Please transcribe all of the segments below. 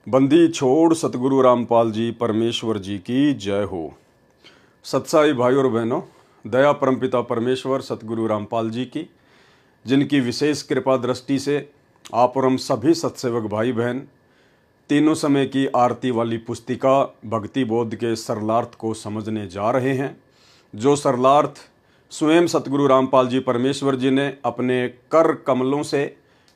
बंदी छोड़ सतगुरु रामपाल जी परमेश्वर जी की जय हो। सत्साई भाई और बहनों, दया परमपिता परमेश्वर सतगुरु रामपाल जी की, जिनकी विशेष कृपा दृष्टि से आप और हम सभी सत्सेवक भाई बहन तीनों समय की आरती वाली पुस्तिका भक्ति बोध के सरलार्थ को समझने जा रहे हैं, जो सरलार्थ स्वयं सतगुरु रामपाल जी परमेश्वर जी ने अपने कर कमलों से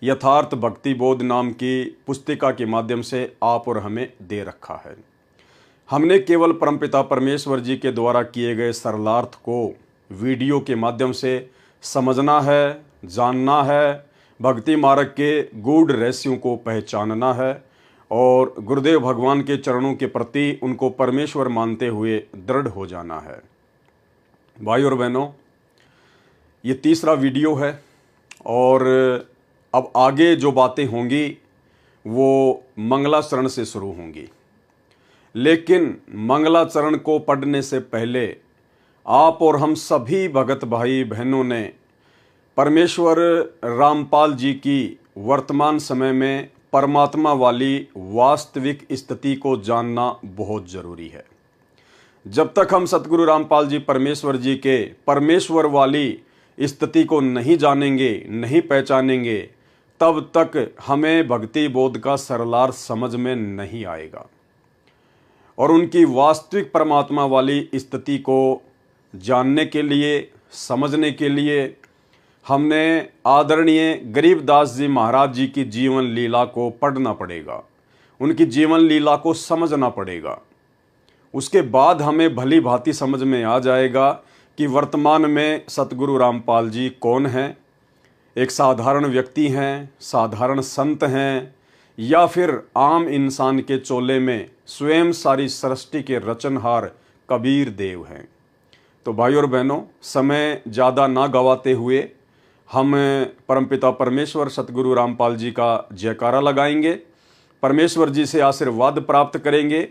यथार्थ भक्ति बोध नाम की पुस्तिका के माध्यम से आप और हमें दे रखा है। हमने केवल परमपिता परमेश्वर जी के द्वारा किए गए सरलार्थ को वीडियो के माध्यम से समझना है, जानना है, भक्ति मार्ग के गूढ़ रहस्यों को पहचानना है और गुरुदेव भगवान के चरणों के प्रति उनको परमेश्वर मानते हुए दृढ़ हो जाना है। भाई और बहनों, ये तीसरा वीडियो है और अब आगे जो बातें होंगी वो मंगलाचरण से शुरू होंगी। लेकिन मंगलाचरण को पढ़ने से पहले आप और हम सभी भगत भाई बहनों ने परमेश्वर रामपाल जी की वर्तमान समय में परमात्मा वाली वास्तविक स्थिति को जानना बहुत जरूरी है। जब तक हम सतगुरु रामपाल जी परमेश्वर जी के परमेश्वर वाली स्थिति को नहीं जानेंगे, नहीं पहचानेंगे, तब तक हमें भक्ति बोध का सरलार्थ समझ में नहीं आएगा। और उनकी वास्तविक परमात्मा वाली स्थिति को जानने के लिए, समझने के लिए हमने आदरणीय गरीबदास जी महाराज जी की जीवन लीला को पढ़ना पड़ेगा, उनकी जीवन लीला को समझना पड़ेगा। उसके बाद हमें भली भांति समझ में आ जाएगा कि वर्तमान में सतगुरु रामपाल जी कौन हैं। एक साधारण व्यक्ति हैं, साधारण संत हैं, या फिर आम इंसान के चोले में स्वयं सारी सृष्टि के रचनहार कबीर देव हैं। तो भाई और बहनों, समय ज़्यादा ना गवाते हुए हम परमपिता परमेश्वर सतगुरु रामपाल जी का जयकारा लगाएंगे, परमेश्वर जी से आशीर्वाद प्राप्त करेंगे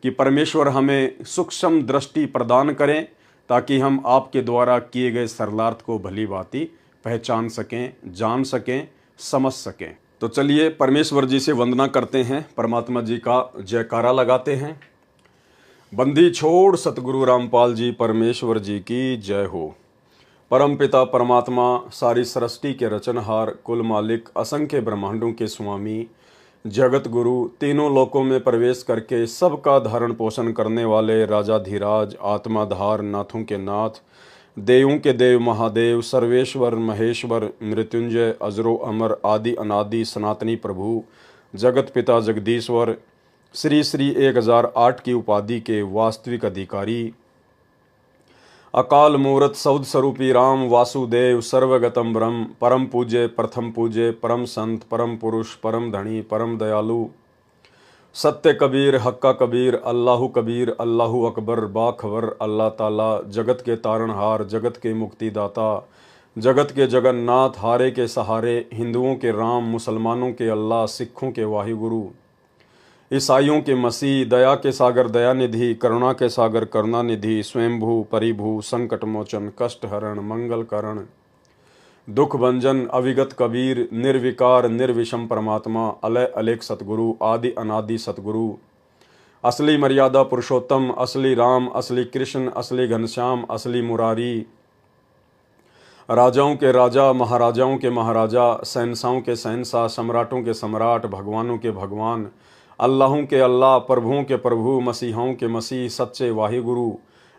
कि परमेश्वर हमें सूक्ष्म दृष्टि प्रदान करें, ताकि हम आपके द्वारा किए गए सरलार्थ को भली भांति पहचान सकें, जान सकें, समझ सकें। तो चलिए परमेश्वर जी से वंदना करते हैं, परमात्मा जी का जयकारा लगाते हैं। बंदी छोड़ सतगुरु रामपाल जी परमेश्वर जी की जय हो। परमपिता परमात्मा सारी सृष्टि के रचनहार, कुल मालिक, असंख्य ब्रह्मांडों के स्वामी, जगत गुरु, तीनों लोकों में प्रवेश करके सबका धारण पोषण करने वाले राजाधिराज, आत्माधार, नाथों के नाथ, देवों के देव महादेव, सर्वेश्वर महेश्वर, मृत्युंजय, अजरो अमर, आदि अनादि सनातनी प्रभु, जगत पिता जगदीश्वर, श्री श्री 1008 की उपाधि के वास्तविक अधिकारी, अकाल मूर्त सौद स्वरूपी राम वासुदेव, सर्वगतम ब्रह्म, परम पूज्य, प्रथम पूज्य, परम संत, परम पुरुष, परम धनी, परम दयालु, सत्य कबीर, हक्का कबीर, अल्लाहु कबीर, अल्लाहु अकबर, बाखबर, अल्लाह ताला, जगत के तारणहार, जगत के मुक्तिदाता, जगत के जगन्नाथ, हारे के सहारे, हिंदुओं के राम, मुसलमानों के अल्लाह, सिखों के वाहिगुरु, ईसाइयों के मसीह, दया के सागर दयानिधि, करुणा के सागर करुणानिधि, स्वयंभू परिभू, संकट मोचन, कष्ट हरण, मंगल करण, दुख भंजन, अविगत कबीर, निर्विकार निर्विषम परमात्मा, अलय अलेख सतगुरु, आदि अनादि सतगुरु, असली मर्यादा पुरुषोत्तम, असली राम, असली कृष्ण, असली घनश्याम, असली मुरारी, राजाओं के राजा, महाराजाओं के महाराजा, शहंशाहों के शहंशाह, सम्राटों के सम्राट, भगवानों के भगवान, अल्लाहों के अल्लाह, प्रभुओं के प्रभु, मसीहों के मसीह, सच्चे वाहिगुरु,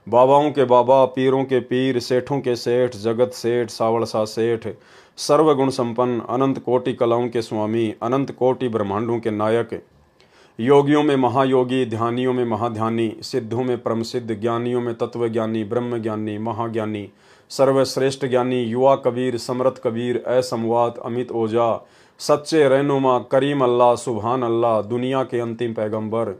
बाबाओं के बाबा, पीरों के पीर, सेठों के सेठ, जगत सेठ, सावड़सा सेठ, सर्वगुण संपन्न, अनंत कोटि कलाओं के स्वामी, अनंत कोटि ब्रह्मांडों के नायक, योगियों में महायोगी, ध्यानियों में महाध्यानी, सिद्धों में परम सिद्ध, ज्ञानियों में तत्वज्ञानी, ब्रह्म ज्ञानी, महाज्ञानी, सर्वश्रेष्ठ ज्ञानी, युवा कबीर, समरथ कबीर, असमवात, अमित ओझा, सच्चे रहनुमा, करीम अल्लाह, सुभान अल्लाह, दुनिया के अंतिम पैगंबर।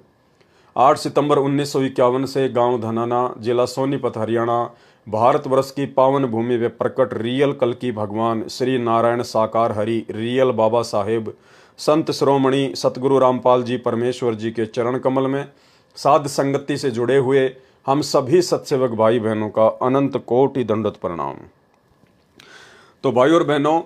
8 सितंबर 1951 से गांव धनाना, जिला सोनीपत, हरियाणा, भारतवर्ष की पावन भूमि में प्रकट रियल कल की भगवान श्री नारायण साकार हरि, रियल बाबा साहेब, संत श्रोमणी सतगुरु रामपाल जी परमेश्वर जी के चरण कमल में साध संगति से जुड़े हुए हम सभी सत्सेवक भाई बहनों का अनंत कोटि दंडवत प्रणाम। तो भाई और बहनों,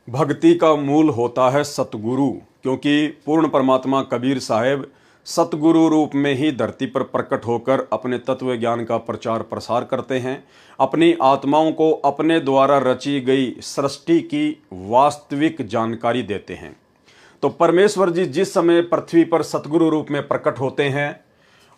भक्ति का मूल होता है सतगुरु, क्योंकि पूर्ण परमात्मा कबीर साहब सतगुरु रूप में ही धरती पर प्रकट होकर अपने तत्व ज्ञान का प्रचार प्रसार करते हैं, अपनी आत्माओं को अपने द्वारा रची गई सृष्टि की वास्तविक जानकारी देते हैं। तो परमेश्वर जी जिस समय पृथ्वी पर सतगुरु रूप में प्रकट होते हैं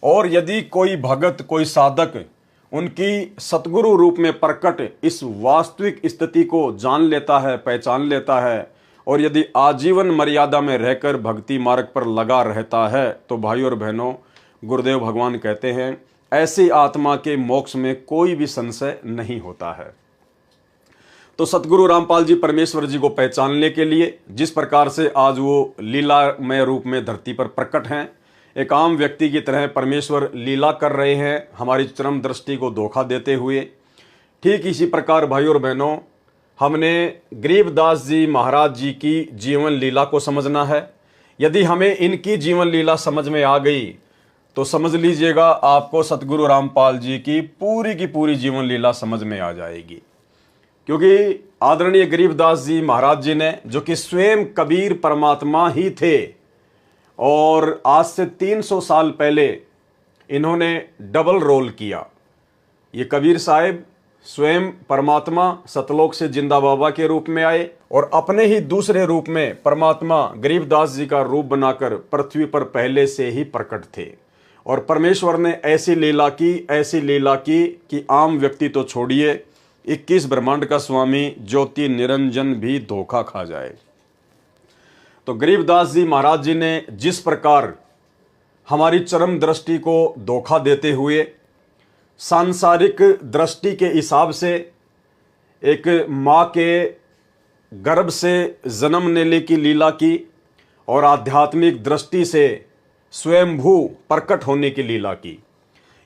और यदि कोई भगत, कोई साधक उनकी सतगुरु रूप में प्रकट इस वास्तविक स्थिति को जान लेता है, पहचान लेता है और यदि आजीवन मर्यादा में रहकर भक्ति मार्ग पर लगा रहता है, तो भाई और बहनों, गुरुदेव भगवान कहते हैं ऐसी आत्मा के मोक्ष में कोई भी संशय नहीं होता है। तो सतगुरु रामपाल जी परमेश्वर जी को पहचानने के लिए जिस प्रकार से आज वो लीलामय रूप में धरती पर प्रकट हैं, एक आम व्यक्ति की तरह परमेश्वर लीला कर रहे हैं हमारी चरम दृष्टि को धोखा देते हुए, ठीक इसी प्रकार भाई और बहनों हमने गरीबदास जी महाराज जी की जीवन लीला को समझना है। यदि हमें इनकी जीवन लीला समझ में आ गई तो समझ लीजिएगा आपको सतगुरु रामपाल जी की पूरी जीवन लीला समझ में आ जाएगी। क्योंकि आदरणीय गरीबदास जी महाराज जी ने, जो कि स्वयं कबीर परमात्मा ही थे और आज से 300 साल पहले इन्होंने डबल रोल किया। ये कबीर साहब स्वयं परमात्मा सतलोक से जिंदा बाबा के रूप में आए और अपने ही दूसरे रूप में परमात्मा गरीबदास जी का रूप बनाकर पृथ्वी पर पहले से ही प्रकट थे। और परमेश्वर ने ऐसी लीला की कि आम व्यक्ति तो छोड़िए, 21 ब्रह्मांड का स्वामी ज्योति निरंजन भी धोखा खा जाए। तो गरीबदास जी महाराज जी ने जिस प्रकार हमारी चरम दृष्टि को धोखा देते हुए सांसारिक दृष्टि के हिसाब से एक माँ के गर्भ से जन्म लेने की लीला की और आध्यात्मिक दृष्टि से स्वयंभू प्रकट होने की लीला की,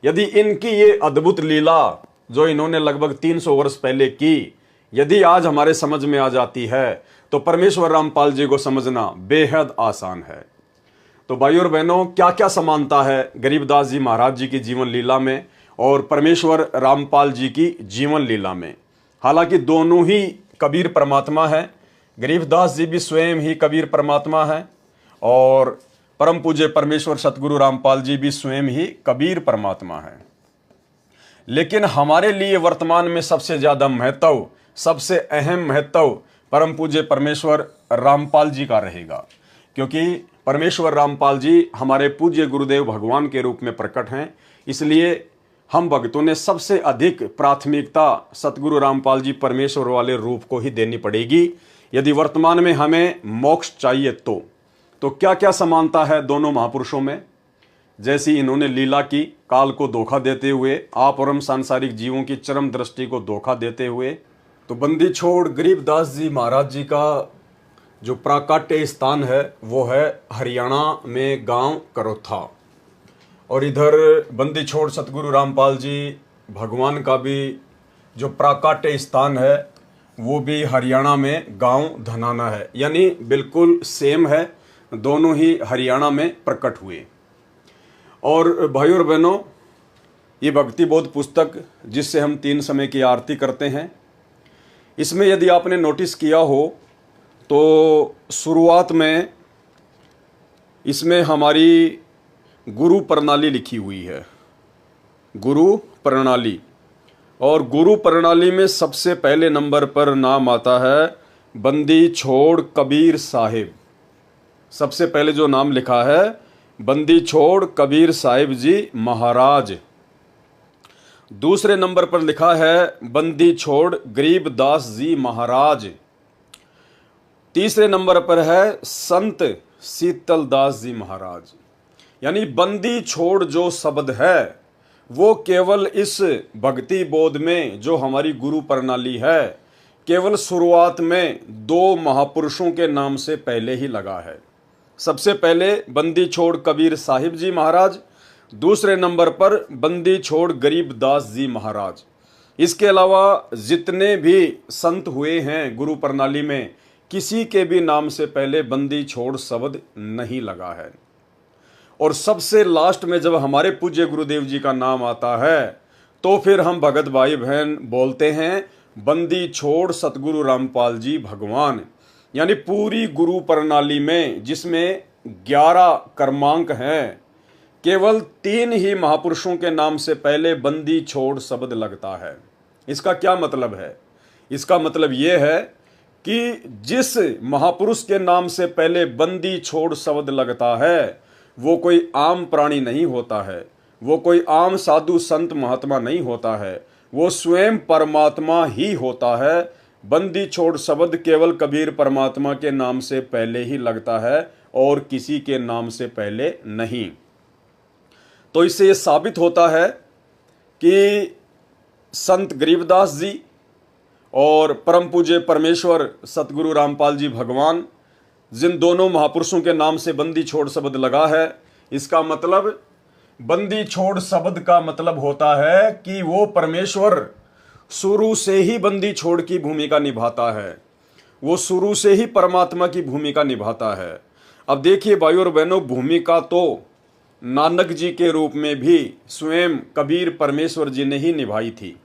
यदि इनकी ये अद्भुत लीला जो इन्होंने लगभग 300 वर्ष पहले की, यदि आज हमारे समझ में आ जाती है तो परमेश्वर रामपाल जी को समझना बेहद आसान है। तो भाई और बहनों, क्या क्या समानता है गरीबदास जी महाराज जी की जीवन लीला में और परमेश्वर रामपाल जी की जीवन लीला में। हालांकि दोनों ही कबीर परमात्मा है, गरीबदास जी भी स्वयं ही कबीर परमात्मा है और परम पूज्य परमेश्वर सतगुरु रामपाल जी भी स्वयं ही कबीर परमात्मा है। लेकिन हमारे लिए वर्तमान में सबसे ज्यादा महत्व, सबसे अहम महत्व परम पूज्य परमेश्वर रामपाल जी का रहेगा, क्योंकि परमेश्वर रामपाल जी हमारे पूज्य गुरुदेव भगवान के रूप में प्रकट हैं। इसलिए हम भक्तों ने सबसे अधिक प्राथमिकता सतगुरु रामपाल जी परमेश्वर वाले रूप को ही देनी पड़ेगी यदि वर्तमान में हमें मोक्ष चाहिए। तो क्या क्या समानता है दोनों महापुरुषों में। जैसी इन्होंने लीला की काल को धोखा देते हुए, आप और हम सांसारिक जीवों की चरम दृष्टि को धोखा देते हुए, तो बंदी छोड़ गरीबदास जी महाराज जी का जो प्राकाट्य स्थान है वो है हरियाणा में गांव करोथा, और इधर बंदी छोड़ सतगुरु रामपाल जी भगवान का भी जो प्राकाट्य स्थान है वो भी हरियाणा में गांव धनाना है, यानी बिल्कुल सेम है, दोनों ही हरियाणा में प्रकट हुए। और भाई और बहनों, ये भक्ति बोध पुस्तक जिससे हम 3 समय की आरती करते हैं, इसमें यदि आपने नोटिस किया हो तो शुरुआत में इसमें हमारी गुरु प्रणाली लिखी हुई है, गुरु प्रणाली। और गुरु प्रणाली में सबसे पहले नंबर पर नाम आता है बंदी छोड़ कबीर साहिब। सबसे पहले जो नाम लिखा है बंदी छोड़ कबीर साहिब जी महाराज। दूसरे नंबर पर लिखा है बंदी छोड़ गरीबदास जी महाराज। तीसरे नंबर पर है संत शीतलदास जी महाराज। यानी बंदी छोड़ जो शब्द है वो केवल इस भक्ति बोध में जो हमारी गुरु प्रणाली है, केवल शुरुआत में 2 महापुरुषों के नाम से पहले ही लगा है। सबसे पहले बंदी छोड़ कबीर साहिब जी महाराज, दूसरे नंबर पर बंदी छोड़ गरीबदास जी महाराज। इसके अलावा जितने भी संत हुए हैं गुरु प्रणाली में, किसी के भी नाम से पहले बंदी छोड़ शब्द नहीं लगा है। और सबसे लास्ट में जब हमारे पूज्य गुरुदेव जी का नाम आता है तो फिर हम भगत भाई बहन बोलते हैं बंदी छोड़ सतगुरु रामपाल जी भगवान। यानी पूरी गुरु प्रणाली में जिसमें 11 क्रमांक हैं, केवल 3 ही महापुरुषों के नाम से पहले बंदी छोड़ शब्द लगता है। इसका क्या मतलब है? इसका मतलब यह है कि जिस महापुरुष के नाम से पहले बंदी छोड़ शब्द लगता है वो कोई आम प्राणी नहीं होता है, वो कोई आम साधु संत महात्मा नहीं होता है, वो स्वयं परमात्मा ही होता है। बंदी छोड़ शब्द केवल कबीर परमात्मा के नाम से पहले ही लगता है और किसी के नाम से पहले नहीं। तो इससे ये साबित होता है कि संत गरीबदास जी और परम पूज्य परमेश्वर सतगुरु रामपाल जी भगवान, जिन दोनों महापुरुषों के नाम से बंदी छोड़ शब्द लगा है, इसका मतलब बंदी छोड़ शब्द का मतलब होता है कि वो परमेश्वर शुरू से ही बंदी छोड़ की भूमिका निभाता है, वो शुरू से ही परमात्मा की भूमिका निभाता है। अब देखिए भाई और बहनों, भूमिका तो नानक जी के रूप में भी स्वयं कबीर परमेश्वर जी ने ही निभाई थी।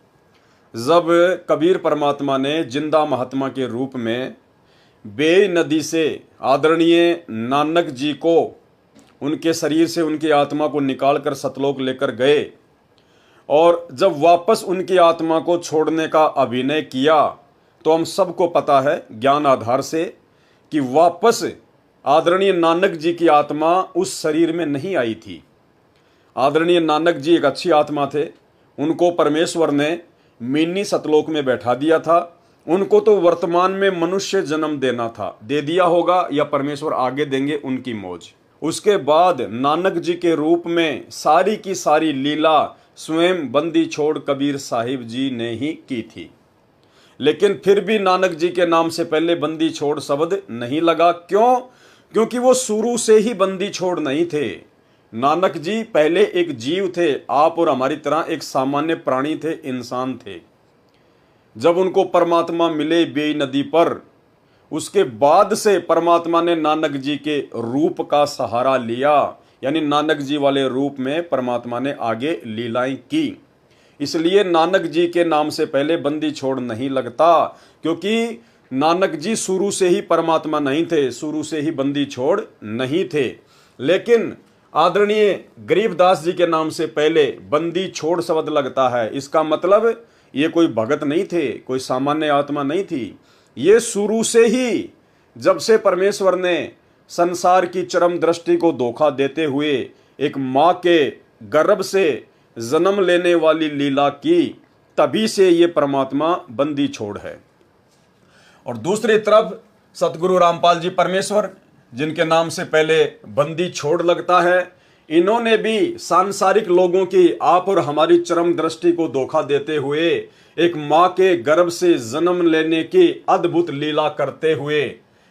जब कबीर परमात्मा ने जिंदा महात्मा के रूप में बेई नदी से आदरणीय नानक जी को उनके शरीर से उनकी आत्मा को निकालकर सतलोक लेकर गए और जब वापस उनकी आत्मा को छोड़ने का अभिनय किया, तो हम सबको पता है ज्ञान आधार से कि वापस आदरणीय नानक जी की आत्मा उस शरीर में नहीं आई थी। आदरणीय नानक जी एक अच्छी आत्मा थे, उनको परमेश्वर ने मिनी सतलोक में बैठा दिया था। उनको तो वर्तमान में मनुष्य जन्म देना था, दे दिया होगा या परमेश्वर आगे देंगे, उनकी मौज। उसके बाद नानक जी के रूप में सारी की सारी लीला स्वयं बंदी छोड़ कबीर साहिब जी ने ही की थी। लेकिन फिर भी नानक जी के नाम से पहले बंदी छोड़ शब्द नहीं लगा। क्यों? क्योंकि वो शुरू से ही बंदी छोड़ नहीं थे। नानक जी पहले एक जीव थे, आप और हमारी तरह एक सामान्य प्राणी थे, इंसान थे। जब उनको परमात्मा मिले बेई नदी पर, उसके बाद से परमात्मा ने नानक जी के रूप का सहारा लिया, यानी नानक जी वाले रूप में परमात्मा ने आगे लीलाएं की। इसलिए नानक जी के नाम से पहले बंदी छोड़ नहीं लगता, क्योंकि नानक जी शुरू से ही परमात्मा नहीं थे, शुरू से ही बंदी छोड़ नहीं थे। लेकिन आदरणीय गरीबदास जी के नाम से पहले बंदी छोड़ शब्द लगता है। इसका मतलब ये कोई भगत नहीं थे, कोई सामान्य आत्मा नहीं थी। ये शुरू से ही, जब से परमेश्वर ने संसार की चरम दृष्टि को धोखा देते हुए एक माँ के गर्भ से जन्म लेने वाली लीला की, तभी से ये परमात्मा बंदी छोड़ है। और दूसरी तरफ सतगुरु रामपाल जी परमेश्वर, जिनके नाम से पहले बंदी छोड़ लगता है, इन्होंने भी सांसारिक लोगों की, आप और हमारी चरम दृष्टि को धोखा देते हुए एक माँ के गर्भ से जन्म लेने की अद्भुत लीला करते हुए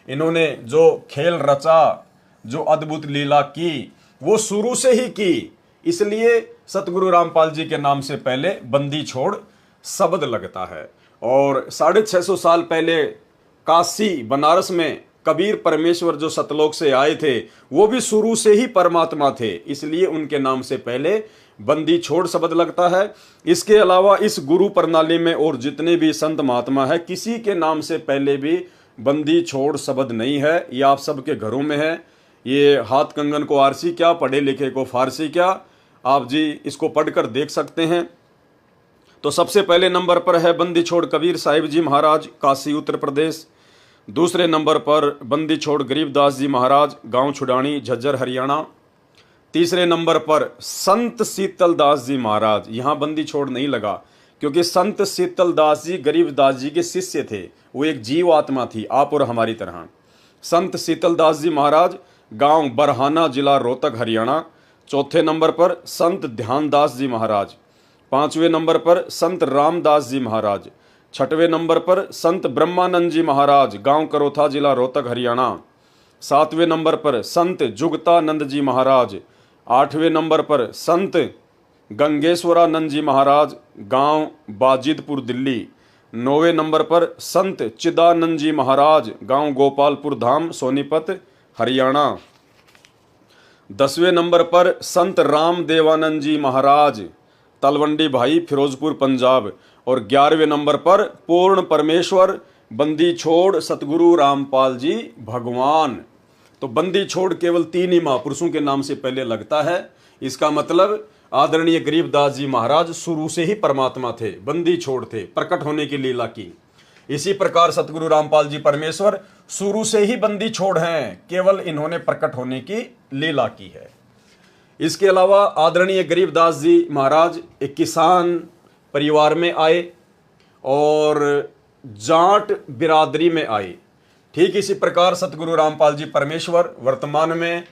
इन्होंने जो खेल रचा, जो अद्भुत लीला की, वो शुरू से ही की। इसलिए सतगुरु रामपाल जी के नाम से पहले बंदी छोड़ शब्द लगता है। और 650 साल पहले काशी बनारस में कबीर परमेश्वर जो सतलोक से आए थे, वो भी शुरू से ही परमात्मा थे, इसलिए उनके नाम से पहले बंदी छोड़ शब्द लगता है। इसके अलावा इस गुरु प्रणाली में और जितने भी संत महात्मा है, किसी के नाम से पहले भी बंदी छोड़ शब्द नहीं है। ये आप सबके घरों में है। ये हाथ कंगन को आरसी क्या, पढ़े लिखे को फारसी क्या, आप जी इसको पढ़कर देख सकते हैं। तो सबसे पहले नंबर पर है बंदी छोड़ कबीर साहिब जी महाराज, काशी उत्तर प्रदेश। दूसरे नंबर पर बंदी छोड़ गरीबदास जी महाराज, गांव छुडानी, झज्जर, हरियाणा। तीसरे नंबर पर संत शीतल दास जी महाराज। यहाँ बंदी छोड़ नहीं लगा, क्योंकि संत शीतल दास जी गरीबदास जी के शिष्य थे, वो एक जीव आत्मा थी, आप और हमारी तरह। संत शीतल दास जी महाराज, गांव बरहाना, जिला रोहतक, हरियाणा। चौथे नंबर पर संत ध्यानदास जी महाराज। पांचवें नंबर पर संत रामदास जी महाराज। छठवें नंबर पर संत ब्रह्मानंद जी महाराज, गांव करोथा, जिला रोहतक, हरियाणा। सातवें नंबर पर संत जुगतानंद जी महाराज। आठवें नंबर पर संत गंगेश्वरानंद जी महाराज, गांव बाजिदपुर, दिल्ली। नौवें नंबर पर संत चिदानंद जी महाराज, गांव गोपालपुर धाम, सोनीपत, हरियाणा। 10वें नंबर पर संत राम देवानंद जी महाराज, तलवंडी भाई, फिरोजपुर, पंजाब। और 11वें नंबर पर पूर्ण परमेश्वर बंदी छोड़ सतगुरु रामपाल जी भगवान। तो बंदी छोड़ केवल 3 ही महापुरुषों के नाम से पहले लगता है। इसका मतलब आदरणीय गरीबदास जी महाराज शुरू से ही परमात्मा थे, बंदी छोड़ थे, प्रकट होने की लीला की। इसी प्रकार सतगुरु रामपाल जी परमेश्वर शुरू से ही बंदी छोड़ हैं, केवल इन्होंने प्रकट होने की लीला की है। इसके अलावा आदरणीय गरीबदास जी महाराज एक किसान परिवार में आए और जाट बिरादरी में आए। ठीक इसी प्रकार सतगुरु रामपाल जी परमेश्वर वर्तमान में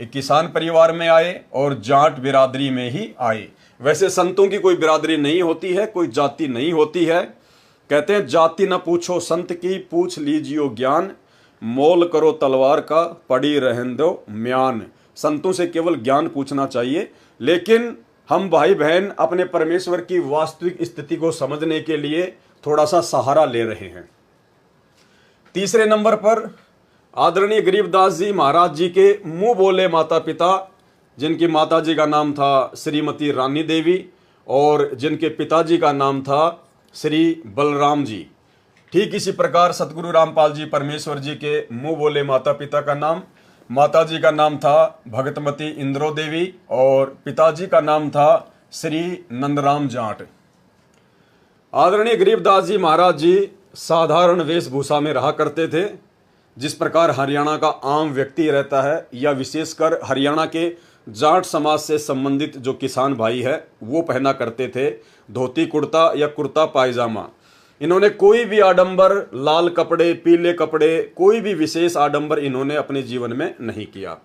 एक किसान परिवार में आए और जाट बिरादरी में ही आए। वैसे संतों की कोई बिरादरी नहीं होती है, कोई जाति नहीं होती है। कहते हैं जाति न पूछो संत की, पूछ लीजियो ज्ञान, मोल करो तलवार का, पड़ी रहन दो म्यान। संतों से केवल ज्ञान पूछना चाहिए, लेकिन हम भाई बहन अपने परमेश्वर की वास्तविक स्थिति को समझने के लिए थोड़ा सा सहारा ले रहे हैं। तीसरे नंबर पर आदरणीय गरीबदास जी महाराज जी के मुंह बोले माता पिता, जिनकी माता जी का नाम था श्रीमती रानी देवी और जिनके पिताजी का नाम था श्री बलराम जी। ठीक इसी प्रकार सतगुरु रामपाल जी परमेश्वर जी के मुंह बोले माता पिता का नाम, माता जी का नाम था भगतमती इंद्रो देवी और पिताजी का नाम था श्री नंदराम जाट। आदरणीय गरीबदास जी महाराज जी साधारण वेशभूषा में रहा करते थे, जिस प्रकार हरियाणा का आम व्यक्ति रहता है, या विशेषकर हरियाणा के जाट समाज से संबंधित जो किसान भाई है वो पहना करते थे, धोती कुर्ता या कुर्ता पायजामा। इन्होंने कोई भी आडंबर, लाल कपड़े, पीले कपड़े, कोई भी विशेष आडंबर इन्होंने अपने जीवन में नहीं किया।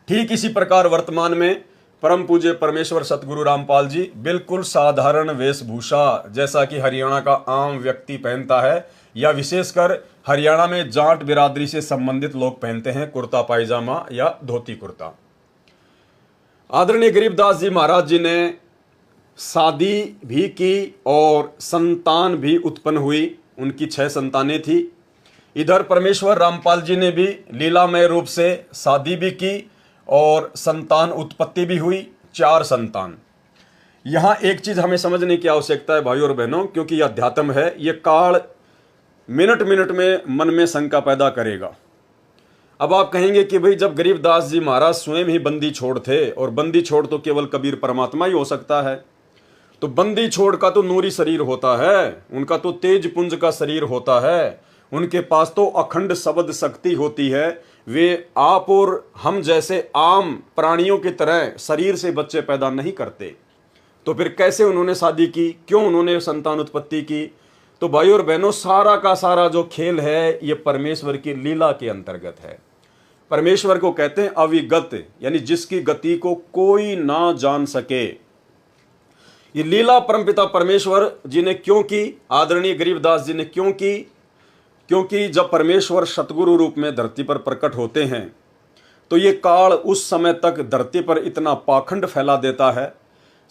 ठीक इसी प्रकार वर्तमान में परम पूज्य परमेश्वर सतगुरु रामपाल जी बिल्कुल साधारण वेशभूषा, जैसा कि हरियाणा का आम व्यक्ति पहनता है या विशेषकर हरियाणा में जाट बिरादरी से संबंधित लोग पहनते हैं, कुर्ता पायजामा या धोती कुर्ता। आदरणीय गरीबदास जी महाराज जी ने शादी भी की और संतान भी उत्पन्न हुई। उनकी 6 संतानें थी। इधर परमेश्वर रामपाल जी ने भी लीलामय रूप से शादी भी की और संतान उत्पत्ति भी हुई, 4 संतान। यहाँ एक चीज हमें समझने की आवश्यकता है भाइयों और बहनों, क्योंकि यह अध्यात्म है, ये काल मिनट मिनट में मन में शंका पैदा करेगा। अब आप कहेंगे कि भाई जब गरीबदास जी महाराज स्वयं ही बंदी छोड़ थे, और बंदी छोड़ तो केवल कबीर परमात्मा ही हो सकता है, तो बंदी छोड़ का तो नूरी शरीर होता है, उनका तो तेज पुंज का शरीर होता है, उनके पास तो अखंड शब्द शक्ति होती है। वे आप और हम जैसे आम प्राणियों की तरह शरीर से बच्चे पैदा नहीं करते। तो फिर कैसे उन्होंने शादी की, क्यों उन्होंने संतान उत्पत्ति की? तो भाई और बहनों, सारा का सारा जो खेल है ये परमेश्वर की लीला के अंतर्गत है। परमेश्वर को कहते हैं अविगत, यानी जिसकी गति को कोई ना जान सके। ये लीला परमपिता परमेश्वर जी ने क्यों की, आदरणीय गरीबदास जी ने क्यों की? क्योंकि जब परमेश्वर सतगुरु रूप में धरती पर प्रकट होते हैं तो ये काल उस समय तक धरती पर इतना पाखंड फैला देता है,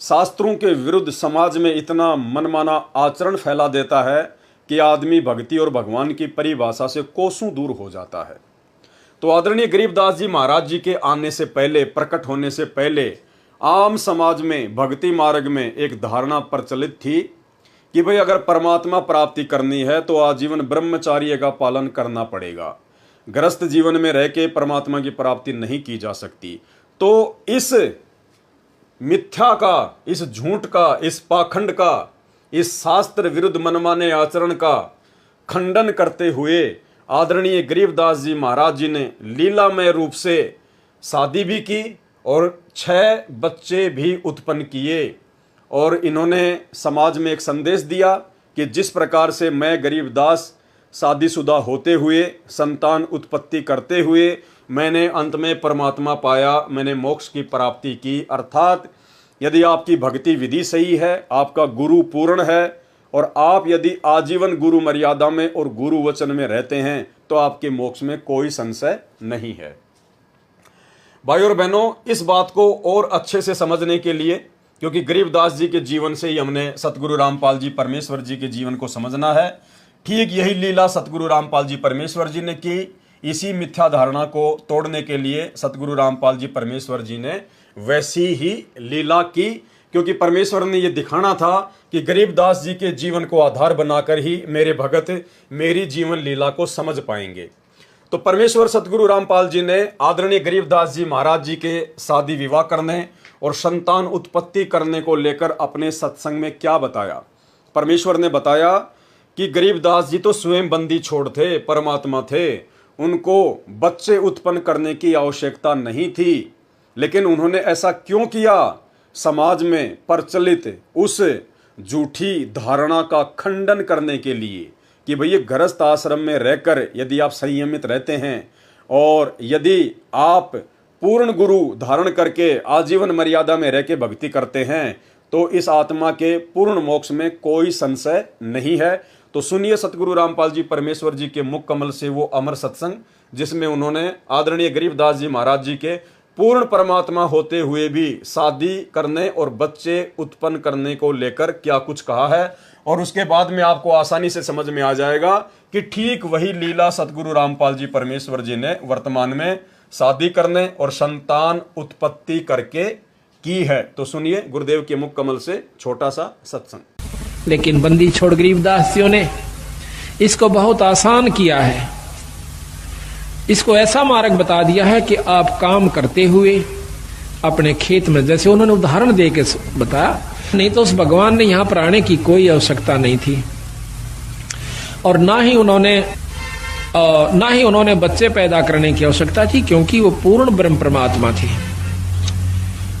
शास्त्रों के विरुद्ध समाज में इतना मनमाना आचरण फैला देता है कि आदमी भक्ति और भगवान की परिभाषा से कोसों दूर हो जाता है। तो आदरणीय गरीबदास जी महाराज जी के आने से पहले, प्रकट होने से पहले, आम समाज में भक्ति मार्ग में एक धारणा प्रचलित थी कि भाई अगर परमात्मा प्राप्ति करनी है तो आजीवन ब्रह्मचार्य का पालन करना पड़ेगा, गृहस्थ जीवन में रह के परमात्मा की प्राप्ति नहीं की जा सकती। तो इस मिथ्या का, इस झूठ का, इस पाखंड का, इस शास्त्र विरुद्ध मनमाने आचरण का खंडन करते हुए आदरणीय गरीबदास जी महाराज जी ने लीलामय रूप से शादी भी की और 6 बच्चे भी उत्पन्न किए। और इन्होंने समाज में एक संदेश दिया कि जिस प्रकार से मैं गरीबदास शादीशुदा होते हुए, संतान उत्पत्ति करते हुए मैंने अंत में परमात्मा पाया, मैंने मोक्ष की प्राप्ति की। अर्थात यदि आपकी भक्ति विधि सही है, आपका गुरु पूर्ण है और आप यदि आजीवन गुरु मर्यादा में और गुरु वचन में रहते हैं तो आपके मोक्ष में कोई संशय नहीं है। भाई और बहनों, इस बात को और अच्छे से समझने के लिए, क्योंकि गरीबदास जी के जीवन से ही हमने सतगुरु रामपाल जी परमेश्वर जी के जीवन को समझना है, ठीक यही लीला सतगुरु रामपाल जी परमेश्वर जी ने की। इसी मिथ्या धारणा को तोड़ने के लिए सतगुरु रामपाल जी परमेश्वर जी ने वैसी ही लीला की क्योंकि परमेश्वर ने यह दिखाना था कि गरीबदास जी के जीवन को आधार बनाकर ही मेरे भगत मेरी जीवन लीला को समझ पाएंगे। तो परमेश्वर सतगुरु रामपाल जी ने आदरणीय गरीबदास जी महाराज जी के शादी विवाह करने और संतान उत्पत्ति करने को लेकर अपने सत्संग में क्या बताया। परमेश्वर ने बताया कि गरीबदास जी तो स्वयं बंदी छोड़ थे, परमात्मा थे, उनको बच्चे उत्पन्न करने की आवश्यकता नहीं थी, लेकिन उन्होंने ऐसा क्यों किया? समाज में प्रचलित उस झूठी धारणा का खंडन करने के लिए कि भैया गृहस्थ आश्रम में रहकर यदि आप संयमित रहते हैं और यदि आप पूर्ण गुरु धारण करके आजीवन मर्यादा में रह के भक्ति करते हैं तो इस आत्मा के पूर्ण मोक्ष में कोई संशय नहीं है। तो सुनिए सतगुरु रामपाल जी परमेश्वर जी के मुख कमल से वो अमर सत्संग, जिसमें उन्होंने आदरणीय गरीबदास जी महाराज जी के पूर्ण परमात्मा होते हुए भी शादी करने और बच्चे उत्पन्न करने को लेकर क्या कुछ कहा है, और उसके बाद में आपको आसानी से समझ में आ जाएगा कि ठीक वही लीला सतगुरु रामपाल जी परमेश्वर जी ने वर्तमान में शादी करने और संतान उत्पत्ति करके की है। तो सुनिए गुरुदेव के मुख कमल से छोटा सा सत्संग। लेकिन बंदी छोड़ गरीबदासियों ने इसको बहुत आसान किया है। इसको ऐसा मार्ग बता दिया है कि आप काम करते हुए अपने खेत में, जैसे उन्होंने उदाहरण दे के बताया, नहीं तो उस भगवान ने यहां पर आने की कोई आवश्यकता नहीं थी और ना ही उन्होंने बच्चे पैदा करने की आवश्यकता थी, क्योंकि वो पूर्ण ब्रह्म परमात्मा थे।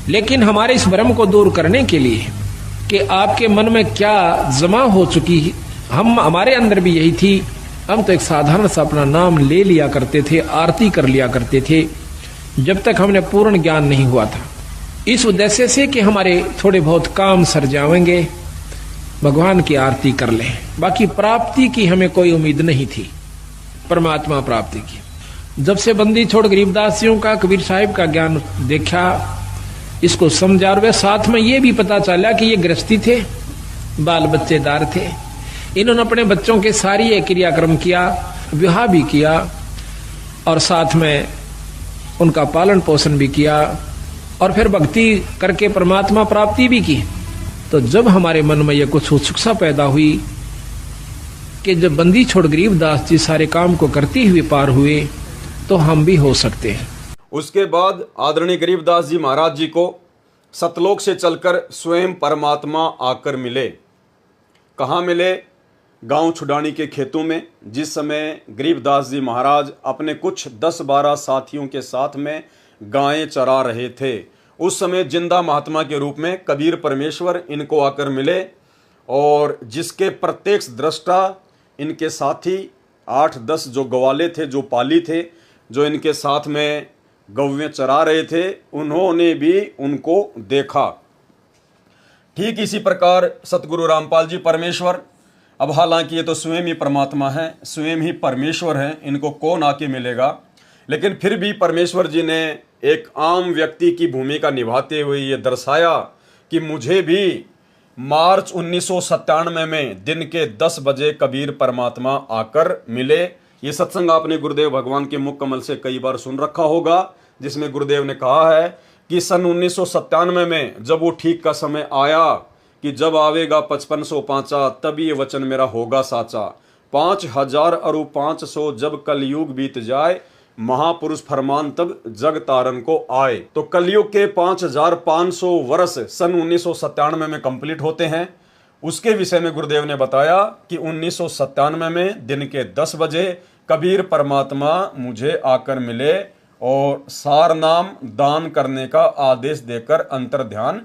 लेकिन हमारे इस भ्रम को दूर करने के लिए कि आपके मन में क्या जमा हो चुकी, हमारे अंदर भी यही थी। हम तो एक साधारण सा अपना नाम ले लिया करते थे, आरती कर लिया करते थे, जब तक हमने पूर्ण ज्ञान नहीं हुआ था, इस उद्देश्य से कि हमारे थोड़े बहुत काम सर जाएंगे, भगवान की आरती कर लें। बाकी प्राप्ति की हमें कोई उम्मीद नहीं थी, परमात्मा प्राप्ति की। जब से बंदी छोड़ गरीबदासियों का, कबीर साहिब का ज्ञान देखा, इसको समझा, और वे साथ में ये भी पता चला कि ये गृहस्थी थे, बाल बच्चेदार थे, इन्होंने अपने बच्चों के सारी ये क्रियाक्रम किया, विवाह भी किया और साथ में उनका पालन पोषण भी किया और फिर भक्ति करके परमात्मा प्राप्ति भी की। तो जब हमारे मन में ये कुछ उत्सुकता पैदा हुई कि जब बंदी छोड़ गरीबदास जी सारे काम को करते हुए पार हुए तो हम भी हो सकते हैं। उसके बाद आदरणीय गरीबदास जी महाराज जी को सतलोक से चलकर स्वयं परमात्मा आकर मिले। कहाँ मिले? गांव छुडानी के खेतों में। जिस समय गरीबदास जी महाराज अपने कुछ 10-12 साथियों के साथ में गायें चरा रहे थे, उस समय जिंदा महात्मा के रूप में कबीर परमेश्वर इनको आकर मिले और जिसके प्रत्यक्ष दृष्टा इनके साथी 8-10 जो ग्वाले थे, जो पाली थे, जो इनके साथ में गौवें चरा रहे थे, उन्होंने भी उनको देखा। ठीक इसी प्रकार सतगुरु रामपाल जी परमेश्वर, अब हालांकि ये तो स्वयं ही परमात्मा है, स्वयं ही परमेश्वर हैं, इनको कौन आके मिलेगा, लेकिन फिर भी परमेश्वर जी ने एक आम व्यक्ति की भूमिका निभाते हुए ये दर्शाया कि मुझे भी मार्च 1997 में दिन के 10 बजे कबीर परमात्मा आकर मिले। ये सत्संग आपने गुरुदेव भगवान के मुख कमल से कई बार सुन रखा होगा, जिसमें गुरुदेव ने कहा है कि सन 1997 में जब वो ठीक का समय आया कि जब आवेगा 5505 तब ये वचन मेरा होगा साचा, 5000 और 500 जब कलयुग बीत जाए, महापुरुष फरमान तब जग तारन को आए। तो कलयुग के 5500 वर्ष सन 1997 में कंप्लीट होते हैं। उसके विषय में गुरुदेव ने बताया कि 1997 में दिन के 10 बजे कबीर परमात्मा मुझे आकर मिले और सार नाम दान करने का आदेश देकर अंतर्ध्यान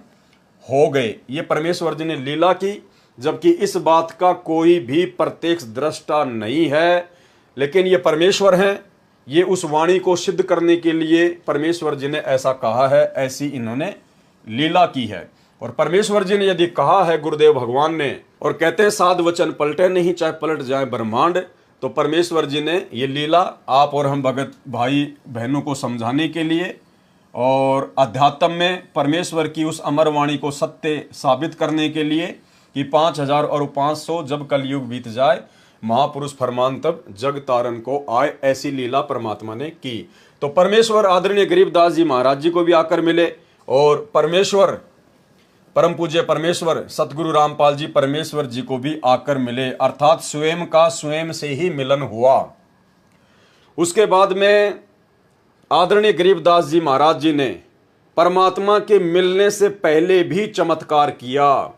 हो गए। ये परमेश्वर जी ने लीला की, जबकि इस बात का कोई भी प्रत्यक्ष दृष्टा नहीं है, लेकिन ये परमेश्वर हैं। ये उस वाणी को सिद्ध करने के लिए परमेश्वर जी ने ऐसा कहा है, ऐसी इन्होंने लीला की है। और परमेश्वर जी ने यदि कहा है गुरुदेव भगवान ने, और कहते हैं साध वचन पलटे नहीं चाहे पलट जाए ब्रह्मांड, तो परमेश्वर जी ने ये लीला आप और हम भगत भाई बहनों को समझाने के लिए और अध्यात्म में परमेश्वर की उस अमर वाणी को सत्य साबित करने के लिए कि 5000 और 500 जब कलयुग बीत जाए, महापुरुष फरमान तब जग तारन को आए, ऐसी लीला परमात्मा ने की। तो परमेश्वर आदरणीय गरीबदास जी महाराज जी को भी आकर मिले और परमेश्वर परम पूज्य परमेश्वर सतगुरु रामपाल जी परमेश्वर जी को भी आकर मिले, अर्थात स्वयं का स्वयं से ही मिलन हुआ। उसके बाद में आदरणीय गरीबदास जी महाराज जी ने परमात्मा के मिलने से पहले भी चमत्कार किया,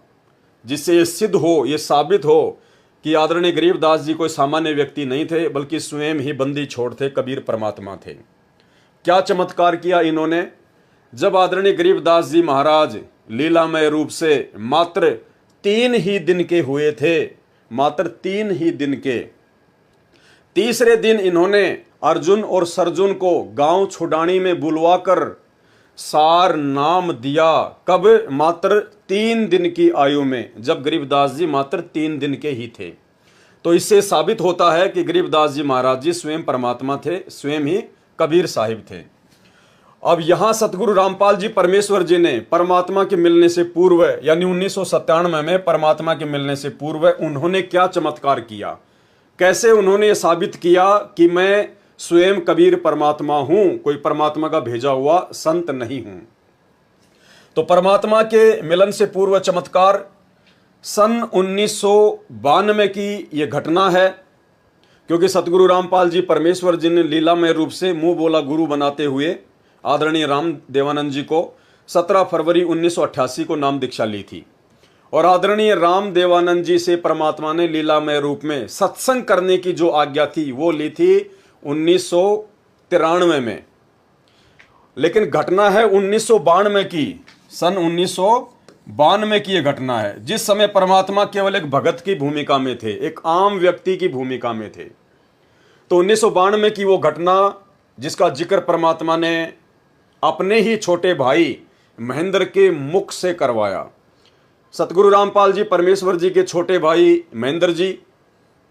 जिससे ये सिद्ध हो, ये साबित हो कि आदरणीय गरीबदास जी कोई सामान्य व्यक्ति नहीं थे, बल्कि स्वयं ही बंदी छोड़ थे, कबीर परमात्मा थे। क्या चमत्कार किया इन्होंने? जब आदरणीय गरीबदास जी महाराज लीलामय रूप से मात्र 3 ही दिन के हुए थे, मात्र 3 ही दिन के, तीसरे दिन इन्होंने अर्जुन और सरजुन को गांव छुडानी में बुलवाकर सार नाम दिया। कब? मात्र 3 दिन की आयु में, जब गरीबदास जी मात्र 3 दिन के ही थे। तो इससे साबित होता है कि गरीबदास जी महाराज जी स्वयं परमात्मा थे, स्वयं ही कबीर साहिब थे। अब यहां सतगुरु रामपाल जी परमेश्वर जी ने परमात्मा के मिलने से पूर्व, यानी 1997 में परमात्मा के मिलने से पूर्व उन्होंने क्या चमत्कार किया, कैसे उन्होंने ये साबित किया कि मैं स्वयं कबीर परमात्मा हूं, कोई परमात्मा का भेजा हुआ संत नहीं हूं। तो परमात्मा के मिलन से पूर्व चमत्कार सन 1992 की यह घटना है, क्योंकि सतगुरु रामपाल जी परमेश्वर जी ने लीलामय रूप से मुंह बोला गुरु बनाते हुए आदरणीय राम देवानंद जी को 17 फरवरी 1988 को नाम दीक्षा ली थी। और आदरणीय राम देवानंद जी से परमात्मा ने लीलामय रूप में सत्संग करने की जो आज्ञा थी वो ली थी 1993 में। लेकिन घटना है 1992 की, सन 1992 की यह घटना है, जिस समय परमात्मा केवल एक भगत की भूमिका में थे, एक आम व्यक्ति की भूमिका में थे। तो 1992 की वो घटना जिसका जिक्र परमात्मा ने अपने ही छोटे भाई महेंद्र के मुख से करवाया। सतगुरु रामपाल जी परमेश्वर जी के छोटे भाई महेंद्र जी,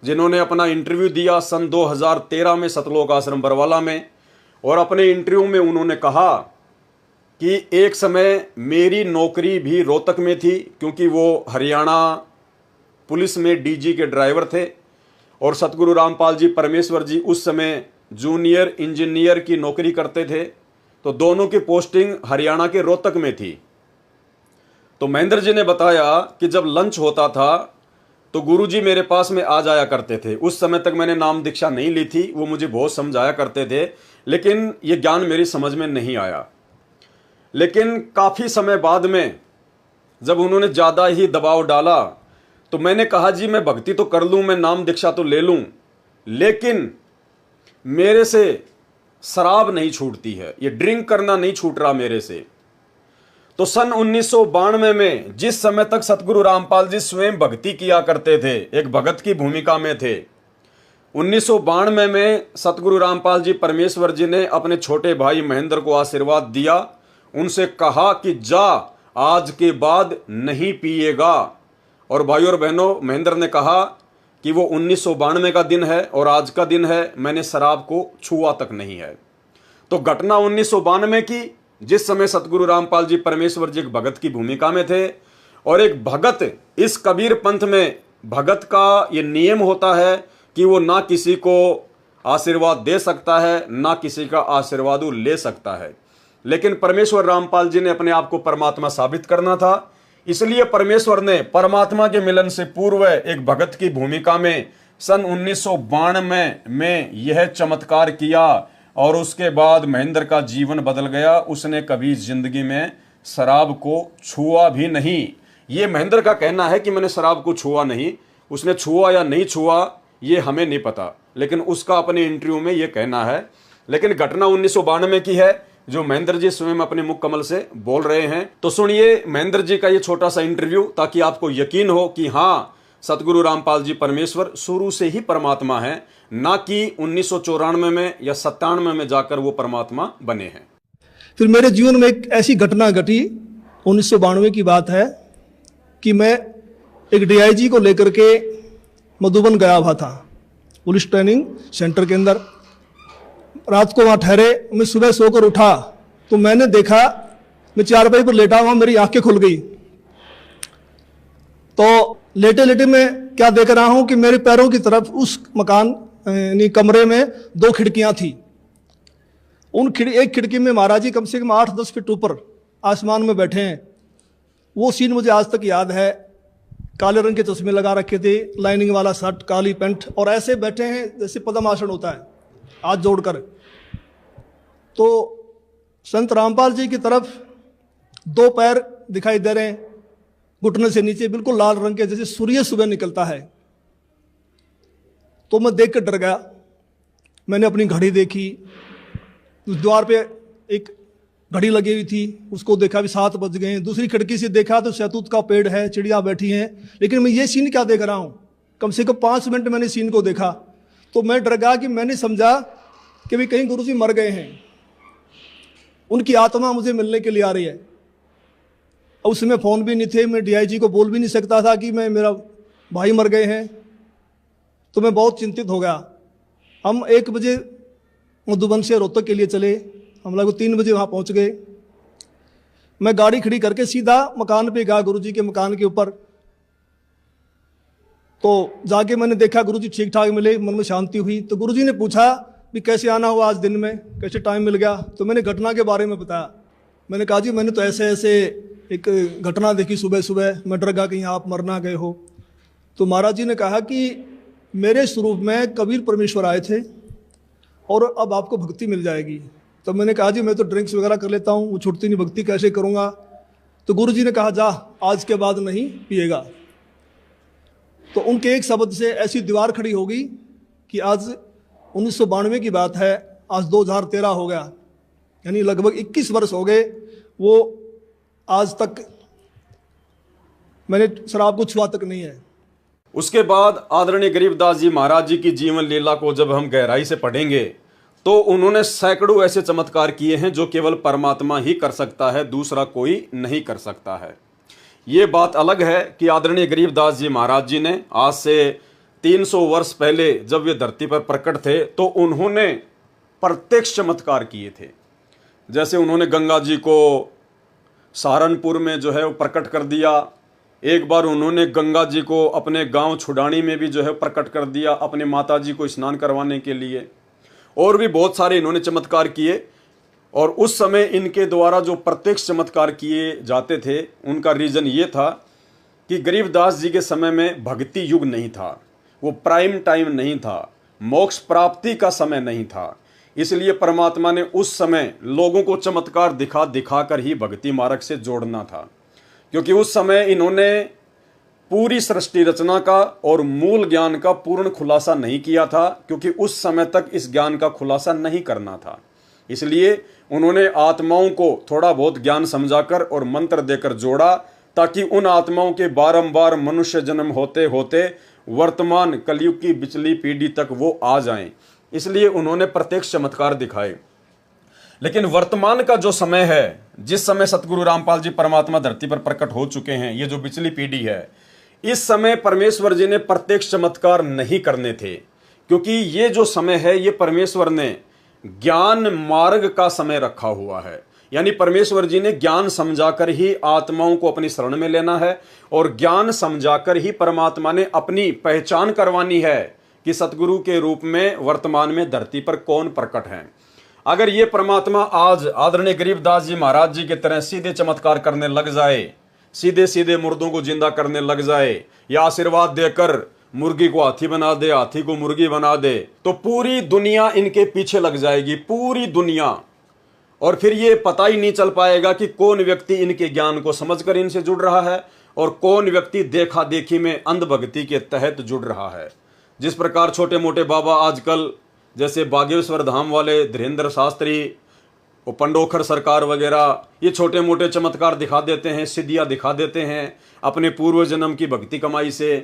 जिन्होंने अपना इंटरव्यू दिया सन 2013 में सतलोक आश्रम बरवाला में, और अपने इंटरव्यू में उन्होंने कहा कि एक समय मेरी नौकरी भी रोहतक में थी, क्योंकि वो हरियाणा पुलिस में डीजी के ड्राइवर थे, और सतगुरु रामपाल जी परमेश्वर जी उस समय जूनियर इंजीनियर की नौकरी करते थे। तो दोनों की पोस्टिंग हरियाणा के रोहतक में थी। तो महेंद्र जी ने बताया कि जब लंच होता था तो गुरुजी मेरे पास में आ जाया करते थे। उस समय तक मैंने नाम दीक्षा नहीं ली थी, वो मुझे बहुत समझाया करते थे, लेकिन ये ज्ञान मेरी समझ में नहीं आया। लेकिन काफ़ी समय बाद में जब उन्होंने ज़्यादा ही दबाव डाला तो मैंने कहा जी मैं भक्ति तो कर लूँ, मैं नाम दीक्षा तो ले लूँ, लेकिन मेरे से शराब नहीं छूटती है, ये ड्रिंक करना नहीं छूट रहा मेरे से। तो सन 1992 में जिस समय तक सतगुरु रामपाल जी स्वयं भक्ति किया करते थे, एक भगत की भूमिका में थे, 1992 में सतगुरु रामपाल जी परमेश्वर जी ने अपने छोटे भाई महेंद्र को आशीर्वाद दिया, उनसे कहा कि जा आज के बाद नहीं पिएगा। और भाइयों और बहनों, महेंद्र ने कहा कि वो 1992 का दिन है और आज का दिन है, मैंने शराब को छुआ तक नहीं है। तो घटना 1992 की, जिस समय सतगुरु रामपाल जी परमेश्वर जी एक भगत की भूमिका में थे, और एक भगत, इस कबीर पंथ में भगत का ये नियम होता है कि वो ना किसी को आशीर्वाद दे सकता है, ना किसी का आशीर्वाद वो ले सकता है। लेकिन परमेश्वर रामपाल जी ने अपने आप को परमात्मा साबित करना था, इसलिए परमेश्वर ने परमात्मा के मिलन से पूर्व एक भगत की भूमिका में सन 1992 में यह चमत्कार किया, और उसके बाद महेंद्र का जीवन बदल गया। उसने कभी जिंदगी में शराब को छुआ भी नहीं। ये महेंद्र का कहना है कि मैंने शराब को छुआ नहीं, उसने छुआ या नहीं छुआ ये हमें नहीं पता, लेकिन उसका अपने इंटरव्यू में ये कहना है। लेकिन घटना 1992 की है, जो महेंद्र जी स्वयं अपने मुख कमल से बोल रहे हैं। तो सुनिए महेंद्र जी का ये छोटा सा इंटरव्यू, ताकि आपको यकीन हो कि हाँ, सतगुरु रामपाल जी परमेश्वर शुरू से ही परमात्मा है, ना कि 1994 में या 97 में जाकर वो परमात्मा बने हैं। फिर मेरे जीवन में एक ऐसी घटना घटी, 1992 की बात है, कि मैं एक डीआईजी को लेकर के मधुबन गया हुआ था, पुलिस ट्रेनिंग सेंटर के अंदर। रात को वहाँ ठहरे, मैं सुबह सोकर उठा तो मैंने देखा, मैं चारपाई पर लेटा हुआ, मेरी आंखें खुल गई। तो लेटे लेटे मैं क्या देख रहा हूं कि मेरे पैरों की तरफ उस मकान यानी कमरे में 2 खिड़कियां थी। एक खिड़की में महाराज जी कम से कम 8-10 फीट ऊपर आसमान में बैठे हैं, वो सीन मुझे आज तक याद है। काले रंग के चश्मे लगा रखे थे, लाइनिंग वाला शर्ट, काली पैंट, और ऐसे बैठे हैं जैसे पद्मासन होता है, हाथ जोड़कर। तो संत रामपाल जी की तरफ 2 पैर दिखाई दे रहे हैं, घुटने से नीचे बिल्कुल लाल रंग के, जैसे सूर्य सुबह निकलता है। तो मैं देख कर डर गया। मैंने अपनी घड़ी देखी, उस द्वार पे एक घड़ी लगी हुई थी, उसको देखा भी 7 बज गए हैं। दूसरी खिड़की से देखा तो शहतूत का पेड़ है, चिड़िया बैठी हैं, लेकिन मैं ये सीन क्या देख रहा हूँ। कम से कम 5 मिनट मैंने सीन को देखा। तो मैं डर गया कि मैंने समझा कि भाई कहीं गुरु जी मर गए हैं, उनकी आत्मा मुझे मिलने के लिए आ रही है। अब उसमें फ़ोन भी नहीं थे, मैं डीआईजी को बोल भी नहीं सकता था कि मेरा भाई मर गए हैं। तो मैं बहुत चिंतित हो गया। हम 1 बजे मधुबन से रोहतक के लिए चले, हम लोग 3 बजे वहाँ पहुँच गए। मैं गाड़ी खड़ी करके सीधा मकान पे गया, गुरुजी के मकान के ऊपर। तो जाके मैंने देखा गुरुजी ठीक ठाक मिले, मन में शांति हुई। तो गुरुजी ने पूछा भी कैसे आना हुआ आज दिन में, कैसे टाइम मिल गया। तो मैंने घटना के बारे में बताया। मैंने कहा जी मैंने तो ऐसे ऐसे एक घटना देखी सुबह सुबह, मैं डर गया कहीं आप मर ना गए हो। तो महाराज जी ने कहा कि मेरे स्वरूप में कबीर परमेश्वर आए थे और अब आपको भक्ति मिल जाएगी। तो मैंने कहा जी मैं तो ड्रिंक्स वगैरह कर लेता हूँ, वो छूटती नहीं, भक्ति कैसे करूँगा। तो गुरुजी ने कहा जा आज के बाद नहीं पिएगा। तो उनके एक शब्द से ऐसी दीवार खड़ी हो गई कि आज 1992 की बात है, आज 2013 हो गया, यानी लगभग 21 वर्ष हो गए। वो आज तक मैंने शराब को छुआ तक नहीं है। उसके बाद आदरणीय गरीबदास जी महाराज जी की जीवन लीला को जब हम गहराई से पढ़ेंगे तो उन्होंने सैकड़ों ऐसे चमत्कार किए हैं जो केवल परमात्मा ही कर सकता है, दूसरा कोई नहीं कर सकता है। ये बात अलग है कि आदरणीय गरीबदास जी महाराज जी ने आज से 300 वर्ष पहले जब वे धरती पर प्रकट थे तो उन्होंने प्रत्यक्ष चमत्कार किए थे। जैसे उन्होंने गंगा जी को सहारनपुर में जो है वो प्रकट कर दिया। एक बार उन्होंने गंगा जी को अपने गांव छुडानी में भी जो है प्रकट कर दिया अपने माता जी को स्नान करवाने के लिए। और भी बहुत सारे इन्होंने चमत्कार किए। और उस समय इनके द्वारा जो प्रत्यक्ष चमत्कार किए जाते थे उनका रीज़न ये था कि गरीबदास जी के समय में भक्ति युग नहीं था, वो प्राइम टाइम नहीं था, मोक्ष प्राप्ति का समय नहीं था। इसलिए परमात्मा ने उस समय लोगों को चमत्कार दिखा दिखा कर ही भक्ति मार्ग से जोड़ना था, क्योंकि उस समय इन्होंने पूरी सृष्टि रचना का और मूल ज्ञान का पूर्ण खुलासा नहीं किया था, क्योंकि उस समय तक इस ज्ञान का खुलासा नहीं करना था। इसलिए उन्होंने आत्माओं को थोड़ा बहुत ज्ञान समझाकर और मंत्र देकर जोड़ा, ताकि उन आत्माओं के बारंबार मनुष्य जन्म होते होते वर्तमान कलयुग की पिछली पीढ़ी तक वो आ जाएं। इसलिए उन्होंने प्रत्यक्ष चमत्कार दिखाए। लेकिन वर्तमान का जो समय है, जिस समय सतगुरु रामपाल जी परमात्मा धरती पर प्रकट हो चुके हैं, ये जो पिछली पीढ़ी है, इस समय परमेश्वर जी ने प्रत्यक्ष चमत्कार नहीं करने थे, क्योंकि ये जो समय है ये परमेश्वर ने ज्ञान मार्ग का समय रखा हुआ है। यानी परमेश्वर जी ने ज्ञान समझाकर ही आत्माओं को अपनी शरण में लेना है और ज्ञान समझाकर ही परमात्मा ने अपनी पहचान करवानी है कि सतगुरु के रूप में वर्तमान में धरती पर कौन प्रकट है। अगर ये परमात्मा आज आदरणीय गरीबदास जी महाराज जी की तरह सीधे चमत्कार करने लग जाए, सीधे सीधे मुर्दों को जिंदा करने लग जाए, या आशीर्वाद देकर मुर्गी को हाथी बना दे, हाथी को मुर्गी बना दे, तो पूरी दुनिया इनके पीछे लग जाएगी, पूरी दुनिया। और फिर ये पता ही नहीं चल पाएगा कि कौन व्यक्ति इनके ज्ञान को समझकर इनसे जुड़ रहा है और कौन व्यक्ति देखा देखी में अंधभक्ति के तहत जुड़ रहा है। जिस प्रकार छोटे मोटे बाबा आजकल जैसे बागेश्वर धाम वाले धीरेन्द्र शास्त्री, वो पंडोखर सरकार वगैरह, ये छोटे मोटे चमत्कार दिखा देते हैं, सिद्धियाँ दिखा देते हैं अपने पूर्व जन्म की भक्ति कमाई से।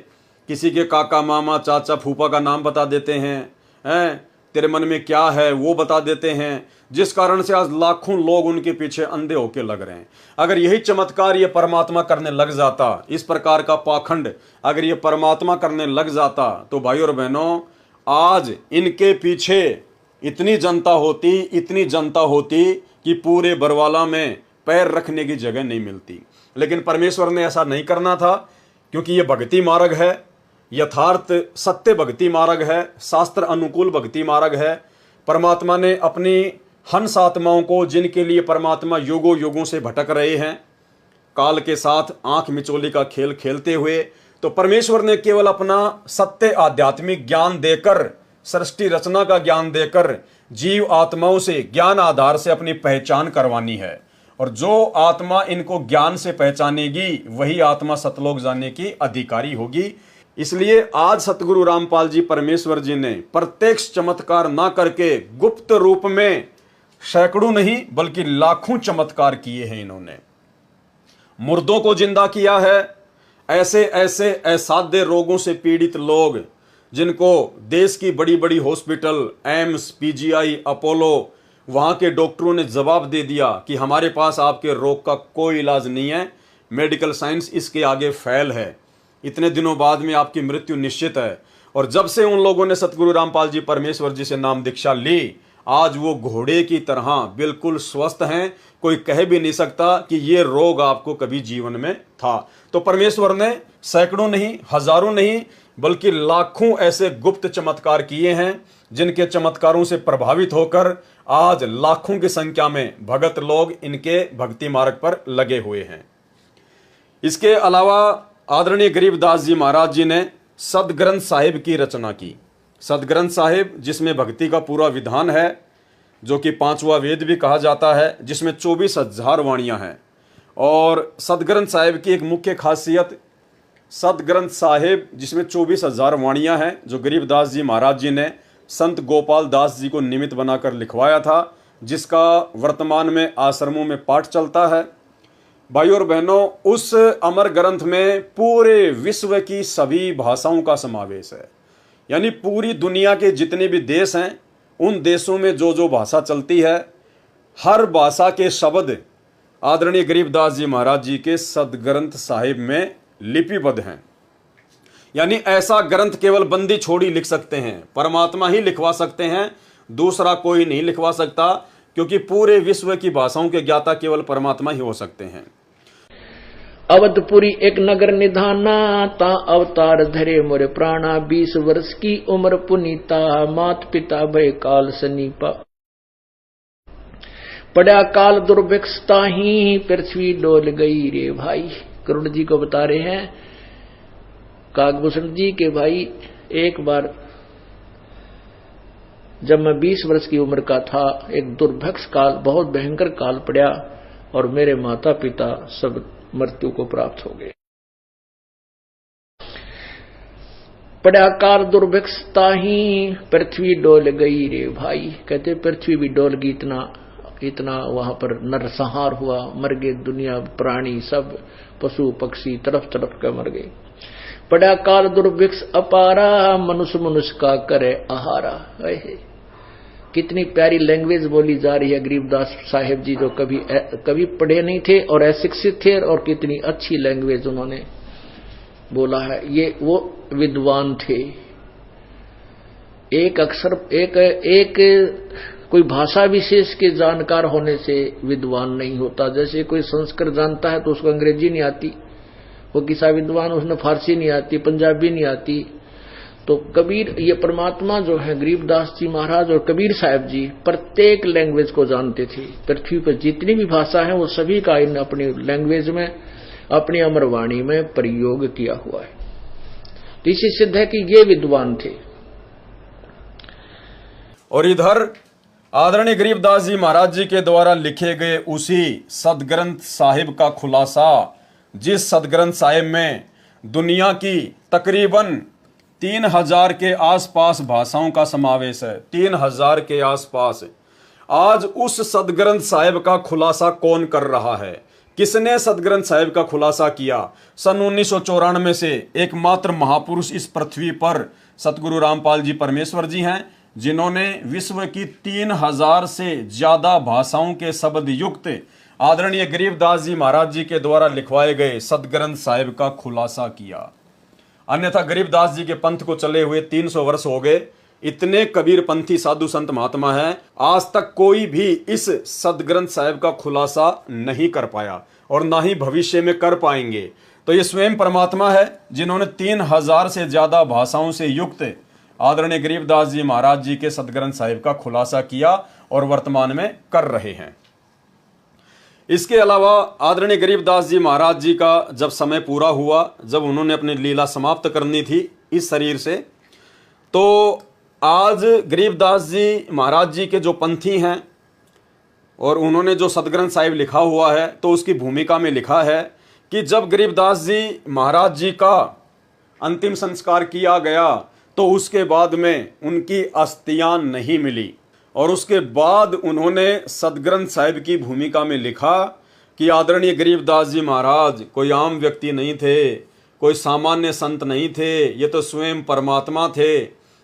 किसी के काका मामा चाचा फूफा का नाम बता देते हैं, तेरे मन में क्या है वो बता देते हैं, जिस कारण से आज लाखों लोग उनके पीछे अंधे होके लग रहे हैं। अगर यही चमत्कार ये परमात्मा करने लग जाता, इस प्रकार का पाखंड अगर ये परमात्मा करने लग जाता, तो भाई और बहनों आज इनके पीछे इतनी जनता होती, इतनी जनता होती कि पूरे बरवाला में पैर रखने की जगह नहीं मिलती। लेकिन परमेश्वर ने ऐसा नहीं करना था, क्योंकि ये भक्ति मार्ग है, यथार्थ सत्य भक्ति मार्ग है, शास्त्र अनुकूल भक्ति मार्ग है। परमात्मा ने अपनी हंस आत्माओं को, जिनके लिए परमात्मा युगों युगों से भटक रहे हैं, काल के साथ आंख मिचोली का खेल खेलते हुए, तो परमेश्वर ने केवल अपना सत्य आध्यात्मिक ज्ञान देकर, सृष्टि रचना का ज्ञान देकर जीव आत्माओं से ज्ञान आधार से अपनी पहचान करवानी है। और जो आत्मा इनको ज्ञान से पहचानेगी वही आत्मा सतलोक जाने की अधिकारी होगी। इसलिए आज सतगुरु रामपाल जी परमेश्वर जी ने प्रत्यक्ष चमत्कार ना करके गुप्त रूप में सैकड़ों नहीं बल्कि लाखों चमत्कार किए हैं। इन्होंने मुर्दों को जिंदा किया है। ऐसे ऐसे असाध्य रोगों से पीड़ित लोग जिनको देश की बड़ी बड़ी हॉस्पिटल, एम्स, पीजीआई, अपोलो, वहां के डॉक्टरों ने जवाब दे दिया कि हमारे पास आपके रोग का कोई इलाज नहीं है, मेडिकल साइंस इसके आगे फेल है, इतने दिनों बाद में आपकी मृत्यु निश्चित है। और जब से उन लोगों ने सतगुरु रामपाल जी परमेश्वर जी से नाम दीक्षा ली, आज वो घोड़े की तरह बिल्कुल स्वस्थ हैं। कोई कह भी नहीं सकता कि ये रोग आपको कभी जीवन में था। तो परमेश्वर ने सैकड़ों नहीं, हजारों नहीं बल्कि लाखों ऐसे गुप्त चमत्कार किए हैं, जिनके चमत्कारों से प्रभावित होकर आज लाखों की संख्या में भगत लोग इनके भक्ति मार्ग पर लगे हुए हैं। इसके अलावा आदरणीय गरीबदास जी महाराज जी ने सदग्रंथ साहिब की रचना की। सदग्रंथ साहिब जिसमें भक्ति का पूरा विधान है, जो कि 5वां वेद भी कहा जाता है, जिसमें 24,000 वाणियां हैं। और सदग्रंथ साहिब की एक मुख्य खासियत, सदग्रंथ साहिब जिसमें 24,000 वाणियां हैं, जो गरीबदास जी महाराज जी ने संत गोपाल दास जी को निमित्त बनाकर लिखवाया था, जिसका वर्तमान में आश्रमों में पाठ चलता है। भाइयों और बहनों, उस अमर ग्रंथ में पूरे विश्व की सभी भाषाओं का समावेश है। यानी पूरी दुनिया के जितने भी देश हैं, उन देशों में जो जो भाषा चलती है, हर भाषा के शब्द आदरणीय गरीबदास जी महाराज जी के सदग्रंथ साहिब में लिपिबद्ध हैं। यानी ऐसा ग्रंथ केवल बंदी छोड़ी लिख सकते हैं, परमात्मा ही लिखवा सकते हैं, दूसरा कोई नहीं लिखवा सकता, क्योंकि पूरे विश्व की भाषाओं के ज्ञाता केवल परमात्मा ही हो सकते हैं। अवधपुरी एक नगर निधाना, ता अवतार धरे मोरे प्राणा, 20 वर्ष की उम्र पुनीता, मात पिता भय काल सनीपा, पड़ा काल दुर्भिक्षता ही, पृथ्वी डोल गई रे भाई। करुण जी को बता रहे हैं काकभूषण जी के भाई, एक बार जब मैं 20 वर्ष की उम्र का था, एक दुर्भिक्ष काल, बहुत भयंकर काल पड़ा और मेरे माता पिता सब मृत्यु को प्राप्त हो गए। पड़ा काल दुर्भिक्षता ही, पृथ्वी डोल गई रे भाई। कहते पृथ्वी भी डोल गई, इतना वहां पर नरसंहार हुआ, मर गए दुनिया, प्राणी सब, पशु पक्षी तरफ तरफ के मर गए। पड़ा काल दुर्भिक्ष अपारा, मनुष्य मनुष्य का करे आहारा। कितनी प्यारी लैंग्वेज बोली जा रही है गरीबदास साहिब जी, जो कभी पढ़े नहीं थे और अशिक्षित थे, और कितनी अच्छी लैंग्वेज उन्होंने बोला है। ये वो विद्वान थे। एक अक्षर एक कोई भाषा विशेष के जानकार होने से विद्वान नहीं होता। जैसे कोई संस्कृत जानता है तो उसको अंग्रेजी नहीं आती, वो किसा विद्वान, उसने फारसी नहीं आती, पंजाबी नहीं आती। तो कबीर, ये परमात्मा जो है गरीबदास जी महाराज और कबीर साहब जी प्रत्येक लैंग्वेज को जानते थे। पृथ्वी पर जितनी भी भाषा है वो सभी का इन अपनी लैंग्वेज में, अपनी अमर वाणी में प्रयोग किया हुआ है। तो इससे सिद्ध है कि ये विद्वान थे। और इधर आदरणीय गरीबदास जी महाराज जी के द्वारा लिखे गए उसी सदग्रंथ साहिब का खुलासा, जिस सदग्रंथ साहिब में दुनिया की तकरीबन 3000 के आसपास भाषाओं का समावेश है, 3000 के आसपास। आज उस सदग्रंथ साहिब का खुलासा कौन कर रहा है? किसने सदग्रंथ साहिब का खुलासा किया? सन 1994 से एकमात्र महापुरुष इस पृथ्वी पर सतगुरु रामपाल जी परमेश्वर जी हैं, जिन्होंने विश्व की 3000 से ज्यादा भाषाओं के शब्द युक्त आदरणीय गरीबदास जी महाराज जी के द्वारा लिखवाए गए सदग्रंथ साहिब का खुलासा किया। अन्यथा गरीबदास जी के पंथ को चले हुए 300 वर्ष हो गए। इतने कबीर पंथी साधु संत महात्मा हैं, आज तक कोई भी इस सदग्रंथ साहिब का खुलासा नहीं कर पाया और ना ही भविष्य में कर पाएंगे। तो ये स्वयं परमात्मा है जिन्होंने 3000 से ज्यादा भाषाओं से युक्त आदरणीय गरीबदास जी महाराज जी के सदग्रंथ साहिब का खुलासा किया और वर्तमान में कर रहे हैं। इसके अलावा आदरणीय गरीबदास जी महाराज जी का जब समय पूरा हुआ, जब उन्होंने अपनी लीला समाप्त करनी थी इस शरीर से, तो आज गरीबदास जी महाराज जी के जो पंथी हैं और उन्होंने जो सतग्रंथ साहिब लिखा हुआ है, तो उसकी भूमिका में लिखा है कि जब गरीबदास जी महाराज जी का अंतिम संस्कार किया गया तो उसके बाद में उनकी अस्थियां नहीं मिली, और उसके बाद उन्होंने सतग्रंथ साहिब की भूमिका में लिखा कि आदरणीय गरीबदास जी महाराज कोई आम व्यक्ति नहीं थे, कोई सामान्य संत नहीं थे, ये तो स्वयं परमात्मा थे।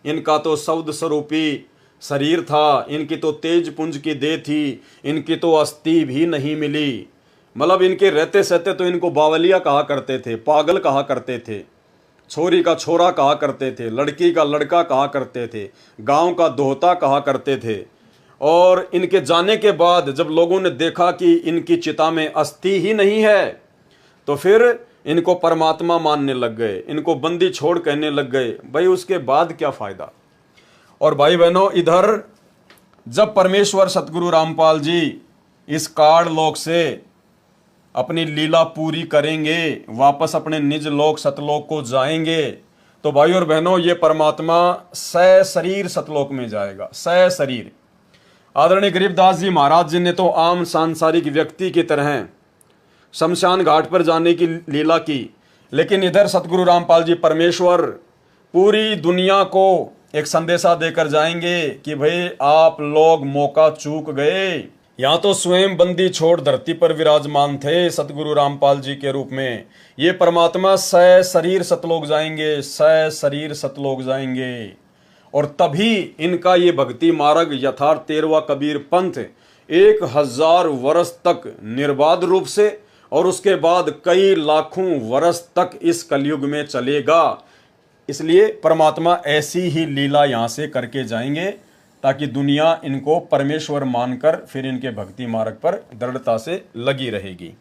इनका तो शब्द स्वरूपी शरीर था, इनकी तो तेज पुंज की देह थी, इनकी तो अस्थि भी नहीं मिली। मतलब इनके रहते सहते तो इनको बावलिया कहा करते थे, पागल कहा करते थे, छोरी का छोरा कहा करते थे, लड़की का लड़का कहा करते थे, गांव का दोहता कहा करते थे। और इनके जाने के बाद जब लोगों ने देखा कि इनकी चिता में अस्थि ही नहीं है, तो फिर इनको परमात्मा मानने लग गए, इनको बंदी छोड़ कहने लग गए। भाई उसके बाद क्या फायदा। और भाई बहनों, इधर जब परमेश्वर सतगुरु रामपाल जी इस काल लोक से अपनी लीला पूरी करेंगे, वापस अपने निज लोक सतलोक को जाएंगे, तो भाई और बहनों ये परमात्मा सशरीर सतलोक में जाएगा, सशरीर। आदरणीय गरीबदास जी महाराज जी ने तो आम सांसारिक व्यक्ति की तरह शमशान घाट पर जाने की लीला की, लेकिन इधर सतगुरु रामपाल जी परमेश्वर पूरी दुनिया को एक संदेशा देकर जाएंगे कि भाई आप लोग मौका चूक गए। यहाँ तो स्वयं बंदी छोड़ धरती पर विराजमान थे सतगुरु रामपाल जी के रूप में, ये परमात्मा सशरीर सतलोक जाएंगे, सशरीर सतलोक जाएंगे। और तभी इनका ये भक्ति मार्ग यथार्थ 13वां कबीर पंथ 1000 वर्ष तक निर्बाध रूप से और उसके बाद कई लाखों वर्ष तक इस कलयुग में चलेगा। इसलिए परमात्मा ऐसी ही लीला यहाँ से करके जाएंगे ताकि दुनिया इनको परमेश्वर मानकर फिर इनके भक्ति मार्ग पर दृढ़ता से लगी रहेगी।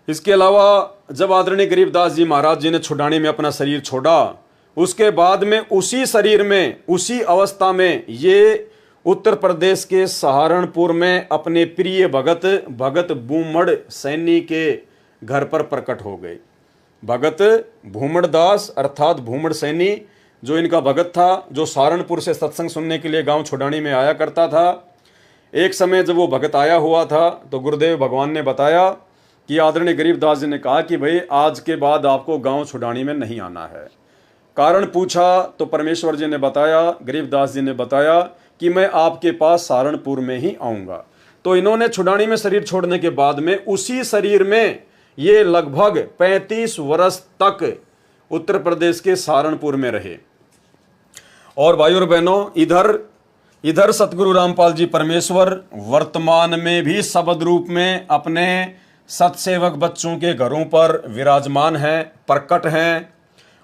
इसके अलावा जब आदरणीय गरीबदास जी महाराज जी ने छुड़ाने में अपना शरीर छोड़ा, उसके बाद में उसी शरीर में उसी अवस्था में ये उत्तर प्रदेश के सहारनपुर में अपने प्रिय भगत भूमड़ सैनी के घर पर प्रकट हो गए। भगत भूमड़ दास अर्थात भूमड़ सैनी जो इनका भगत था, जो सहारनपुर से सत्संग सुनने के लिए गांव छुड़ानी में आया करता था। एक समय जब वो भगत आया हुआ था तो गुरुदेव भगवान ने बताया कि आदरणीय गरीबदास जी ने कहा कि भाई आज के बाद आपको गांव छुड़ानी में नहीं आना है। कारण पूछा तो परमेश्वर जी ने बताया, गरीबदास जी ने बताया कि मैं आपके पास सहारनपुर में ही आऊँगा। तो इन्होंने छुड़ानी में शरीर छोड़ने के बाद में उसी शरीर में ये लगभग 35 वर्ष तक उत्तर प्रदेश के सहारनपुर में रहे। और भाई और बहनों, इधर सतगुरु रामपाल जी परमेश्वर वर्तमान में भी शब्द रूप में अपने सतसेवक बच्चों के घरों पर विराजमान हैं, प्रकट हैं।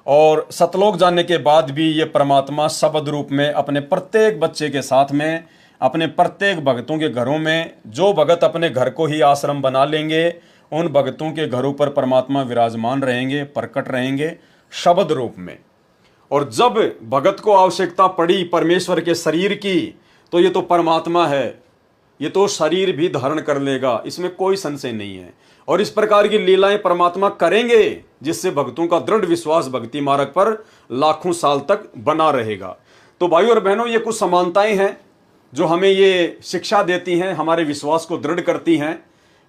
और सतलोक जाने के बाद भी ये परमात्मा शब्द रूप में अपने प्रत्येक बच्चे के साथ में, अपने प्रत्येक भक्तों के घरों में, जो भगत अपने घर को ही आश्रम बना लेंगे उन भक्तों के घरों पर परमात्मा विराजमान रहेंगे, प्रकट रहेंगे शब्द रूप में। और जब भगत को आवश्यकता पड़ी परमेश्वर के शरीर की, तो ये तो परमात्मा है, ये तो शरीर भी धारण कर लेगा, इसमें कोई संशय नहीं है। और इस प्रकार की लीलाएं परमात्मा करेंगे जिससे भक्तों का दृढ़ विश्वास भक्ति मार्ग पर लाखों साल तक बना रहेगा। तो भाई और बहनों, ये कुछ समानताएं हैं जो हमें ये शिक्षा देती हैं, हमारे विश्वास को दृढ़ करती हैं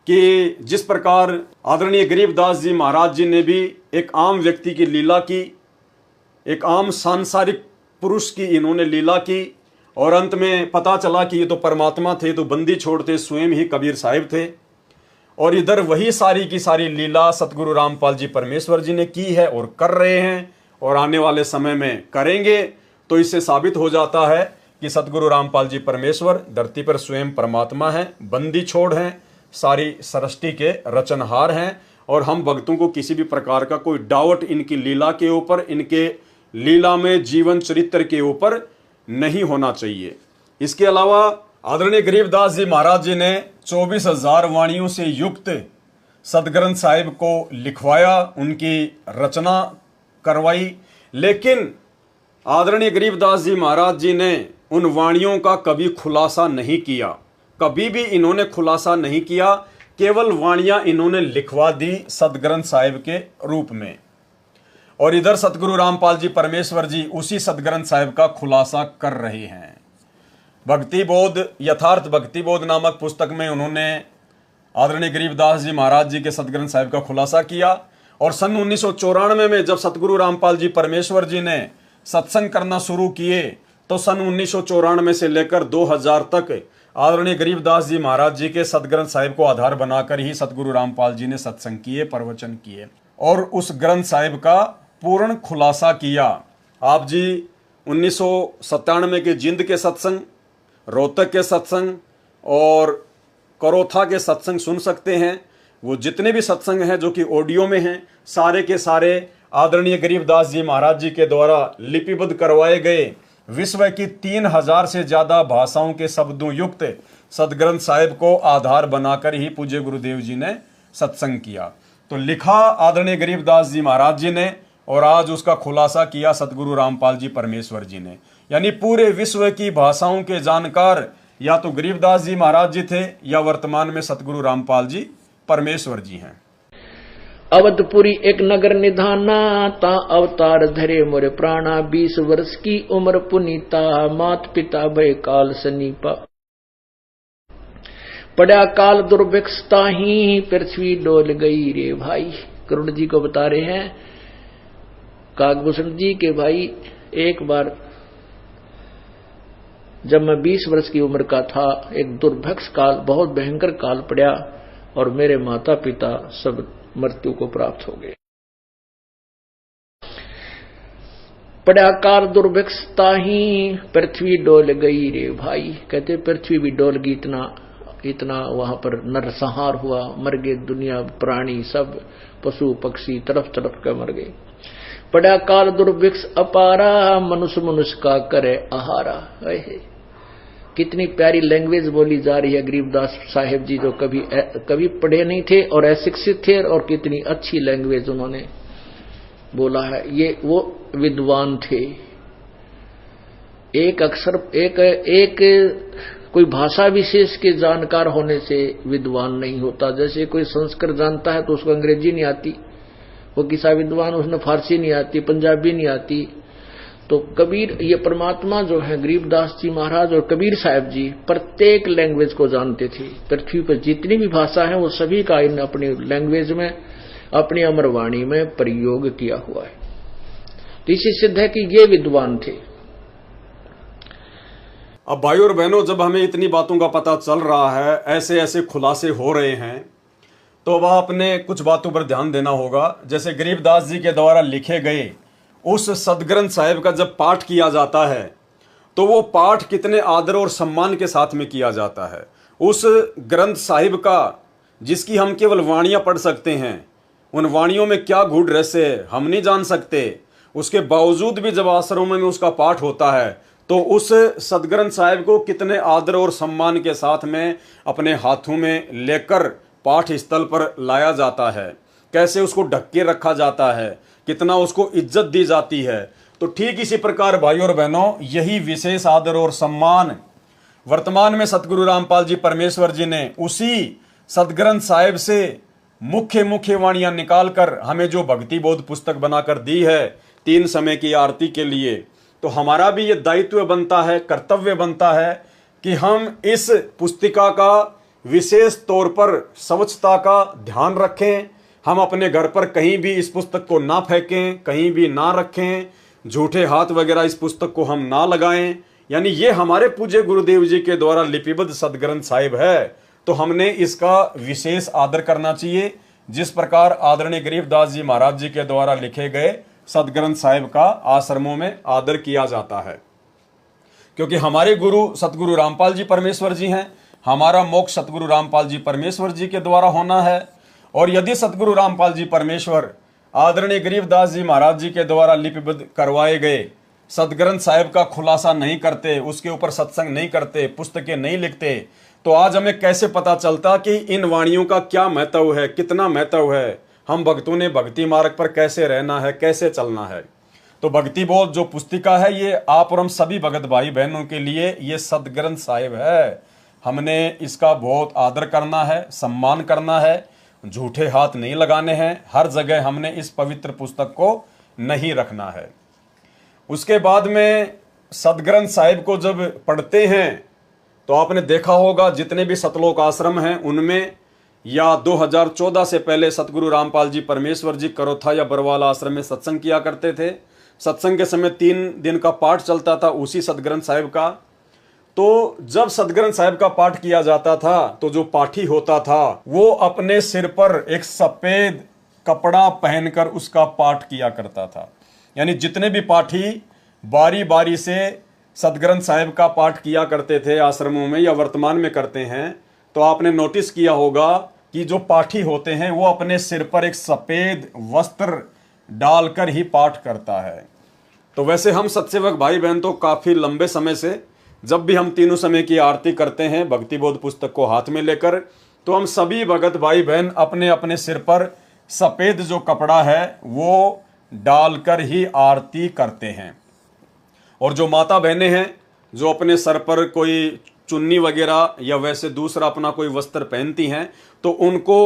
कि जिस प्रकार आदरणीय गरीबदास जी महाराज जी ने भी एक आम व्यक्ति की लीला की, एक आम सांसारिक पुरुष की इन्होंने लीला की, और अंत में पता चला कि ये तो परमात्मा थे, तो बंदी छोड़ते स्वयं ही कबीर साहिब थे। और इधर वही सारी की सारी लीला सतगुरु रामपाल जी परमेश्वर जी ने की है और कर रहे हैं और आने वाले समय में करेंगे। तो इससे साबित हो जाता है कि सतगुरु रामपाल जी परमेश्वर धरती पर स्वयं परमात्मा हैं, बंदी छोड़ हैं, सारी सृष्टि के रचनहार हैं। और हम भक्तों को किसी भी प्रकार का कोई डाउट इनकी लीला के ऊपर, इनके लीला में जीवन चरित्र के ऊपर नहीं होना चाहिए। इसके अलावा आदरणीय गरीबदास जी महाराज जी ने 24,000 वाणियों से युक्त सतग्रंथ साहिब को लिखवाया, उनकी रचना करवाई, लेकिन आदरणीय गरीबदास जी महाराज जी ने उन वाणियों का कभी खुलासा नहीं किया। कभी भी इन्होंने खुलासा नहीं किया, केवल वाणियां इन्होंने लिखवा दी सदग्रंथ साहिब के रूप में। और इधर सतगुरु रामपाल जी परमेश्वर जी उसी सदग्रंथ साहिब का खुलासा कर रहे हैं। भक्ति बोध, यथार्थ भक्ति बोध नामक पुस्तक में उन्होंने आदरणीय गरीबदास जी महाराज जी के सदग्रंथ साहिब का खुलासा किया। और सन 1994 में जब सतगुरु रामपाल जी परमेश्वर जी ने सत्संग करना शुरू किए, तो सन 1994 से लेकर 2000 तक आदरणीय गरीबदास जी महाराज जी के सदग्रंथ साहिब को आधार बनाकर ही सतगुरु रामपाल जी ने सत्संग किए, प्रवचन किए और उस ग्रंथ साहिब का पूर्ण खुलासा किया। आप जी 1997 के जिंद के सत्संग, रोहतक के सत्संग और करोथा के सत्संग सुन सकते हैं। वो जितने भी सत्संग हैं जो कि ऑडियो में हैं, सारे के सारे आदरणीय गरीबदास जी महाराज जी के द्वारा लिपिबद्ध करवाए गए विश्व की 3000 से ज्यादा भाषाओं के शब्दों युक्त सदग्रंथ साहिब को आधार बनाकर ही पूज्य गुरुदेव जी ने सत्संग किया। तो लिखा आदरणीय गरीबदास जी महाराज जी ने और आज उसका खुलासा किया सतगुरु रामपाल जी परमेश्वर जी ने। यानी पूरे विश्व की भाषाओं के जानकार या तो गरीबदास जी महाराज जी थे या वर्तमान में सतगुरु रामपाल जी परमेश्वर जी हैं। अवधपुरी एक नगर निधाना, ता अवतार धरे मोरे प्राणा। 20 वर्ष की उम्र पुनीता, मात पिता भय काल सनीपा। पड़ा काल दुर्भिक्षता ही, पृथ्वी डोल गई रे भाई। करुण जी को बता रहे हैं काकभूषण जी के भाई, एक बार जब मैं 20 वर्ष की उम्र का था, एक दुर्भिक्ष काल, बहुत भयंकर काल पड़ा और मेरे माता पिता सब मृत्यु को प्राप्त हो गए। पड़ा काल दुर्भिक्षता ही, पृथ्वी डोल गई रे भाई। कहते पृथ्वी भी डोल गई, इतना वहां पर नरसंहार हुआ, मर गए दुनिया, प्राणी सब, पशु पक्षी तरफ तरफ के मर गए। पड़ा काल दुर्भिक्ष अपारा, मनुष्य मनुष्य का करे आहारा। कितनी प्यारी लैंग्वेज बोली जा रही है गरीबदास साहिब जी, जो कभी पढ़े नहीं थे और अशिक्षित थे, और कितनी अच्छी लैंग्वेज उन्होंने बोला है। ये वो विद्वान थे। एक अक्षर एक कोई भाषा विशेष के जानकार होने से विद्वान नहीं होता। जैसे कोई संस्कृत जानता है तो उसको अंग्रेजी नहीं आती, वो किसा विद्वान, उसने फारसी नहीं आती, पंजाबी नहीं आती। तो कबीर, ये परमात्मा जो है गरीबदास जी महाराज और कबीर साहब जी प्रत्येक लैंग्वेज को जानते थे। पृथ्वी पर जितनी भी भाषा है वो सभी का इन अपनी लैंग्वेज में, अपनी अमरवाणी में प्रयोग किया हुआ है। तो इसी सिद्ध है कि ये विद्वान थे। अब भाई और बहनों, जब हमें इतनी बातों का पता चल रहा है, ऐसे ऐसे खुलासे हो रहे हैं, तो वह अपने कुछ बातों पर ध्यान देना होगा। जैसे गरीबदास जी के द्वारा लिखे गए उस सदग्रंथ साहिब का जब पाठ किया जाता है, तो वो पाठ कितने आदर और सम्मान के साथ में किया जाता है। उस ग्रंथ साहिब का, जिसकी हम केवल वाणियां पढ़ सकते हैं, उन वाणियों में क्या गूढ़ रहस्य है हम नहीं जान सकते। उसके बावजूद भी जब आश्रमों में उसका पाठ होता है, तो उस सदग्रंथ साहिब को कितने आदर और सम्मान के साथ में अपने हाथों में लेकर पाठ स्थल पर लाया जाता है, कैसे उसको ढक के रखा जाता है, कितना उसको इज्जत दी जाती है। तो ठीक इसी प्रकार भाइयों और बहनों, यही विशेष आदर और सम्मान वर्तमान में सतगुरु रामपाल जी परमेश्वर जी ने उसी सदग्रंथ साहिब से मुख्य वाणियां निकालकर हमें जो भक्ति बोध पुस्तक बनाकर दी है 3 समय की आरती के लिए, तो हमारा भी ये दायित्व बनता है, कर्तव्य बनता है कि हम इस पुस्तिका का विशेष तौर पर स्वच्छता का ध्यान रखें। हम अपने घर पर कहीं भी इस पुस्तक को ना फेंकें, कहीं भी ना रखें, झूठे हाथ वगैरह इस पुस्तक को हम ना लगाएं। यानी ये हमारे पूज्य गुरुदेव जी के द्वारा लिपिबद्ध सदग्रंथ साहिब है, तो हमने इसका विशेष आदर करना चाहिए। जिस प्रकार आदरणीय गरीबदास जी महाराज जी के द्वारा लिखे गए सदग्रंथ साहिब का आश्रमों में आदर किया जाता है, क्योंकि हमारे गुरु सतगुरु रामपाल जी परमेश्वर जी हैं। हमारा मोक्ष सतगुरु रामपाल जी परमेश्वर जी के द्वारा होना है। और यदि सतगुरु रामपाल जी परमेश्वर आदरणीय गरीबदास जी महाराज जी के द्वारा लिपिबद्ध करवाए गए सदग्रंथ साहिब का खुलासा नहीं करते, उसके ऊपर सत्संग नहीं करते, पुस्तकें नहीं लिखते, तो आज हमें कैसे पता चलता कि इन वाणियों का क्या महत्व है, कितना महत्व है, हम भक्तों ने भक्ति मार्ग पर कैसे रहना है, कैसे चलना है। तो भक्ति बोध जो पुस्तिका है, ये आप और हम सभी भगत भाई बहनों के लिए ये सदग्रंथ साहिब है। हमने इसका बहुत आदर करना है, सम्मान करना है, झूठे हाथ नहीं लगाने हैं, हर जगह हमने इस पवित्र पुस्तक को नहीं रखना है। उसके बाद में सतग्रंथ साहिब को जब पढ़ते हैं तो आपने देखा होगा जितने भी सतलोक आश्रम हैं उनमें, या 2014 से पहले सतगुरु रामपाल जी परमेश्वर जी करोथा या बरवाला आश्रम में सत्संग किया करते थे। सत्संग के समय 3 दिन का पाठ चलता था उसी सतग्रंथ साहिब का। तो जब सतग्रंथ साहिब का पाठ किया जाता था तो जो पाठी होता था वो अपने सिर पर एक सफेद कपड़ा पहनकर उसका पाठ किया करता था। यानी जितने भी पाठी बारी बारी से सतग्रंथ साहिब का पाठ किया करते थे आश्रमों में या वर्तमान में करते हैं, तो आपने नोटिस किया होगा कि जो पाठी होते हैं वो अपने सिर पर एक सफेद वस्त्र डालकर ही पाठ करता है। तो वैसे हम सत्सेवक भाई बहन तो काफी लंबे समय से जब भी हम तीनों समय की आरती करते हैं भक्ति बोध पुस्तक को हाथ में लेकर, तो हम सभी भगत भाई बहन अपने अपने सिर पर सफेद जो कपड़ा है वो डालकर ही आरती करते हैं। और जो माता बहनें हैं जो अपने सर पर कोई चुन्नी वगैरह या वैसे दूसरा अपना कोई वस्त्र पहनती हैं, तो उनको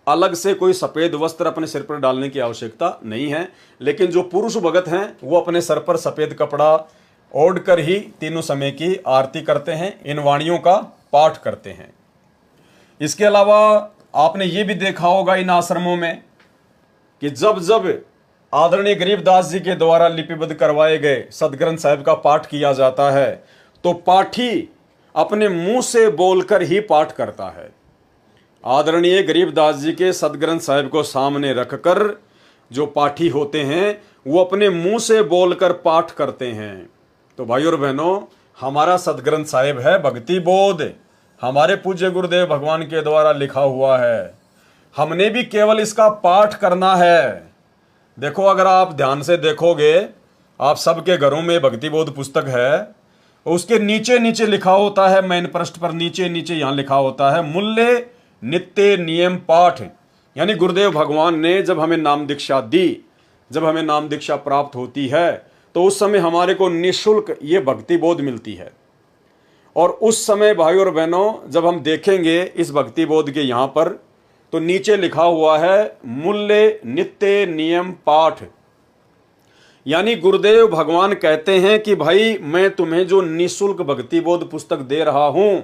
अलग से कोई सफेद वस्त्र अपने सिर पर डालने की आवश्यकता नहीं है। लेकिन जो पुरुष भगत हैं वो अपने सर पर सफेद कपड़ा ओढ़ कर ही तीनों समय की आरती करते हैं, इन वाणियों का पाठ करते हैं। इसके अलावा आपने ये भी देखा होगा इन आश्रमों में कि जब जब आदरणीय गरीबदास जी के द्वारा लिपिबद्ध करवाए गए सतग्रंथ साहिब का पाठ किया जाता है तो पाठी अपने मुंह से बोलकर ही पाठ करता है। आदरणीय गरीबदास जी के सतग्रंथ साहिब को सामने रखकर जो पाठी होते हैं वो अपने मुंह से बोलकर पाठ करते हैं। तो भाई और बहनों, हमारा सतग्रंथ साहिब है भक्ति बोध, हमारे पूज्य गुरुदेव भगवान के द्वारा लिखा हुआ है। हमने भी केवल इसका पाठ करना है। देखो, अगर आप ध्यान से देखोगे, आप सबके घरों में भक्ति बोध पुस्तक है, उसके नीचे नीचे लिखा होता है, मेन पृष्ठ पर नीचे नीचे यहां लिखा होता है मूल्य नित्य नियम पाठ। यानी गुरुदेव भगवान ने जब हमें नाम दीक्षा दी, जब हमें नाम दीक्षा प्राप्त होती है तो उस समय हमारे को निःशुल्क ये भक्ति बोध मिलती है। और उस समय भाई और बहनों जब हम देखेंगे इस भक्ति बोध के यहां पर, तो नीचे लिखा हुआ है मूल्य नित्य नियम पाठ। यानी गुरुदेव भगवान कहते हैं कि भाई मैं तुम्हें जो निःशुल्क भक्ति बोध पुस्तक दे रहा हूं,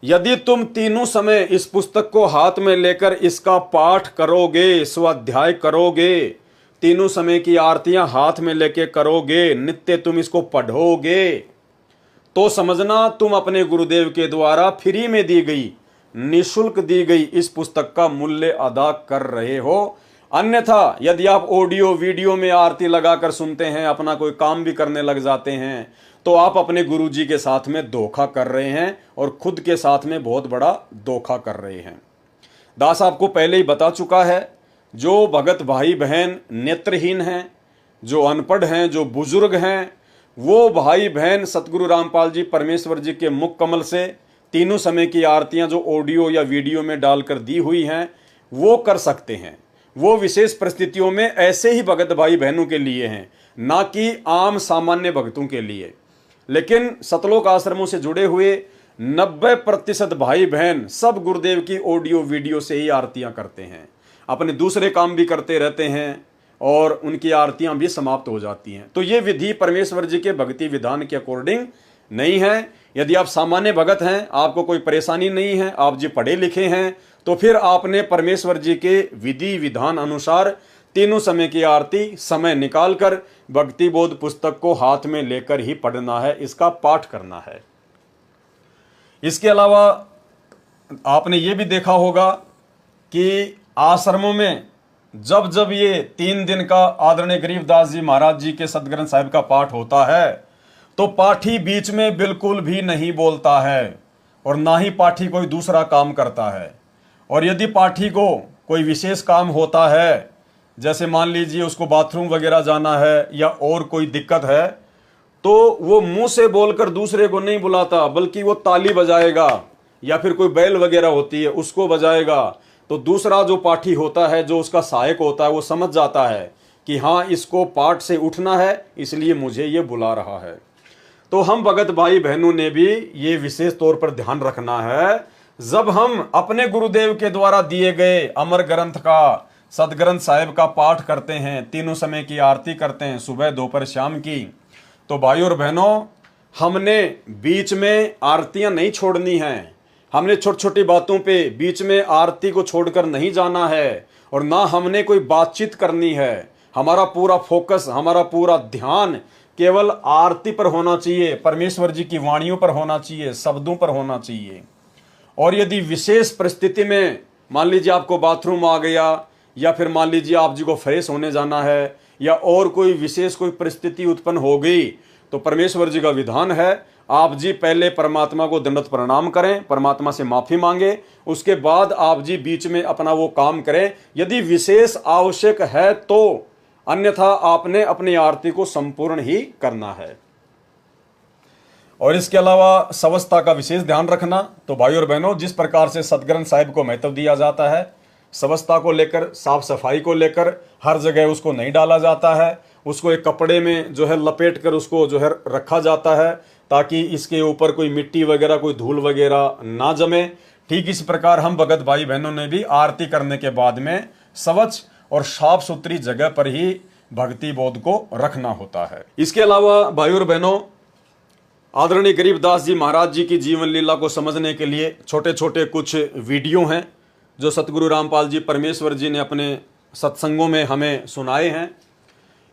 यदि तुम तीनों समय इस पुस्तक को हाथ में लेकर इसका पाठ करोगे, स्वाध्याय करोगे, तीनों समय की आरतियां हाथ में लेके करोगे, नित्य तुम इसको पढ़ोगे, तो समझना तुम अपने गुरुदेव के द्वारा फ्री में दी गई, निःशुल्क दी गई इस पुस्तक का मूल्य अदा कर रहे हो। अन्यथा यदि आप ऑडियो वीडियो में आरती लगाकर सुनते हैं, अपना कोई काम भी करने लग जाते हैं, तो आप अपने गुरु जी के साथ में धोखा कर रहे हैं और खुद के साथ में बहुत बड़ा धोखा कर रहे हैं। दास आपको पहले ही बता चुका है, जो भगत भाई बहन नेत्रहीन हैं, जो अनपढ़ हैं, जो बुजुर्ग हैं, वो भाई बहन सतगुरु रामपाल जी परमेश्वर जी के मुख कमल से तीनों समय की आरतियां जो ऑडियो या वीडियो में डालकर दी हुई हैं वो कर सकते हैं। वो विशेष परिस्थितियों में ऐसे ही भगत भाई बहनों के लिए हैं, ना कि आम सामान्य भक्तों के लिए। लेकिन सतलोक आश्रमों से जुड़े हुए 90% भाई बहन सब गुरुदेव की ऑडियो वीडियो से ही आरतियां करते हैं, अपने दूसरे काम भी करते रहते हैं और उनकी आरतियां भी समाप्त हो जाती हैं। तो ये विधि परमेश्वर जी के भक्ति विधान के अकॉर्डिंग नहीं है। यदि आप सामान्य भगत हैं, आपको कोई परेशानी नहीं है, आप जी पढ़े लिखे हैं, तो फिर आपने परमेश्वर जी के विधि विधान अनुसार तीनों समय की आरती समय निकालकर भक्ति बोध पुस्तक को हाथ में लेकर ही पढ़ना है, इसका पाठ करना है। इसके अलावा आपने ये भी देखा होगा कि आश्रमों में जब जब ये 3 दिन का आदरणीय गरीबदास जी महाराज जी के सतग्रंथ साहिब का पाठ होता है तो पाठी बीच में बिल्कुल भी नहीं बोलता है और ना ही पाठी कोई दूसरा काम करता है। और यदि पाठी को कोई विशेष काम होता है, जैसे मान लीजिए उसको बाथरूम वगैरह जाना है या और कोई दिक्कत है, तो वो मुंह से बोलकर दूसरे को नहीं बुलाता, बल्कि वो ताली बजाएगा या फिर कोई बैल वगैरह होती है उसको बजाएगा। तो दूसरा जो पाठी होता है, जो उसका सहायक होता है, वो समझ जाता है कि हाँ इसको पाठ से उठना है, इसलिए मुझे ये बुला रहा है। तो हम भगत भाई बहनों ने भी ये विशेष तौर पर ध्यान रखना है, जब हम अपने गुरुदेव के द्वारा दिए गए अमर ग्रंथ का, सदग्रंथ साहिब का पाठ करते हैं, तीनों समय की आरती करते हैं, सुबह दोपहर शाम की, तो भाइयों और बहनों हमने बीच में आरतियां नहीं छोड़नी हैं। हमने छोटी छोटी बातों पे बीच में आरती को छोड़कर नहीं जाना है, और ना हमने कोई बातचीत करनी है। हमारा पूरा फोकस, हमारा पूरा ध्यान केवल आरती पर होना चाहिए, परमेश्वर जी की वाणियों पर होना चाहिए, शब्दों पर होना चाहिए। और यदि विशेष परिस्थिति में मान लीजिए आपको बाथरूम आ गया, या फिर मान लीजिए आप जी को फ्रेश होने जाना है, या और कोई विशेष कोई परिस्थिति उत्पन्न हो गई, तो परमेश्वर जी का विधान है आप जी पहले परमात्मा को दंडवत प्रणाम करें, परमात्मा से माफी मांगे, उसके बाद आप जी बीच में अपना वो काम करें यदि विशेष आवश्यक है तो, अन्यथा आपने अपनी आरती को संपूर्ण ही करना है। और इसके अलावा स्वच्छता का विशेष ध्यान रखना। तो भाइयों और बहनों, जिस प्रकार से सदग्रंथ साहिब को महत्व दिया जाता है, स्वच्छता को लेकर, साफ सफाई को लेकर, हर जगह उसको नहीं डाला जाता है, उसको एक कपड़े में जो है लपेट कर उसको जो है रखा जाता है, ताकि इसके ऊपर कोई मिट्टी वगैरह, कोई धूल वगैरह ना जमे। ठीक इस प्रकार हम भगत भाई बहनों ने भी आरती करने के बाद में स्वच्छ और साफ सुथरी जगह पर ही भक्ति बोध को रखना होता है। इसके अलावा भाइयों और बहनों, आदरणीय गरीबदास जी महाराज जी की जीवन लीला को समझने के लिए छोटे छोटे कुछ वीडियो हैं जो सतगुरु रामपाल जी परमेश्वर जी ने अपने सत्संगों में हमें सुनाए हैं।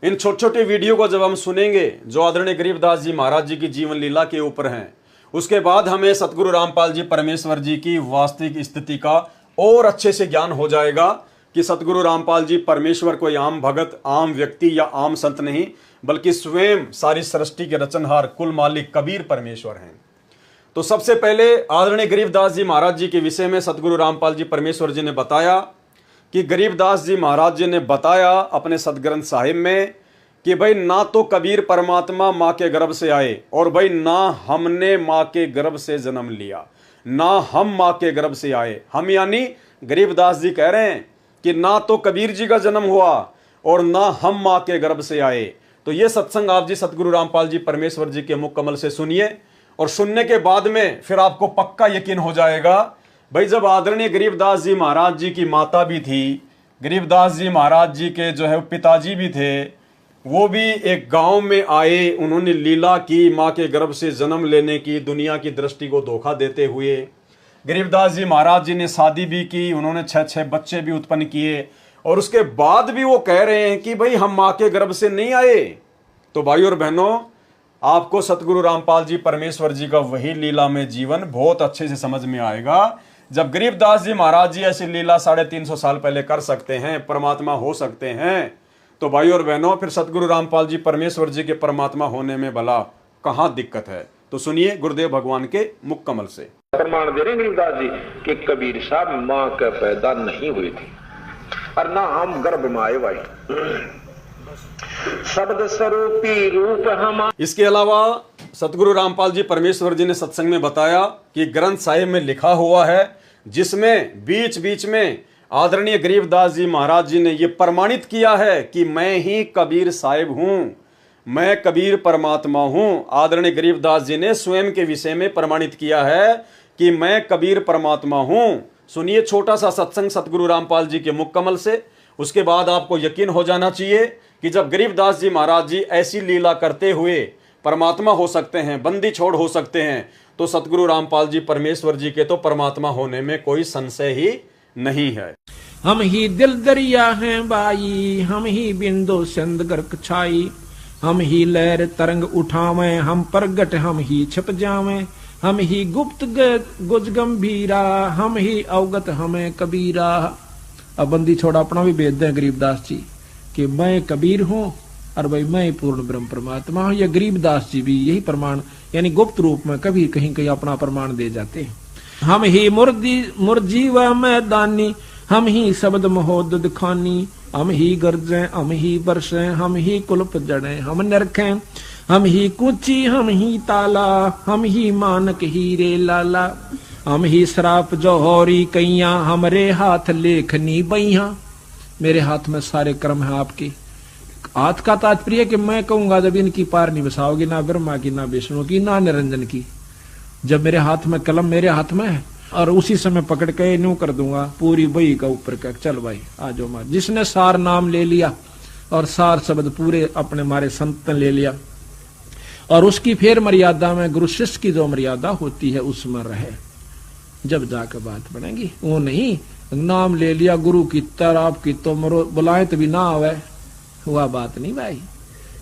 इन छोटे छोटे वीडियो को जब हम सुनेंगे जो आदरणीय गरीबदास जी महाराज जी की जीवन लीला के ऊपर हैं, उसके बाद हमें सतगुरु रामपाल जी परमेश्वर जी की वास्तविक स्थिति का और अच्छे से ज्ञान हो जाएगा कि सतगुरु रामपाल जी परमेश्वर कोई आम भगत, आम व्यक्ति या आम संत नहीं, बल्कि स्वयं सारी सृष्टि के रचनहार, कुल मालिक कबीर परमेश्वर हैं। तो सबसे पहले आदरणीय गरीबदास जी महाराज जी के विषय में सतगुरु रामपाल जी परमेश्वर जी ने बताया कि गरीबदास जी महाराज जी ने बताया अपने सदग्रंथ साहिब में कि भाई ना तो कबीर परमात्मा माँ के गर्भ से आए, और भाई ना हमने माँ के गर्भ से जन्म लिया, ना हम माँ के गर्भ से आए। हम यानी गरीबदास जी कह रहे हैं कि ना तो कबीर जी का जन्म हुआ और ना हम माँ के गर्भ से आए। तो ये सत्संग आप जी सतगुरु रामपाल जी परमेश्वर जी के मुख कमल से सुनिए, और सुनने के बाद में फिर आपको पक्का यकीन हो जाएगा भाई जब आदरणीय गरीबदास जी महाराज जी की माता भी थी, गरीबदास जी महाराज जी के जो है पिताजी भी थे, वो भी एक गांव में आए, उन्होंने लीला की माँ के गर्भ से जन्म लेने की, दुनिया की दृष्टि को धोखा देते हुए। गरीबदास जी महाराज जी ने शादी भी की, उन्होंने 6 बच्चे भी उत्पन्न किए, और उसके बाद भी वो कह रहे हैं कि भाई हम माँ के गर्भ से नहीं आए। तो भाइयों और बहनों, आपको सतगुरु रामपाल जी परमेश्वर जी का वही लीला में जीवन बहुत अच्छे से समझ में आएगा। जब गरीबदास जी महाराज जी ऐसी लीला 350 साल पहले कर सकते हैं, परमात्मा हो सकते हैं, तो भाइयों और बहनों फिर सतगुरु रामपाल जी परमेश्वर जी के परमात्मा होने में भला कहाँ दिक्कत है। तो सुनिए गुरुदेव भगवान के मुख कमल से। प्रमाण दे रहे गरीबदास जी कि कबीर साहब माँ का पैदा नहीं हुई थी और ना हम गर्भ में आए भाई, शब्द स्वरूपी रूप हम। इसके अलावा सतगुरु रामपाल जी परमेश्वर जी ने सत्संग में बताया कि ग्रंथ साहिब में लिखा हुआ है, जिसमें बीच बीच में आदरणीय गरीबदास जी महाराज जी ने यह प्रमाणित किया है कि मैं ही कबीर साहिब हूं, मैं कबीर परमात्मा हूं। आदरणीय गरीबदास जी ने स्वयं के विषय में प्रमाणित किया है कि मैं कबीर परमात्मा हूं। सुनिए छोटा सा सत्संग सतगुरु रामपाल जी के मुख कमल से, उसके बाद आपको यकीन हो जाना चाहिए कि जब गरीबदास जी महाराज जी ऐसी लीला करते हुए परमात्मा हो सकते हैं, बंदी छोड़ हो सकते हैं, तो सतगुरु रामपाल जी परमेश्वर जी के तो परमात्मा होने में कोई संशय ही नहीं है। हम ही दिल दरिया हैं बाई, हम ही बिंदु सिंध गर्क छाई, हम ही लहर तरंग उठावें, हम प्रगट हम ही छिप जावें, हम ही गुप्त गुज गंभीरा, हम ही अवगत हमें कबीरा। अब बंदी छोड़ा अपना भी भेद दें गरीबदास जी कि मैं कबीर हूं और भाई मैं पूर्ण ब्रह्म परमात्मा हूं। ये गरीबदास जी भी यही प्रमाण यानी गुप्त रूप में कभी कहीं कहीं अपना प्रमाण दे जाते हैं। हम ही मुर्जी व मैदानी, हम ही शब्द महोदद खानी, हम ही गर्जें हम ही बरसें, हम ही कुल्प जड़ें हम नरखें, हम ही कुची हम ही ताला, हम ही मानक हीरे लाला, हम ही श्राप जौहरी कैया, हमरे हाथ लेखनी बैया। मेरे हाथ में सारे कर्म हैं आपके, हाथ का तात्पर्य कि मैं कहूंगा जब इनकी पार नहीं बसाओगी, ना ब्रह्मा की, ना विष्णु की, ना निरंजन की, जब मेरे हाथ में कलम मेरे हाथ में है, और उसी समय पकड़ के यूं कर दूंगा पूरी बही का ऊपर का, चल भाई आ जाओ मार। जिसने सार नाम ले लिया और सार शब्द पूरे अपने मारे संत ने ले लिया, और उसकी फिर मर्यादा में गुरु शिष्य की जो मर्यादा होती है उसमें रहे, जब जाकर बात बनेगी। वो नहीं नाम ले लिया गुरु की तरफ की तो मरो बुलाए तो भी ना आवे, हुआ बात नहीं भाई।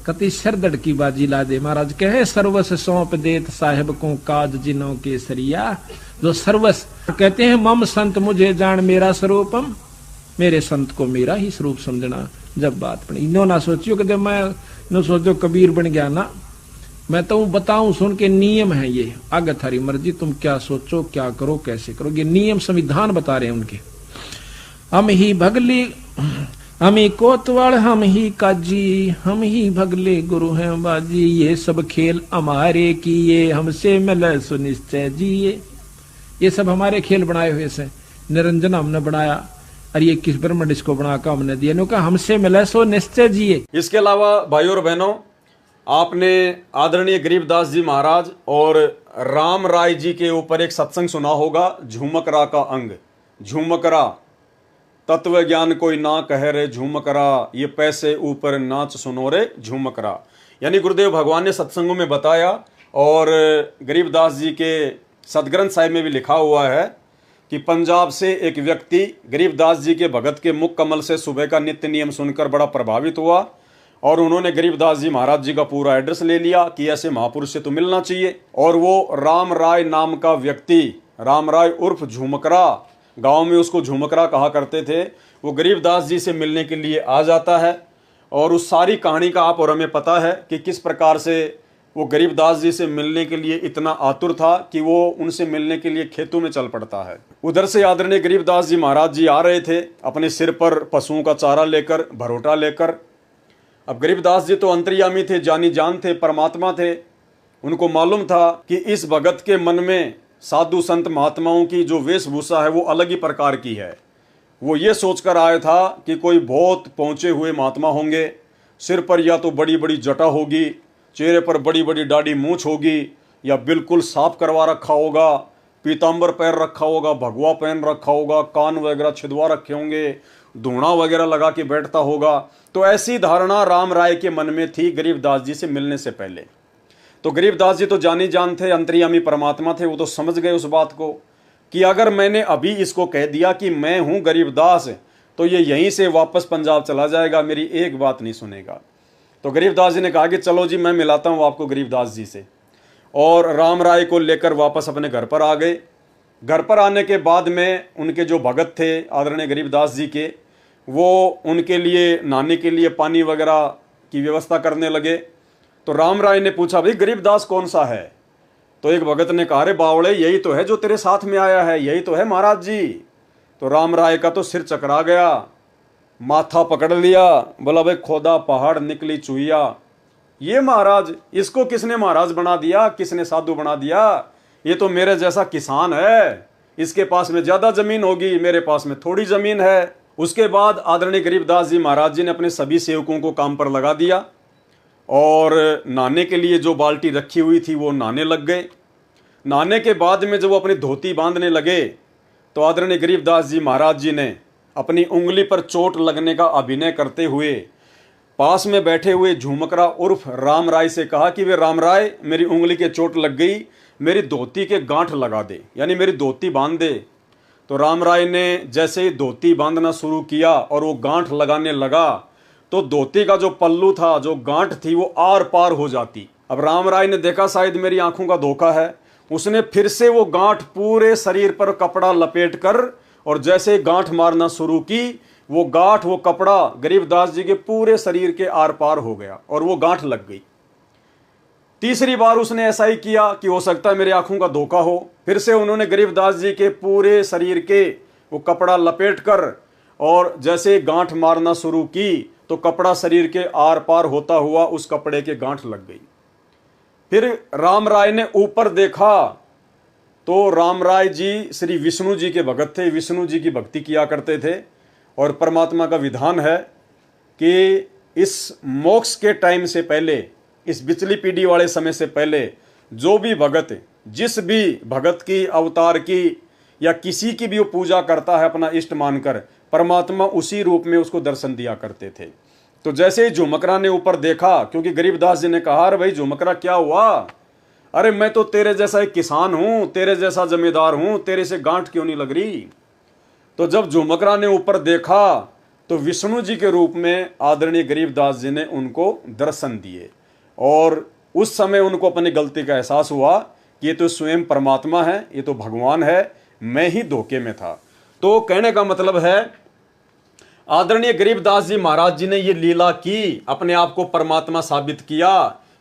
कति सरदड़ की बाजी ला दे। महाराज कहे सर्वस सौंप देत साहेब को काज जिनों के सरिया, जो सर्वस कहते हैं मम संत मुझे जान मेरा स्वरूपम, मेरे संत को मेरा ही स्वरूप समझना। जब बात बनी इन्हों ना सोचियो कि मैं न सोचो कबीर बन गया ना, मैं तो बताऊं सुन के नियम है ये, आगे थारी मर्जी, तुम क्या सोचो क्या करो कैसे करो, ये नियम संविधान बता रहे हैं उनके। हम ही भगली हम ही कोतवाल हम ही काजी, हम ही भगले गुरु हैं बाजी, ये सब खेल हमारे किए हमसे मिले सुनिश्चय जिए। ये सब हमारे खेल बनाए हुए से, निरंजन हमने बनाया और ये किस ब्रह्म इसको बनाकर हमने दिया, नो कहा हमसे मिले सो निश्चय जिए। इसके अलावा भाइयों और बहनों, आपने आदरणीय गरीबदास जी महाराज और राम राय जी के ऊपर एक सत्संग सुना होगा, झूमकरा का अंग। झूमकरा तत्व ज्ञान कोई ना कहे रे झूमकरा, ये पैसे ऊपर नाच सुनो रे झूमकरा। यानी गुरुदेव भगवान ने सत्संगों में बताया, और गरीबदास जी के सदग्रंथ साहिब में भी लिखा हुआ है कि पंजाब से एक व्यक्ति गरीबदास जी के भगत के मुख कमल से सुबह का नित्य नियम सुनकर बड़ा प्रभावित हुआ, और उन्होंने गरीबदास जी महाराज जी का पूरा एड्रेस ले लिया कि ऐसे महापुरुष से तो मिलना चाहिए। और वो राम राय नाम का व्यक्ति, राम राय उर्फ झूमकरा, गांव में उसको झूमकरा कहा करते थे, वो गरीबदास जी से मिलने के लिए आ जाता है। और उस सारी कहानी का आप और हमें पता है कि किस प्रकार से वो गरीबदास जी से मिलने के लिए इतना आतुर था कि वो उनसे मिलने के लिए खेतों में चल पड़ता है। उधर से आदरणीय गरीबदास जी महाराज जी आ रहे थे अपने सिर पर पशुओं का चारा लेकर, भरोटा लेकर। अब गरीबदास जी तो अंतर्यामी थे, जानी जान थे, परमात्मा थे। उनको मालूम था कि इस भगत के मन में साधु संत महात्माओं की जो वेशभूषा है वो अलग ही प्रकार की है। वो ये सोचकर आया था कि कोई बहुत पहुँचे हुए महात्मा होंगे, सिर पर या तो बड़ी बड़ी जटा होगी, चेहरे पर बड़ी बड़ी दाढ़ी मूंछ होगी, या बिल्कुल साफ करवा रखा होगा, पीताम्बर पहन रखा होगा, भगवा पहन रखा होगा, कान वगैरह छिदवा रखे होंगे, धूणा वगैरह लगा के बैठता होगा। तो ऐसी धारणा राम राय के मन में थी गरीबदास जी से मिलने से पहले। तो गरीबदास जी तो जानी जान थे, अंतर्यामी परमात्मा थे, वो तो समझ गए उस बात को कि अगर मैंने अभी इसको कह दिया कि मैं हूं गरीबदास, तो ये यहीं से वापस पंजाब चला जाएगा, मेरी एक बात नहीं सुनेगा। तो गरीबदास जी ने कहा कि चलो जी मैं मिलाता हूं आपको गरीबदास जी से, और राम राय को लेकर वापस अपने घर पर आ गए। घर पर आने के बाद में उनके जो भगत थे आदरणीय गरीबदास जी के, वो उनके लिए नहाने के लिए पानी वगैरह की व्यवस्था करने लगे। तो राम राय ने पूछा भाई गरीबदास कौन सा है? तो एक भगत ने कहा रे बावड़े, यही तो है जो तेरे साथ में आया है, यही तो है महाराज जी। तो राम राय का तो सिर चकरा गया, माथा पकड़ लिया, बोला भाई खोदा पहाड़ निकली चुहिया, ये महाराज, इसको किसने महाराज बना दिया, किसने साधु बना दिया? ये तो मेरे जैसा किसान है, इसके पास में ज्यादा जमीन होगी, मेरे पास में थोड़ी जमीन है। उसके बाद आदरणीय गरीबदास जी महाराज जी ने अपने सभी सेवकों को काम पर लगा दिया, और नहाने के लिए जो बाल्टी रखी हुई थी वो नहाने लग गए। नहाने के बाद में जब वो अपनी धोती बांधने लगे, तो आदरणीय गरीबदास जी महाराज जी ने अपनी उंगली पर चोट लगने का अभिनय करते हुए पास में बैठे हुए झूमकरा उर्फ राम राय से कहा कि वे राम राय, मेरी उंगली के चोट लग गई, मेरी धोती के गांठ लगा दे, यानी मेरी धोती बांध दे। तो राम राय ने जैसे ही धोती बांधना शुरू किया और वो गांठ लगाने लगा, तो धोती का जो पल्लू था, जो गांठ थी, वो आर पार हो जाती। अब राम राय ने देखा शायद मेरी आंखों का धोखा है, उसने फिर से वो गांठ पूरे शरीर पर कपड़ा लपेट कर और जैसे गांठ मारना शुरू की, वो गांठ, वो कपड़ा गरीबदास जी के पूरे शरीर के आर पार हो गया और वो गांठ लग गई। तीसरी बार उसने ऐसा ही किया कि हो सकता है मेरी आंखों का धोखा हो। फिर से उन्होंने गरीबदास जी के पूरे शरीर के वो कपड़ा लपेट कर और जैसे गांठ मारना शुरू की, तो कपड़ा शरीर के आर पार होता हुआ उस कपड़े के गांठ लग गई। फिर राम राय ने ऊपर देखा तो राम राय जी श्री विष्णु जी के भगत थे, विष्णु जी की भक्ति किया करते थे, और परमात्मा का विधान है कि इस मोक्ष के टाइम से पहले, इस बिचली पीढ़ी वाले समय से पहले जो भी भगत जिस भी भगत की, अवतार की या किसी की भी वो पूजा करता है अपना इष्ट मानकर, परमात्मा उसी रूप में उसको दर्शन दिया करते थे। तो जैसे ही झुमकरा ने ऊपर देखा, क्योंकि गरीबदास जी ने कहा, अरे भाई झुमकरा क्या हुआ, अरे मैं तो तेरे जैसा एक किसान हूं, तेरे जैसा जमींदार हूं, तेरे से गांठ क्यों नहीं लग रही। तो जब झुमकरा ने ऊपर देखा तो विष्णु जी के रूप में आदरणीय गरीबदास जी ने उनको दर्शन दिए, और उस समय उनको अपनी गलती का एहसास हुआ कि ये तो स्वयं परमात्मा है, ये तो भगवान है, मैं ही धोखे में था। तो कहने का मतलब है आदरणीय गरीबदास जी महाराज जी ने ये लीला की, अपने आप को परमात्मा साबित किया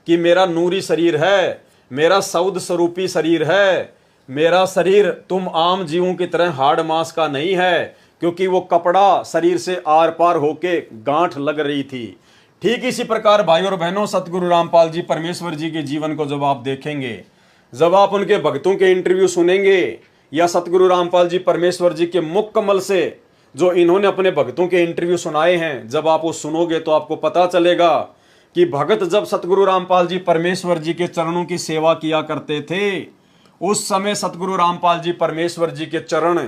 कि मेरा नूरी शरीर है, मेरा सौद स्वरूपी शरीर है, मेरा शरीर तुम आम जीवों की तरह हाड़ मांस का नहीं है, क्योंकि वो कपड़ा शरीर से आर पार होके गांठ लग रही थी। ठीक इसी प्रकार भाई और बहनों, सतगुरु रामपाल जी परमेश्वर जी के जीवन को जब आप देखेंगे, जब आप उनके भक्तों के इंटरव्यू सुनेंगे, या सतगुरु रामपाल जी परमेश्वर जी के मुख कमल से जो इन्होंने अपने भक्तों के इंटरव्यू सुनाए हैं, जब आप वो सुनोगे तो आपको पता चलेगा कि भगत जब सतगुरु रामपाल जी परमेश्वर जी के चरणों की सेवा किया करते थे, उस समय सतगुरु रामपाल जी परमेश्वर जी के चरण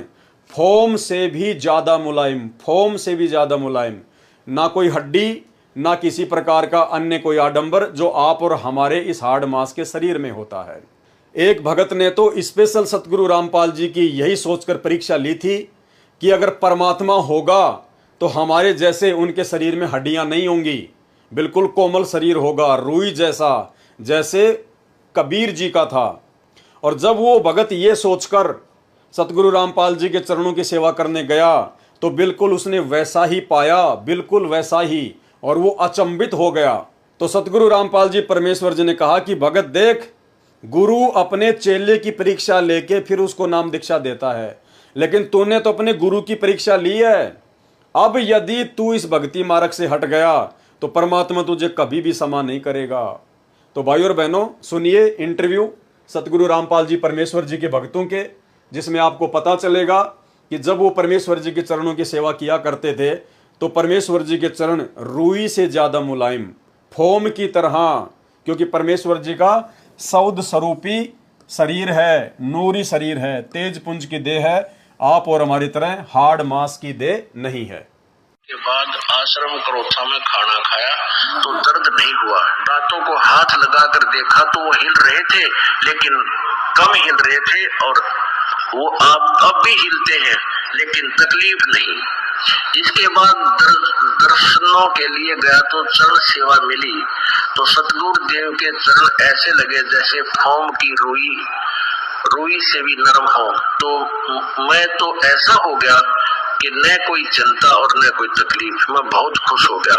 फोम से भी ज्यादा मुलायम, फोम से भी ज्यादा मुलायम, ना कोई हड्डी, ना किसी प्रकार का अन्य कोई आडंबर जो आप और हमारे इस हाड़ मांस के शरीर में होता है। एक भगत ने तो स्पेशल सतगुरु रामपाल जी की यही सोचकर परीक्षा ली थी कि अगर परमात्मा होगा तो हमारे जैसे उनके शरीर में हड्डियां नहीं होंगी, बिल्कुल कोमल शरीर होगा, रुई जैसा, जैसे कबीर जी का था। और जब वो भगत ये सोचकर सतगुरु रामपाल जी के चरणों की सेवा करने गया तो बिल्कुल उसने वैसा ही पाया, बिल्कुल वैसा ही, और वो अचंभित हो गया। तो सतगुरु रामपाल जी परमेश्वर जी ने कहा कि भगत देख, गुरु अपने चेले की परीक्षा लेके फिर उसको नाम दीक्षा देता है, लेकिन तूने तो अपने गुरु की परीक्षा ली है। अब यदि तू इस भक्ति मार्ग से हट गया तो परमात्मा तुझे कभी भी क्षमा नहीं करेगा। तो भाई और बहनों, सुनिए इंटरव्यू सतगुरु रामपाल जी परमेश्वर जी के भक्तों के, जिसमें आपको पता चलेगा कि जब वो परमेश्वर जी के चरणों की सेवा किया करते थे तो परमेश्वर जी के चरण रुई से ज्यादा मुलायम, फोम की तरह, क्योंकि परमेश्वर जी का सौद स्वरूपी शरीर है, नूरी शरीर है, तेज पुंज की देह है, आप और हमारी तरह हाड़ मांस की देह नहीं है। के बाद आश्रम क्रोथा में खाना खाया तो दर्द नहीं हुआ। दांतों को हाथ लगाकर देखा तो वो हिल रहे थे, लेकिन कम हिल रहे थे, और वो अब भी हिलते हैं, लेकिन तकलीफ नहीं। इसके बाद दर्शनों के लिए गया तो चरण सेवा मिली तो सतगुरु देव के चरण ऐसे लगे जैसे फोम की रुई से भी नरम हो। तो मैं तो ऐसा हो गया कि न कोई चिंता और न कोई तकलीफ। मैं बहुत खुश हो गया।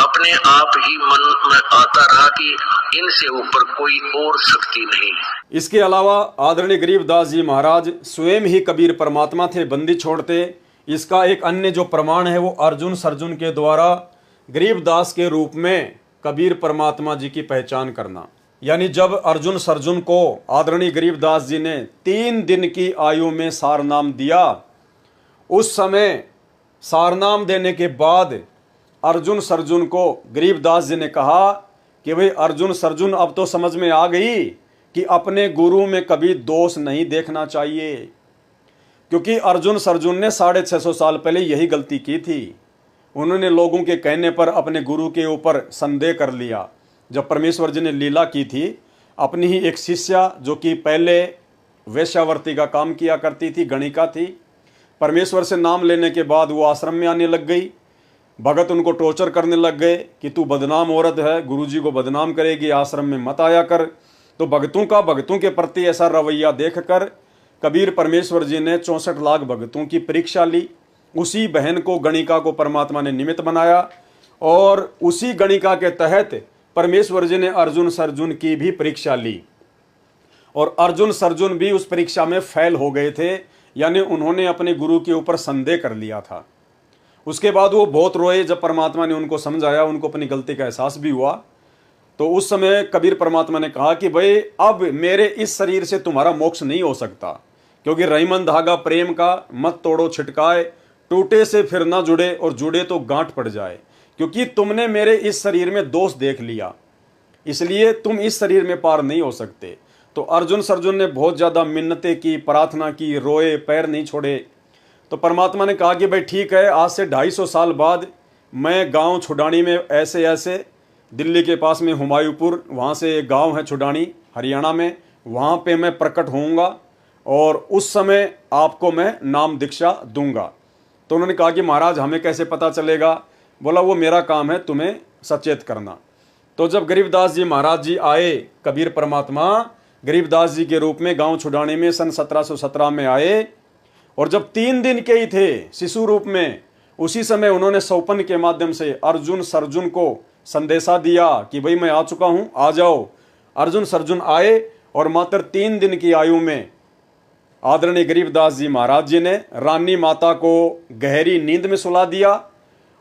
अपने आप ही मन में आता रहा कि इनसे ऊपर कोई और शक्ति नहीं। इसके अलावा आदरणीय गरीबदास जी महाराज स्वयं ही कबीर परमात्मा थे, बंदी छोड़ते। इसका एक अन्य जो प्रमाण है वो अर्जुन सर्जुन के द्वारा गरीबदास के रूप में कबीर परमात्मा जी की पहचान करना। यानी जब अर्जुन सर्जुन को आदरणीय गरीबदास जी ने 3 दिन की आयु में सारनाम दिया, उस समय सारनाम देने के बाद अर्जुन सर्जुन को गरीबदास जी ने कहा कि भाई अर्जुन सर्जुन, अब तो समझ में आ गई कि अपने गुरु में कभी दोष नहीं देखना चाहिए, क्योंकि अर्जुन सर्जुन ने 650 साल पहले यही गलती की थी। उन्होंने लोगों के कहने पर अपने गुरु के ऊपर संदेह कर लिया। जब परमेश्वर जी ने लीला की थी, अपनी ही एक शिष्या जो कि पहले वेश्यावर्ती का काम किया करती थी, गणिका थी, परमेश्वर से नाम लेने के बाद वो आश्रम में आने लग गई। भगत उनको टॉर्चर करने लग गए कि तू बदनाम औरत है, गुरुजी को बदनाम करेगी, आश्रम में मत आया कर। तो भक्तों के प्रति ऐसा रवैया देखकर कबीर परमेश्वर जी ने 64 लाख भक्तों की परीक्षा ली। उसी बहन को, गणिका को परमात्मा ने निमित्त बनाया, और उसी गणिका के तहत परमेश्वर जी ने अर्जुन सर्जुन की भी परीक्षा ली, और अर्जुन सर्जुन भी उस परीक्षा में फेल हो गए थे। यानी उन्होंने अपने गुरु के ऊपर संदेह कर लिया था। उसके बाद वो बहुत रोए। जब परमात्मा ने उनको समझाया, उनको अपनी गलती का एहसास भी हुआ, तो उस समय कबीर परमात्मा ने कहा कि भाई अब मेरे इस शरीर से तुम्हारा मोक्ष नहीं हो सकता, क्योंकि रहीमन धागा प्रेम का मत तोड़ो छिटकाए, टूटे से फिर ना जुड़े और जुड़े तो गांठ पड़ जाए। क्योंकि तुमने मेरे इस शरीर में दोष देख लिया, इसलिए तुम इस शरीर में पार नहीं हो सकते। तो अर्जुन ने बहुत ज़्यादा मिन्नतें की, प्रार्थना की, रोए, पैर नहीं छोड़े। तो परमात्मा ने कहा कि भाई ठीक है, आज से 250 साल बाद मैं गांव छुडानी में ऐसे ऐसे, दिल्ली के पास में हुमायूंपुर, वहाँ से एक गांव है छुडानी हरियाणा में, वहाँ पे मैं प्रकट होऊंगा और उस समय आपको मैं नाम दीक्षा दूंगा। तो उन्होंने कहा कि महाराज हमें कैसे पता चलेगा? बोला वो मेरा काम है तुम्हें सचेत करना। तो जब गरीबदास जी महाराज जी आए, कबीर परमात्मा गरीबदास जी के रूप में गांव छुडानी में सन 1717 में आए, और जब 3 दिन के ही थे शिशु रूप में, उसी समय उन्होंने सौपन के माध्यम से अर्जुन को संदेशा दिया कि भाई मैं आ चुका हूं, आ जाओ। अर्जुन आए और मात्र 3 दिन की आयु में आदरणीय गरीबदास जी महाराज जी ने रानी माता को गहरी नींद में सुला दिया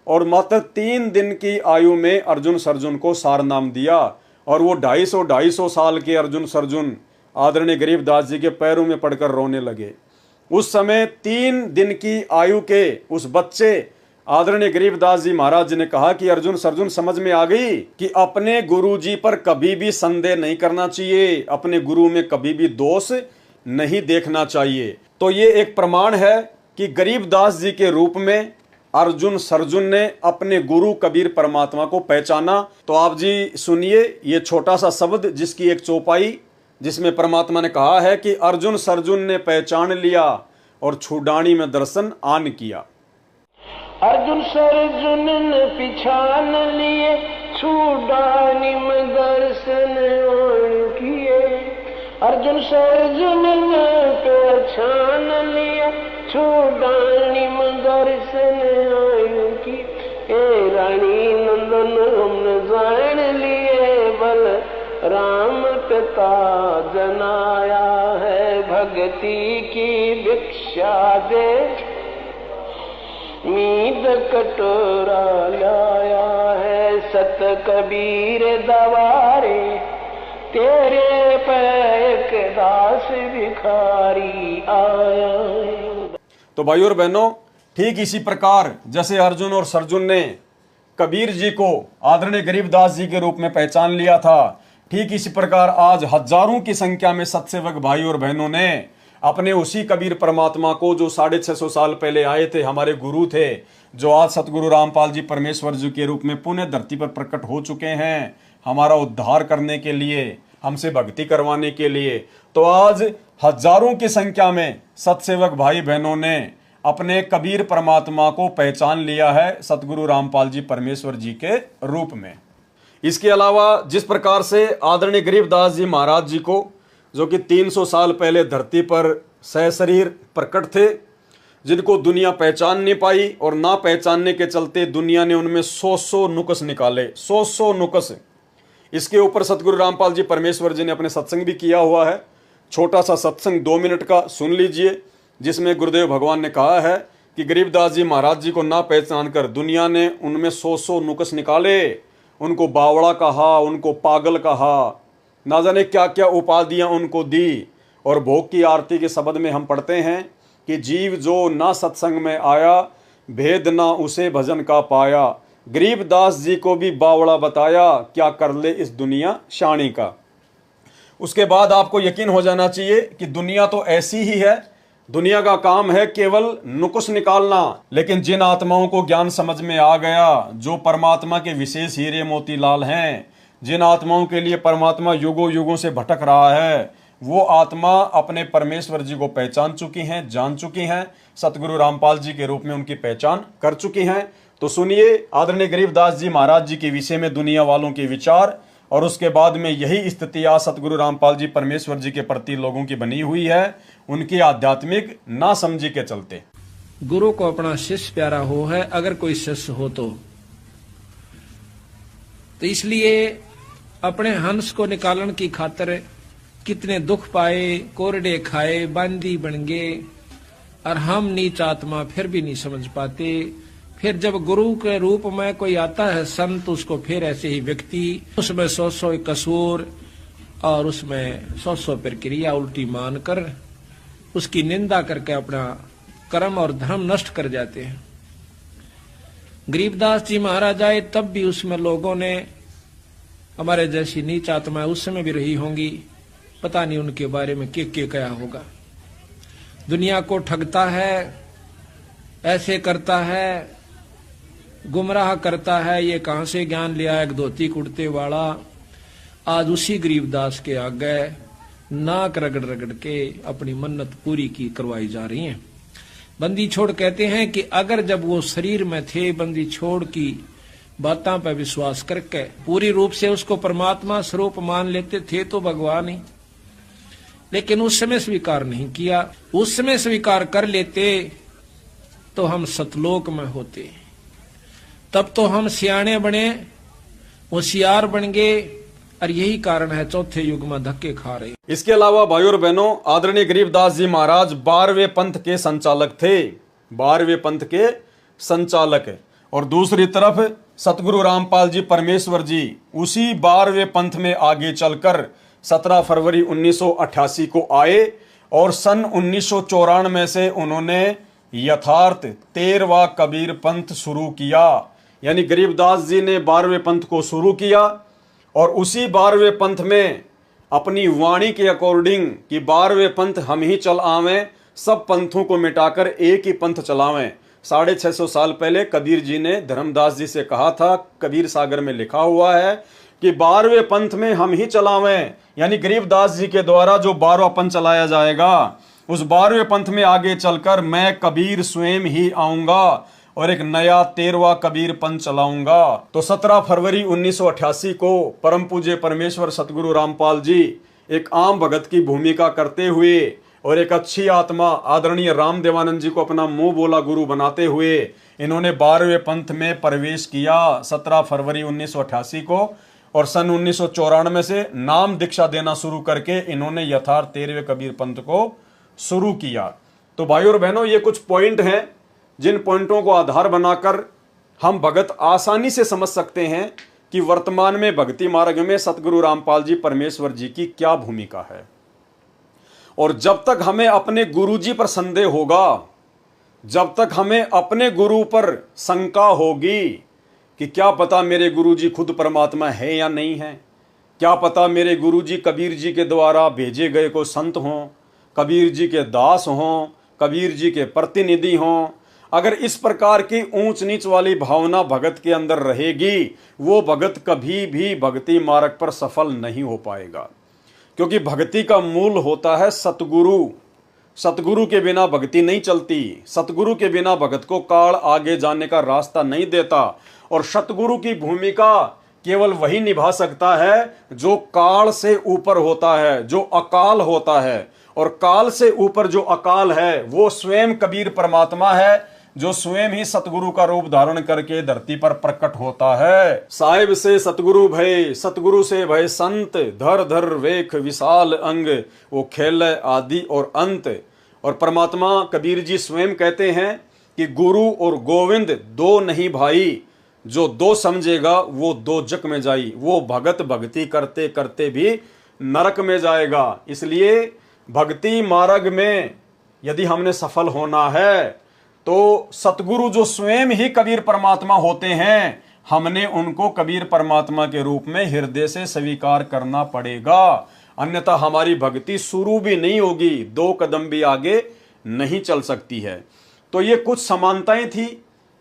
और मात्र 3 दिन की आयु में अर्जुन को सार नाम दिया। और वो 250 साल के अर्जुन आदरणीय गरीबदास जी के पैरों में पड़कर रोने लगे। उस समय 3 दिन की आयु के उस बच्चे आदरणीय गरीबदास जी महाराज जी ने कहा कि अर्जुन समझ में आ गई कि अपने गुरु जी पर कभी भी संदेह नहीं करना चाहिए, अपने गुरु में कभी भी दोष नहीं देखना चाहिए। तो ये एक प्रमाण है कि गरीबदास जी के रूप में अर्जुन ने अपने गुरु कबीर परमात्मा को पहचाना। तो आप जी सुनिए ये छोटा सा शब्द जिसकी एक चौपाई, जिसमें परमात्मा ने कहा है कि अर्जुन ने पहचान लिया और छुडानी में दर्शन आन किया। अर्जुन ने पिछान लिए, छुडानी में दर्शन आन किए। अर्जुन ने पहचान लिया, छुडानी में दर्शन आन किए। ए रानी नंदन हमने जान लिए, बल राम पिता जनाया है, भक्ति की भिक्षा दे मीद कटोरा लाया है। सत कबीर दवारे तेरे पैक दास भिखारी आया है। तो भाई और बहनों, ठीक इसी प्रकार जैसे अर्जुन और सरजुन ने कबीर जी को आदरणीय गरीबदास जी के रूप में पहचान लिया था, ठीक इसी प्रकार आज हजारों की संख्या में सत्सेवक भाई और बहनों ने अपने उसी कबीर परमात्मा को, जो 650 साल पहले आए थे, हमारे गुरु थे, जो आज सतगुरु रामपाल जी परमेश्वर जी के रूप में पुण्य धरती पर प्रकट हो चुके हैं हमारा उद्धार करने के लिए, हमसे भक्ति करवाने के लिए। तो आज हजारों की संख्या में सत्सेवक भाई बहनों ने अपने कबीर परमात्मा को पहचान लिया है सतगुरु रामपाल जी परमेश्वर जी के रूप में। इसके अलावा जिस प्रकार से आदरणीय गरीबदास जी महाराज जी को, जो कि 300 साल पहले धरती पर सहशरीर प्रकट थे, जिनको दुनिया पहचान नहीं पाई और ना पहचानने के चलते दुनिया ने उनमें 100 नुक्स निकाले, 100 नुक्स। इसके ऊपर सतगुरु रामपाल जी परमेश्वर जी ने अपने सत्संग भी किया हुआ है। छोटा सा सत्संग 2 मिनट का सुन लीजिए, जिसमें गुरुदेव भगवान ने कहा है कि गरीबदास जी महाराज जी को ना पहचान कर दुनिया ने उनमें 100 नुक्स निकाले, उनको बावड़ा कहा, उनको पागल कहा, ना जाने क्या क्या उपाधियां उनको दी। और भोग की आरती के शब्द में हम पढ़ते हैं कि जीव जो ना सत्संग में आया, भेद ना उसे भजन का पाया। गरीबदास जी को भी बावड़ा बताया, क्या कर ले इस दुनिया शानी का। उसके बाद आपको यकीन हो जाना चाहिए कि दुनिया तो ऐसी ही है, दुनिया का काम है केवल नुक्स निकालना। लेकिन जिन आत्माओं को ज्ञान समझ में आ गया, जो परमात्मा के विशेष हीरे मोतीलाल हैं, जिन आत्माओं के लिए परमात्मा युगों युगों से भटक रहा है, वो आत्मा अपने परमेश्वर जी को पहचान चुकी हैं, जान चुकी हैं, सतगुरु रामपाल जी के रूप में उनकी पहचान कर चुकी हैं। तो सुनिए आदरणीय गरीबदास जी महाराज जी के विषय में दुनिया वालों के विचार, और उसके बाद में यही स्थिति आज सतगुरु रामपाल जी परमेश्वर जी के प्रति लोगों की बनी हुई है, उनकी आध्यात्मिक ना समझी के चलते। गुरु को अपना शिष्य प्यारा हो है, अगर कोई शिष्य हो तो इसलिए अपने हंस को निकालने की खातिर कितने दुख पाए, कोरडे खाए, बांदी बन गए, और हम नीच आत्मा फिर भी नहीं समझ पाते। फिर जब गुरु के रूप में कोई आता है संत, उसको फिर ऐसे ही व्यक्ति उसमें 100 कसूर और उसमें 100 प्रक्रिया उल्टी मानकर उसकी निंदा करके अपना कर्म और धर्म नष्ट कर जाते हैं। गरीबदास जी महाराज आए तब भी उसमें लोगों ने, हमारे जैसी नीच आत्माएं उस समय भी रही होंगी, पता नहीं उनके बारे में क्या क्या होगा। दुनिया को ठगता है, ऐसे करता है, गुमराह करता है, ये कहां से ज्ञान लिया, एक धोती कुर्ते वाला। आज उसी गरीबदास के आगे नाक रगड़ रगड़ के अपनी मन्नत पूरी की करवाई जा रही है। बंदी छोड़ कहते हैं कि अगर जब वो शरीर में थे, बंदी छोड़ की बातों पर विश्वास करके पूरी रूप से उसको परमात्मा स्वरूप मान लेते थे तो भगवान ही, लेकिन उस समय स्वीकार नहीं किया। उस समय स्वीकार कर लेते तो हम सतलोक में होते, तब तो हम सियाणे बने, होशियार बन गए, और यही कारण है चौथे युग में धक्के खा रहे। इसके अलावा भाइयों और बहनों, आदरणीय गरीबदास जी महाराज 12वें पंथ के संचालक थे, 12वें पंथ के संचालक। और दूसरी तरफ सतगुरु रामपाल जी परमेश्वर जी उसी 12वें पंथ में आगे चलकर 17 फरवरी 1988 को आए और सन 1994 से उन्होंने यथार्थ 13वां कबीर पंथ शुरू किया। यानी गरीबदास जी ने 12वें पंथ को शुरू किया और उसी 12वें पंथ में अपनी वाणी के अकॉर्डिंग कि 12वें पंथ हम ही चल आवें, सब पंथों को मिटाकर एक ही पंथ चलावें। 650 साल पहले कबीर जी ने धर्मदास जी से कहा था, कबीर सागर में लिखा हुआ है कि 12वें पंथ में हम ही चलावें। यानी गरीबदास जी के द्वारा जो 12वां पंथ चलाया जाएगा, उस 12वें पंथ में आगे चलकर मैं कबीर स्वयं ही आऊंगा और एक नया 13वां कबीर पंथ चलाऊंगा। तो 17 फरवरी 1988 को परम पूज्य परमेश्वर सतगुरु रामपाल जी एक आम भगत की भूमिका करते हुए और एक अच्छी आत्मा आदरणीय राम देवानंद जी को अपना मुंह बोला गुरु बनाते हुए इन्होंने 12वें पंथ में प्रवेश किया 17 फरवरी 1988 को। और सन 1994 से नाम दीक्षा देना शुरू करके इन्होंने यथार्थ 13वें कबीर पंथ को शुरू किया। तो भाइयों और बहनों, ये कुछ पॉइंट हैं जिन पॉइंटों को आधार बनाकर हम भगत आसानी से समझ सकते हैं कि वर्तमान में भक्ति मार्ग में सतगुरु रामपाल जी परमेश्वर जी की क्या भूमिका है। और जब तक हमें अपने गुरु जी पर संदेह होगा, जब तक हमें अपने गुरु पर शंका होगी कि क्या पता मेरे गुरु जी खुद परमात्मा है या नहीं है, क्या पता मेरे गुरु जी कबीर जी के द्वारा भेजे गए को संत हों, कबीर जी के दास हों, कबीर जी के प्रतिनिधि हों, अगर इस प्रकार की ऊंच नीच वाली भावना भगत के अंदर रहेगी, वो भगत कभी भी भक्ति मार्ग पर सफल नहीं हो पाएगा। क्योंकि भक्ति का मूल होता है सतगुरु। सतगुरु के बिना भक्ति नहीं चलती, सतगुरु के बिना भगत को काल आगे जाने का रास्ता नहीं देता। और सतगुरु की भूमिका केवल वही निभा सकता है जो काल से ऊपर होता है, जो अकाल होता है। और काल से ऊपर जो अकाल है वो स्वयं कबीर परमात्मा है, जो स्वयं ही सतगुरु का रूप धारण करके धरती पर प्रकट होता है। साहिब से सतगुरु भय, सतगुरु से भय संत, धर धर वेख विशाल अंग, वो खेल आदि और अंत। और परमात्मा कबीर जी स्वयं कहते हैं कि गुरु और गोविंद दो नहीं भाई, जो दो समझेगा वो दो जग में जाई। वो भगत भक्ति करते करते भी नरक में जाएगा। इसलिए भक्ति मार्ग में यदि हमने सफल होना है तो सतगुरु जो स्वयं ही कबीर परमात्मा होते हैं, हमने उनको कबीर परमात्मा के रूप में हृदय से स्वीकार करना पड़ेगा, अन्यथा हमारी भक्ति शुरू भी नहीं होगी, 2 कदम भी आगे नहीं चल सकती है। तो ये कुछ समानताएं थी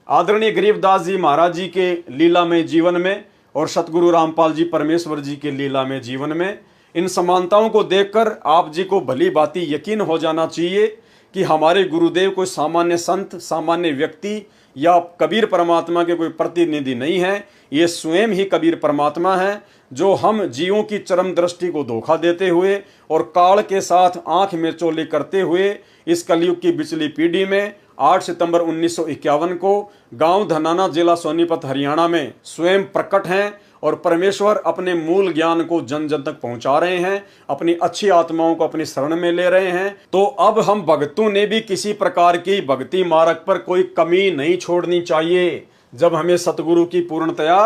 आदरणीय गरीबदास जी महाराज जी के लीलामय जीवन में और सतगुरु रामपाल जी परमेश्वर जी के लीलामय जीवन में। इन समानताओं को देखकर आप जी को भली भांति यकीन हो जाना चाहिए कि हमारे गुरुदेव कोई सामान्य संत, सामान्य व्यक्ति या कबीर परमात्मा के कोई प्रतिनिधि नहीं है। ये स्वयं ही कबीर परमात्मा है, जो हम जीवों की चरम दृष्टि को धोखा देते हुए और काल के साथ आंख में चोली करते हुए इस कलयुग की बिचली पीढ़ी में 8 सितंबर 1951 को गांव धनाना, जिला सोनीपत, हरियाणा में स्वयं प्रकट हैं और परमेश्वर अपने मूल ज्ञान को जन जन तक पहुंचा रहे हैं, अपनी अच्छी आत्माओं को अपनी शरण में ले रहे हैं। तो अब हम भक्तों ने भी किसी प्रकार की भक्ति मार्ग पर कोई कमी नहीं छोड़नी चाहिए, जब हमें सतगुरु की पूर्णतया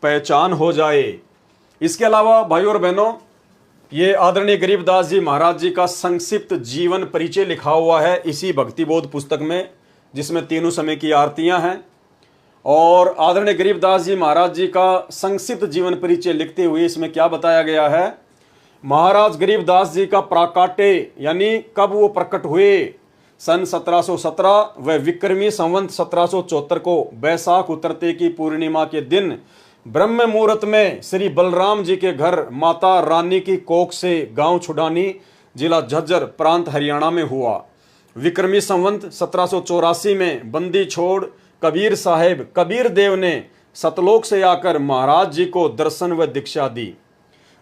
पहचान हो जाए। इसके अलावा भाइयों और बहनों, ये आदरणीय गरीबदास जी महाराज जी का संक्षिप्त जीवन परिचय लिखा हुआ है इसी भक्ति बोध पुस्तक में, जिसमें तीनों समय की आरतियां हैं। और आदरणीय गरीबदास जी महाराज जी का संक्षिप्त जीवन परिचय लिखते हुए इसमें क्या बताया गया है। महाराज गरीबदास जी का प्राकाट्य यानी कब वो प्रकट हुए, सन 1717 व विक्रमी संवत 1774 को बैसाख उतरते की पूर्णिमा के दिन ब्रह्म मुहूर्त में श्री बलराम जी के घर माता रानी की कोख से गांव छुडानी, जिला झज्जर, प्रांत हरियाणा में हुआ। विक्रमी संवत 1784 में बंदी छोड़ कबीर साहेब कबीर देव ने सतलोक से आकर महाराज जी को दर्शन व दीक्षा दी।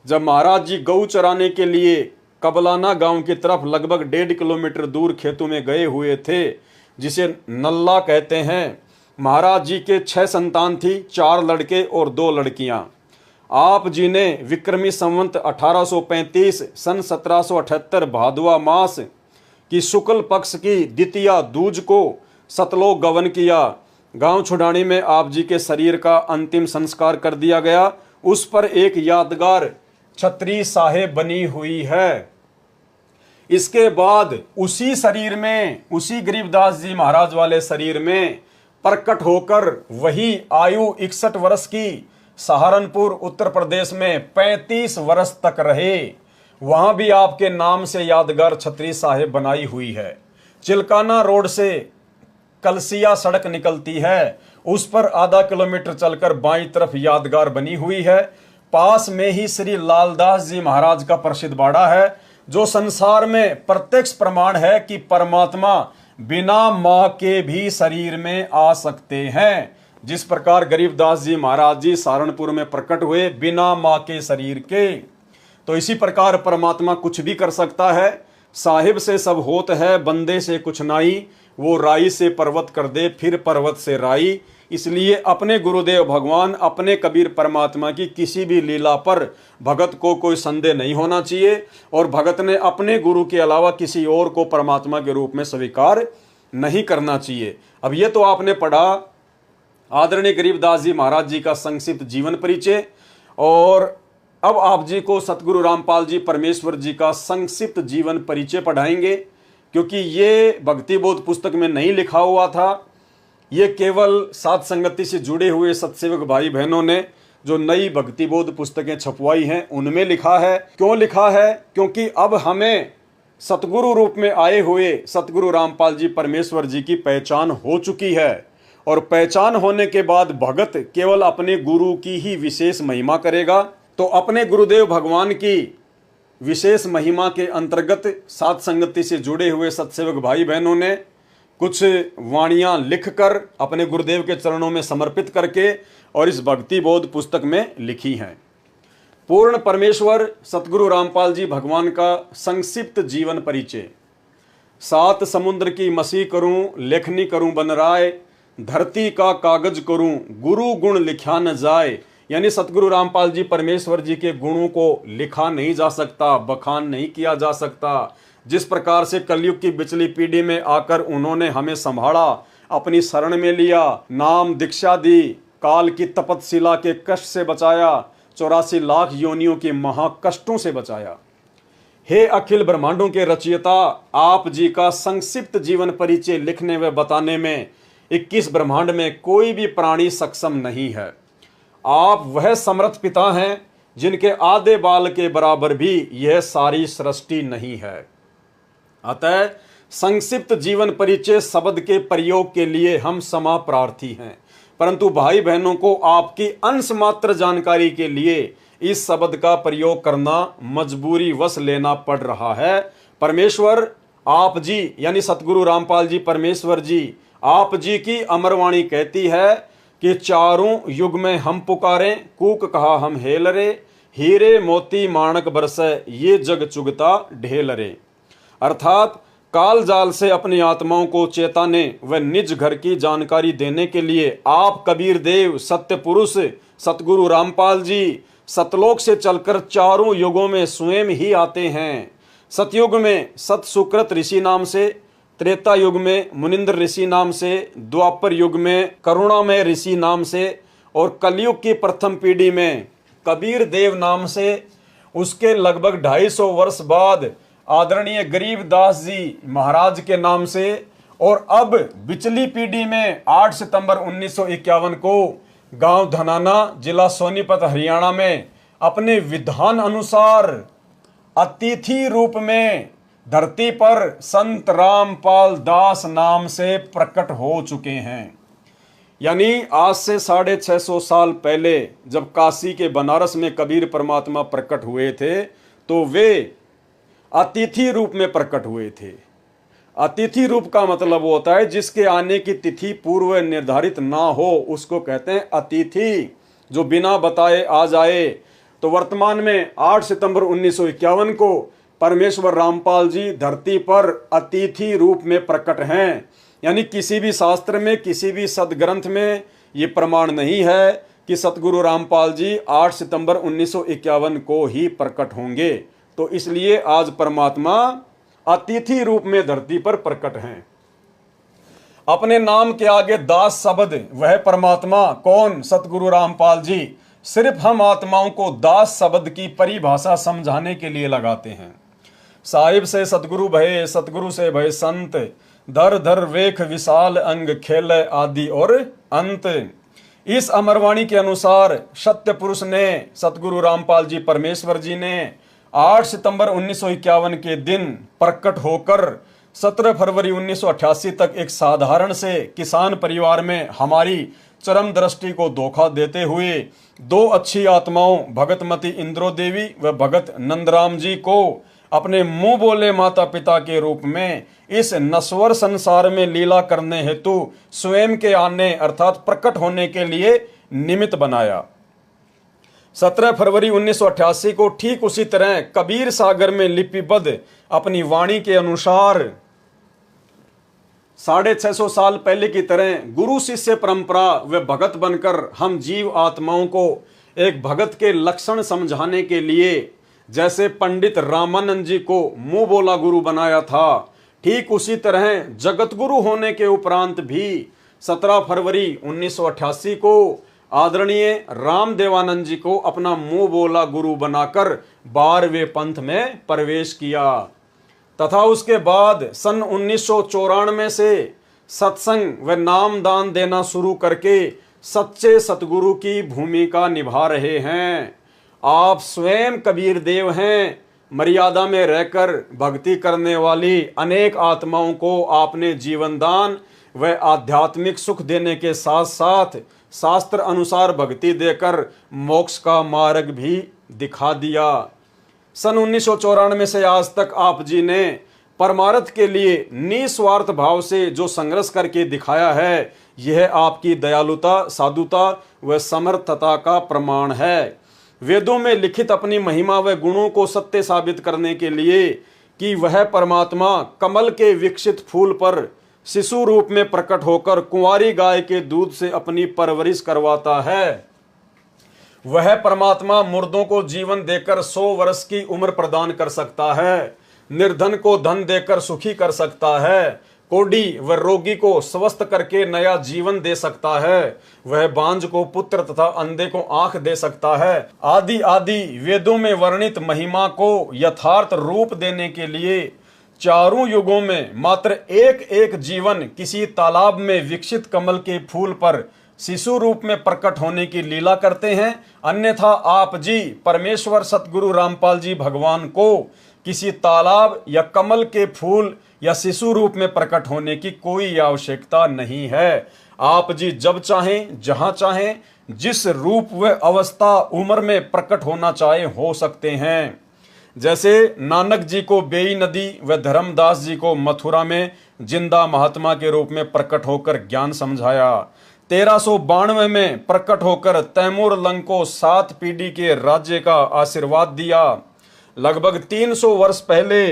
जब महाराज जी गऊ चराने के लिए कबलाना गांव की तरफ लगभग 1.5 किलोमीटर दूर खेतों में गए हुए थे, जिसे नल्ला कहते हैं, महाराज जी के 6 संतान थी, 4 लड़के और 2 लड़कियां। आप जी ने विक्रमी संवत 1835 सन 1778 भादवा मास की शुक्ल पक्ष की द्वितीया दूज को सतलोक गमन किया। गांव छुडानी में आप जी के शरीर का अंतिम संस्कार कर दिया गया। उस पर एक यादगार छतरी साहेब बनी हुई है। इसके बाद उसी शरीर में, उसी गरीबदास जी महाराज वाले शरीर में प्रकट होकर वही आयु 61 वर्ष की सहारनपुर उत्तर प्रदेश में 35 वर्ष तक रहे। वहां भी आपके नाम से यादगार छतरी साहेब बनाई हुई है। चिलकाना रोड से कलसिया सड़क निकलती है, उस पर आधा किलोमीटर चलकर बाईं तरफ यादगार बनी हुई है। पास में ही श्री लालदास जी महाराज का प्रसिद्ध बाड़ा है, जो संसार में प्रत्यक्ष प्रमाण है कि परमात्मा बिना मां के भी शरीर में आ सकते हैं। जिस प्रकार गरीबदास जी महाराज जी सहारनपुर में प्रकट हुए बिना मां के शरीर के, तो इसी प्रकार परमात्मा कुछ भी कर सकता है। साहिब से सब होत है, बंदे से कुछ नाई, वो राई से पर्वत कर दे, फिर पर्वत से राई। इसलिए अपने गुरुदेव भगवान, अपने कबीर परमात्मा की किसी भी लीला पर भगत को कोई संदेह नहीं होना चाहिए, और भगत ने अपने गुरु के अलावा किसी और को परमात्मा के रूप में स्वीकार नहीं करना चाहिए। अब ये तो आपने पढ़ा आदरणीय गरीबदास जी महाराज जी का संक्षिप्त जीवन परिचय, और अब आप जी को सतगुरु रामपाल जी परमेश्वर जी का संक्षिप्त जीवन परिचय पढ़ाएंगे, क्योंकि ये भक्ति बोध पुस्तक में नहीं लिखा हुआ था। ये केवल साध संगति से जुड़े हुए सत्सेवक भाई बहनों ने जो नई भक्ति बोध पुस्तकें छपवाई हैं उनमें लिखा है। क्यों लिखा है? क्योंकि अब हमें सतगुरु रूप में आए हुए सतगुरु रामपाल जी परमेश्वर जी की पहचान हो चुकी है, और पहचान होने के बाद भगत केवल अपने गुरु की ही विशेष महिमा करेगा। तो अपने गुरुदेव भगवान की विशेष महिमा के अंतर्गत साध संगति से जुड़े हुए सत्सेवक भाई बहनों ने कुछ वाणियां लिखकर अपने गुरुदेव के चरणों में समर्पित करके और इस भक्ति बोध पुस्तक में लिखी हैं। पूर्ण परमेश्वर सतगुरु रामपाल जी भगवान का संक्षिप्त जीवन परिचय। 7 समुद्र की मसी करूं, लेखनी करूं बनराय, धरती का कागज करूं, गुरु गुण लिखा न जाए। यानी सतगुरु रामपाल जी परमेश्वर जी के गुणों को लिखा नहीं जा सकता, बखान नहीं किया जा सकता। जिस प्रकार से कलयुग की बिचली पीढ़ी में आकर उन्होंने हमें संभाला, अपनी शरण में लिया, नाम दीक्षा दी, काल की तपतशिला के कष्ट से बचाया, 84 लाख योनियों के महाकष्टों से बचाया। हे अखिल ब्रह्मांडों के रचयिता, आप जी का संक्षिप्त जीवन परिचय लिखने व बताने में 21 ब्रह्मांड में कोई भी प्राणी सक्षम नहीं है। आप वह समर्थ पिता हैं जिनके आधे बाल के बराबर भी यह सारी सृष्टि नहीं है। अतः संक्षिप्त जीवन परिचय शब्द के प्रयोग के लिए हम क्षमा प्रार्थी हैं, परंतु भाई बहनों को आपकी अंश मात्र जानकारी के लिए इस शब्द का प्रयोग करना मजबूरी वश लेना पड़ रहा है। परमेश्वर आप जी यानी सतगुरु रामपाल जी परमेश्वर जी, आप जी की अमरवाणी कहती है कि चारों युग में हम पुकारें, कूक कहा हम हेल रे, हीरे मोती माणक बरसे ये जग चुगता ढेल रे। अर्थात काल जाल से अपनी आत्माओं को चेताने व निज घर की जानकारी देने के लिए आप कबीर देव सत्य पुरुष सतगुरु रामपाल जी सतलोक से चलकर चारों युगों में स्वयं ही आते हैं। सतयुग में सत सुकृत ऋषि नाम से, त्रेता युग में मुनिंद्र ऋषि नाम से, द्वापर युग में करुणामय ऋषि नाम से, और कलयुग की प्रथम पीढ़ी में कबीर देव नाम से। उसके लगभग 250 वर्ष बाद आदरणीय गरीबदास जी महाराज के नाम से, और अब बिचली पीढ़ी में 8 सितंबर 1951 को गांव धनाना, जिला सोनीपत, हरियाणा में अपने विधान अनुसार अतिथि रूप में धरती पर संत रामपाल दास नाम से प्रकट हो चुके हैं। यानी आज से 650 साल पहले जब काशी के बनारस में कबीर परमात्मा प्रकट हुए थे तो वे अतिथि रूप में प्रकट हुए थे। अतिथि रूप का मतलब होता है जिसके आने की तिथि पूर्व निर्धारित ना हो, उसको कहते हैं अतिथि, जो बिना बताए आ जाए। तो वर्तमान में 8 सितंबर 1951 को परमेश्वर रामपाल जी धरती पर अतिथि रूप में प्रकट हैं। यानी किसी भी शास्त्र में, किसी भी सदग्रंथ में ये प्रमाण नहीं है कि सतगुरु रामपाल जी 8 सितंबर 1951 को ही प्रकट होंगे। तो इसलिए आज परमात्मा अतिथि रूप में धरती पर प्रकट हैं। अपने नाम के आगे दास शब्द, वह परमात्मा कौन? सतगुरु रामपाल जी सिर्फ हम आत्माओं को दास शब्द की परिभाषा समझाने के लिए लगाते हैं। साहिब से सतगुरु भये, सतगुरु से भय संत, दर दर वेख विशाल अंग खेल आदि और अंत। इस अमरवाणी के अनुसार सत्य पुरुष ने, सतगुरु रामपाल जी परमेश्वर जी ने 8 सितंबर 1951 के दिन प्रकट होकर 17 फरवरी 1988 तक एक साधारण से किसान परिवार में हमारी चरम दृष्टि को धोखा देते हुए 2 अच्छी आत्माओं भगतमती इंद्रो देवी व भगत नंदराम जी को अपने मुंह बोले माता पिता के रूप में इस नश्वर संसार में लीला करने हेतु स्वयं के आने अर्थात प्रकट होने के लिए निमित्त बनाया। 17 फरवरी 1988 को ठीक उसी तरह कबीर सागर में लिपिबद्ध अपनी वाणी के अनुसार 650 साल पहले की तरह गुरु शिष्य परंपरा व भगत बनकर हम जीव आत्माओं को एक भगत के लक्षण समझाने के लिए जैसे पंडित रामानंद जी को मुंह बोला गुरु बनाया था, ठीक उसी तरह जगत गुरु होने के उपरांत भी 17 फरवरी 1988 को आदरणीय रामदेवानंद जी को अपना मुंह बोला गुरु बनाकर 12वें पंथ में प्रवेश किया तथा उसके बाद सन 1994 से सत्संग व नामदान देना शुरू करके सच्चे सतगुरु की भूमिका निभा रहे हैं। आप स्वयं कबीर देव हैं। मर्यादा में रहकर भक्ति करने वाली अनेक आत्माओं को आपने जीवन दान व आध्यात्मिक सुख देने के साथ साथ शास्त्र अनुसार भक्ति देकर मोक्ष का मार्ग भी दिखा दिया। सन 1994 से आज तक आप जी ने परमार्थ के लिए निस्वार्थ भाव से जो संघर्ष करके दिखाया है, यह आपकी दयालुता, साधुता व समर्थता का प्रमाण है। वेदों में लिखित अपनी महिमा व गुणों को सत्य साबित करने के लिए कि वह परमात्मा कमल के विकसित फूल पर शिशु रूप में प्रकट होकर कुंवारी गाय के दूध से अपनी परवरिश करवाता है, वह परमात्मा मुर्दों को जीवन देकर 100 वर्ष की उम्र प्रदान कर सकता है, निर्धन को धन देकर सुखी कर सकता है, कोढ़ी व रोगी को स्वस्थ करके नया जीवन दे सकता है, वह बांझ को पुत्र तथा अंधे को आंख दे सकता है, आदि आदि वेदों में वर्णित महिमा को यथार्थ रूप देने के लिए चारों युगों में मात्र एक एक जीवन किसी तालाब में विकसित कमल के फूल पर शिशु रूप में प्रकट होने की लीला करते हैं। अन्यथा आप जी परमेश्वर सतगुरु रामपाल जी भगवान को किसी तालाब या कमल के फूल या शिशु रूप में प्रकट होने की कोई आवश्यकता नहीं है। आप जी जब चाहें, जहां चाहें, जिस रूप व अवस्था उम्र में प्रकट होना चाहे हो सकते हैं। जैसे नानक जी को बेई नदी व धर्मदास जी को मथुरा में जिंदा महात्मा के रूप में प्रकट होकर ज्ञान समझाया, 1392 में प्रकट होकर तैमूर लंग को 7 पीढ़ी के राज्य का आशीर्वाद दिया। लगभग 300 वर्ष पहले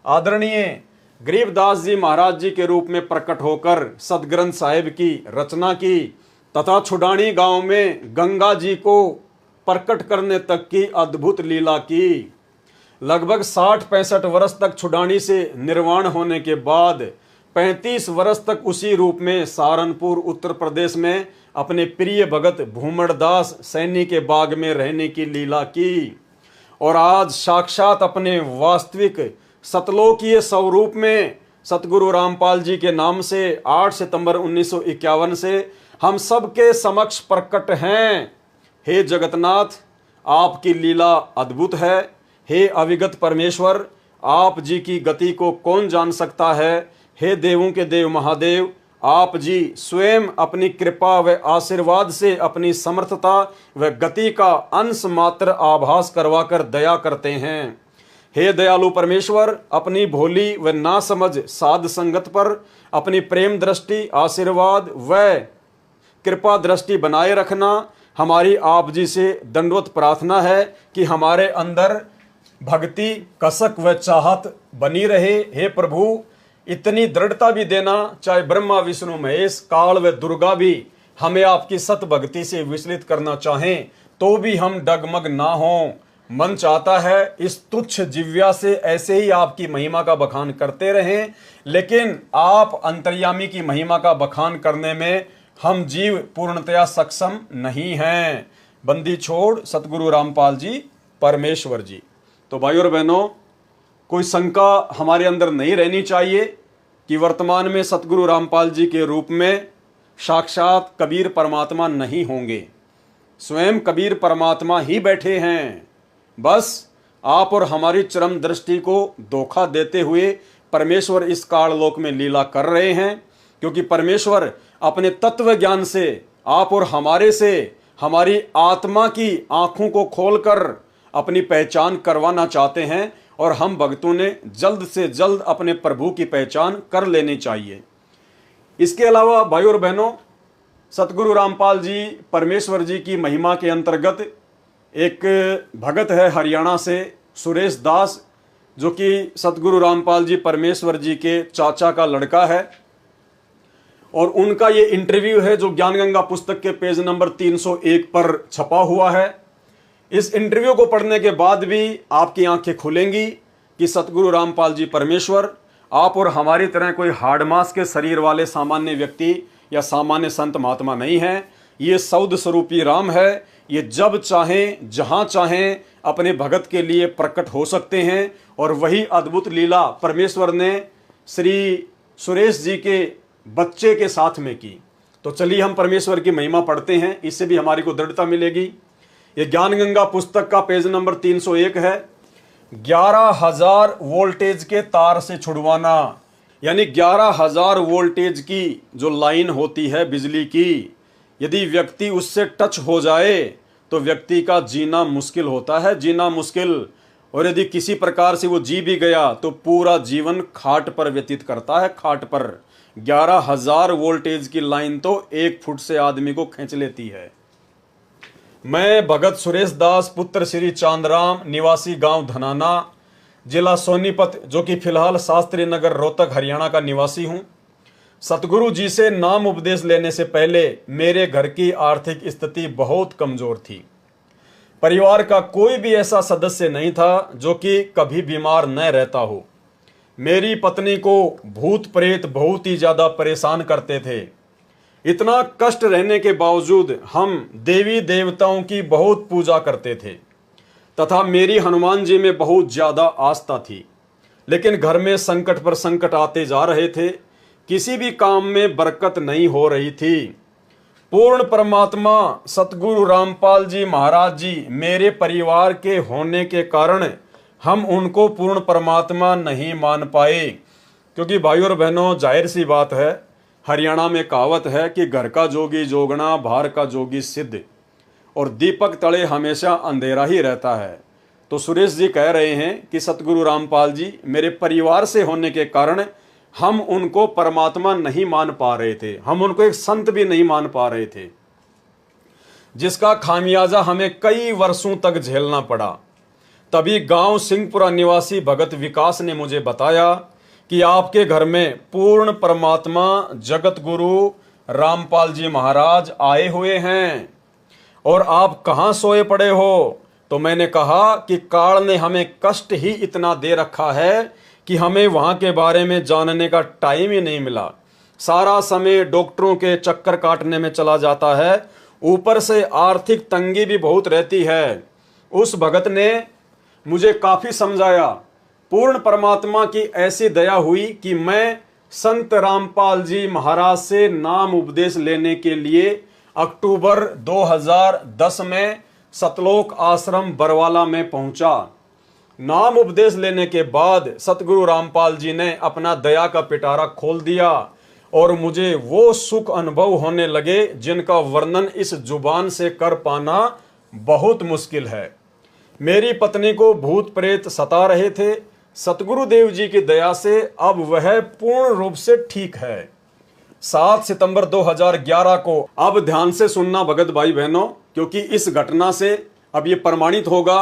आदरणीय गरीबदास जी महाराज जी के रूप में प्रकट होकर सदग्रंथ साहिब की रचना की तथा छुडानी गांव में गंगा जी को प्रकट करने तक की अद्भुत लीला की। लगभग 60-65 वर्ष तक छुडानी से निर्वाण होने के बाद 35 वर्ष तक उसी रूप में सहारनपुर उत्तर प्रदेश में अपने प्रिय भगत भूमड़दास सैनी के बाग में रहने की लीला की और आज साक्षात अपने वास्तविक सतलोकीय स्वरूप में सतगुरु रामपाल जी के नाम से 8 सितंबर 1951 से हम सबके समक्ष प्रकट हैं। हे जगन्नाथ, आपकी लीला अद्भुत है। हे अविगत परमेश्वर, आप जी की गति को कौन जान सकता है। हे देवों के देव महादेव, आप जी स्वयं अपनी कृपा व आशीर्वाद से अपनी समर्थता व गति का अंश मात्र आभास करवाकर दया करते हैं। हे दयालु परमेश्वर, अपनी भोली व नासमझ साध संगत पर अपनी प्रेम दृष्टि, आशीर्वाद व कृपा दृष्टि बनाए रखना। हमारी आप जी से दंडवत प्रार्थना है कि हमारे अंदर भक्ति, कसक व चाहत बनी रहे। हे प्रभु, इतनी दृढ़ता भी देना, चाहे ब्रह्मा विष्णु महेश काल व दुर्गा भी हमें आपकी सत भक्ति से विचलित करना चाहें तो भी हम डगमग ना हों। मन चाहता है इस तुच्छ जिव्या से ऐसे ही आपकी महिमा का बखान करते रहें, लेकिन आप अंतर्यामी की महिमा का बखान करने में हम जीव पूर्णतया सक्षम नहीं हैं। बंदी छोड़ सतगुरु रामपाल जी परमेश्वर जी। तो भाइयों और बहनों, कोई शंका हमारे अंदर नहीं रहनी चाहिए कि वर्तमान में सतगुरु रामपाल जी के रूप में साक्षात कबीर परमात्मा नहीं होंगे। स्वयं कबीर परमात्मा ही बैठे हैं। बस आप और हमारी चरम दृष्टि को धोखा देते हुए परमेश्वर इस काललोक में लीला कर रहे हैं, क्योंकि परमेश्वर अपने तत्व ज्ञान से आप और हमारे से हमारी आत्मा की आंखों को खोलकर अपनी पहचान करवाना चाहते हैं, और हम भक्तों ने जल्द से जल्द अपने प्रभु की पहचान कर लेनी चाहिए। इसके अलावा भाइयों और बहनों, सतगुरु रामपाल जी परमेश्वर जी की महिमा के अंतर्गत एक भगत है हरियाणा से, सुरेश दास, जो कि सतगुरु रामपाल जी परमेश्वर जी के चाचा का लड़का है। और उनका ये इंटरव्यू है जो ज्ञानगंगा पुस्तक के पेज नंबर 301 पर छपा हुआ है। इस इंटरव्यू को पढ़ने के बाद भी आपकी आंखें खुलेंगी कि सतगुरु रामपाल जी परमेश्वर आप और हमारी तरह कोई हार्ड मास के शरीर वाले सामान्य व्यक्ति या सामान्य संत महात्मा नहीं है। ये सौद स्वरूपी राम है। ये जब चाहें जहां चाहें अपने भगत के लिए प्रकट हो सकते हैं, और वही अद्भुत लीला परमेश्वर ने श्री सुरेश जी के बच्चे के साथ में की। तो चलिए हम परमेश्वर की महिमा पढ़ते हैं, इससे भी हमारी को दृढ़ता मिलेगी। ये ज्ञानगंगा पुस्तक का पेज नंबर 301 है। 11,000 वोल्टेज के तार से छुड़वाना, यानी 11,000 वोल्टेज की जो लाइन होती है बिजली की, यदि व्यक्ति उससे टच हो जाए तो व्यक्ति का जीना मुश्किल होता है, जीना मुश्किल। और यदि किसी प्रकार से वो जी भी गया तो पूरा जीवन खाट पर व्यतीत करता है, खाट पर। 11,000 वोल्टेज की लाइन तो 1 फुट से आदमी को खींच लेती है। मैं भगत सुरेश दास, पुत्र श्री चांदराम, निवासी गांव धनाना, जिला सोनीपत, जो कि फिलहाल शास्त्री नगर रोहतक हरियाणा का निवासी हूं। सतगुरु जी से नाम उपदेश लेने से पहले मेरे घर की आर्थिक स्थिति बहुत कमजोर थी। परिवार का कोई भी ऐसा सदस्य नहीं था जो कि कभी बीमार न रहता हो। मेरी पत्नी को भूत प्रेत बहुत ही ज्यादा परेशान करते थे। इतना कष्ट रहने के बावजूद हम देवी देवताओं की बहुत पूजा करते थे तथा मेरी हनुमान जी में बहुत ज्यादा आस्था थी। लेकिन घर में संकट पर संकट आते जा रहे थे, किसी भी काम में बरकत नहीं हो रही थी। पूर्ण परमात्मा सतगुरु रामपाल जी महाराज जी मेरे परिवार के होने के कारण हम उनको पूर्ण परमात्मा नहीं मान पाए, क्योंकि भाइयों और बहनों, जाहिर सी बात है, हरियाणा में कहावत है कि घर का जोगी जोगना, बाहर का जोगी सिद्ध, और दीपक तले हमेशा अंधेरा ही रहता है। तो सुरेश जी कह रहे हैं कि सतगुरु रामपाल जी मेरे परिवार से होने के कारण हम उनको परमात्मा नहीं मान पा रहे थे, हम उनको एक संत भी नहीं मान पा रहे थे, जिसका खामियाजा हमें कई वर्षों तक झेलना पड़ा। तभी गांव सिंहपुरा निवासी भगत विकास ने मुझे बताया कि आपके घर में पूर्ण परमात्मा जगत गुरु रामपाल जी महाराज आए हुए हैं और आप कहां सोए पड़े हो। तो मैंने कहा कि काल ने हमें कष्ट ही इतना दे रखा है कि हमें वहां के बारे में जानने का टाइम ही नहीं मिला। सारा समय डॉक्टरों के चक्कर काटने में चला जाता है, ऊपर से आर्थिक तंगी भी बहुत रहती है। उस भगत ने मुझे काफी समझाया पूर्ण परमात्मा की ऐसी दया हुई कि मैं संत रामपाल जी महाराज से नाम उपदेश लेने के लिए अक्टूबर 2010 में सतलोक आश्रम बरवाला में पहुंचा। नाम उपदेश लेने के बाद सतगुरु रामपाल जी ने अपना दया का पिटारा खोल दिया और मुझे वो सुख अनुभव होने लगे जिनका वर्णन इस जुबान से कर पाना बहुत मुश्किल है। मेरी पत्नी को भूत प्रेत सता रहे थे। सतगुरु देव जी की दया से अब वह पूर्ण रूप से ठीक है। 7 सितंबर 2011 को, अब ध्यान से सुनना भगत भाई बहनों, क्योंकि इस घटना से अब ये प्रमाणित होगा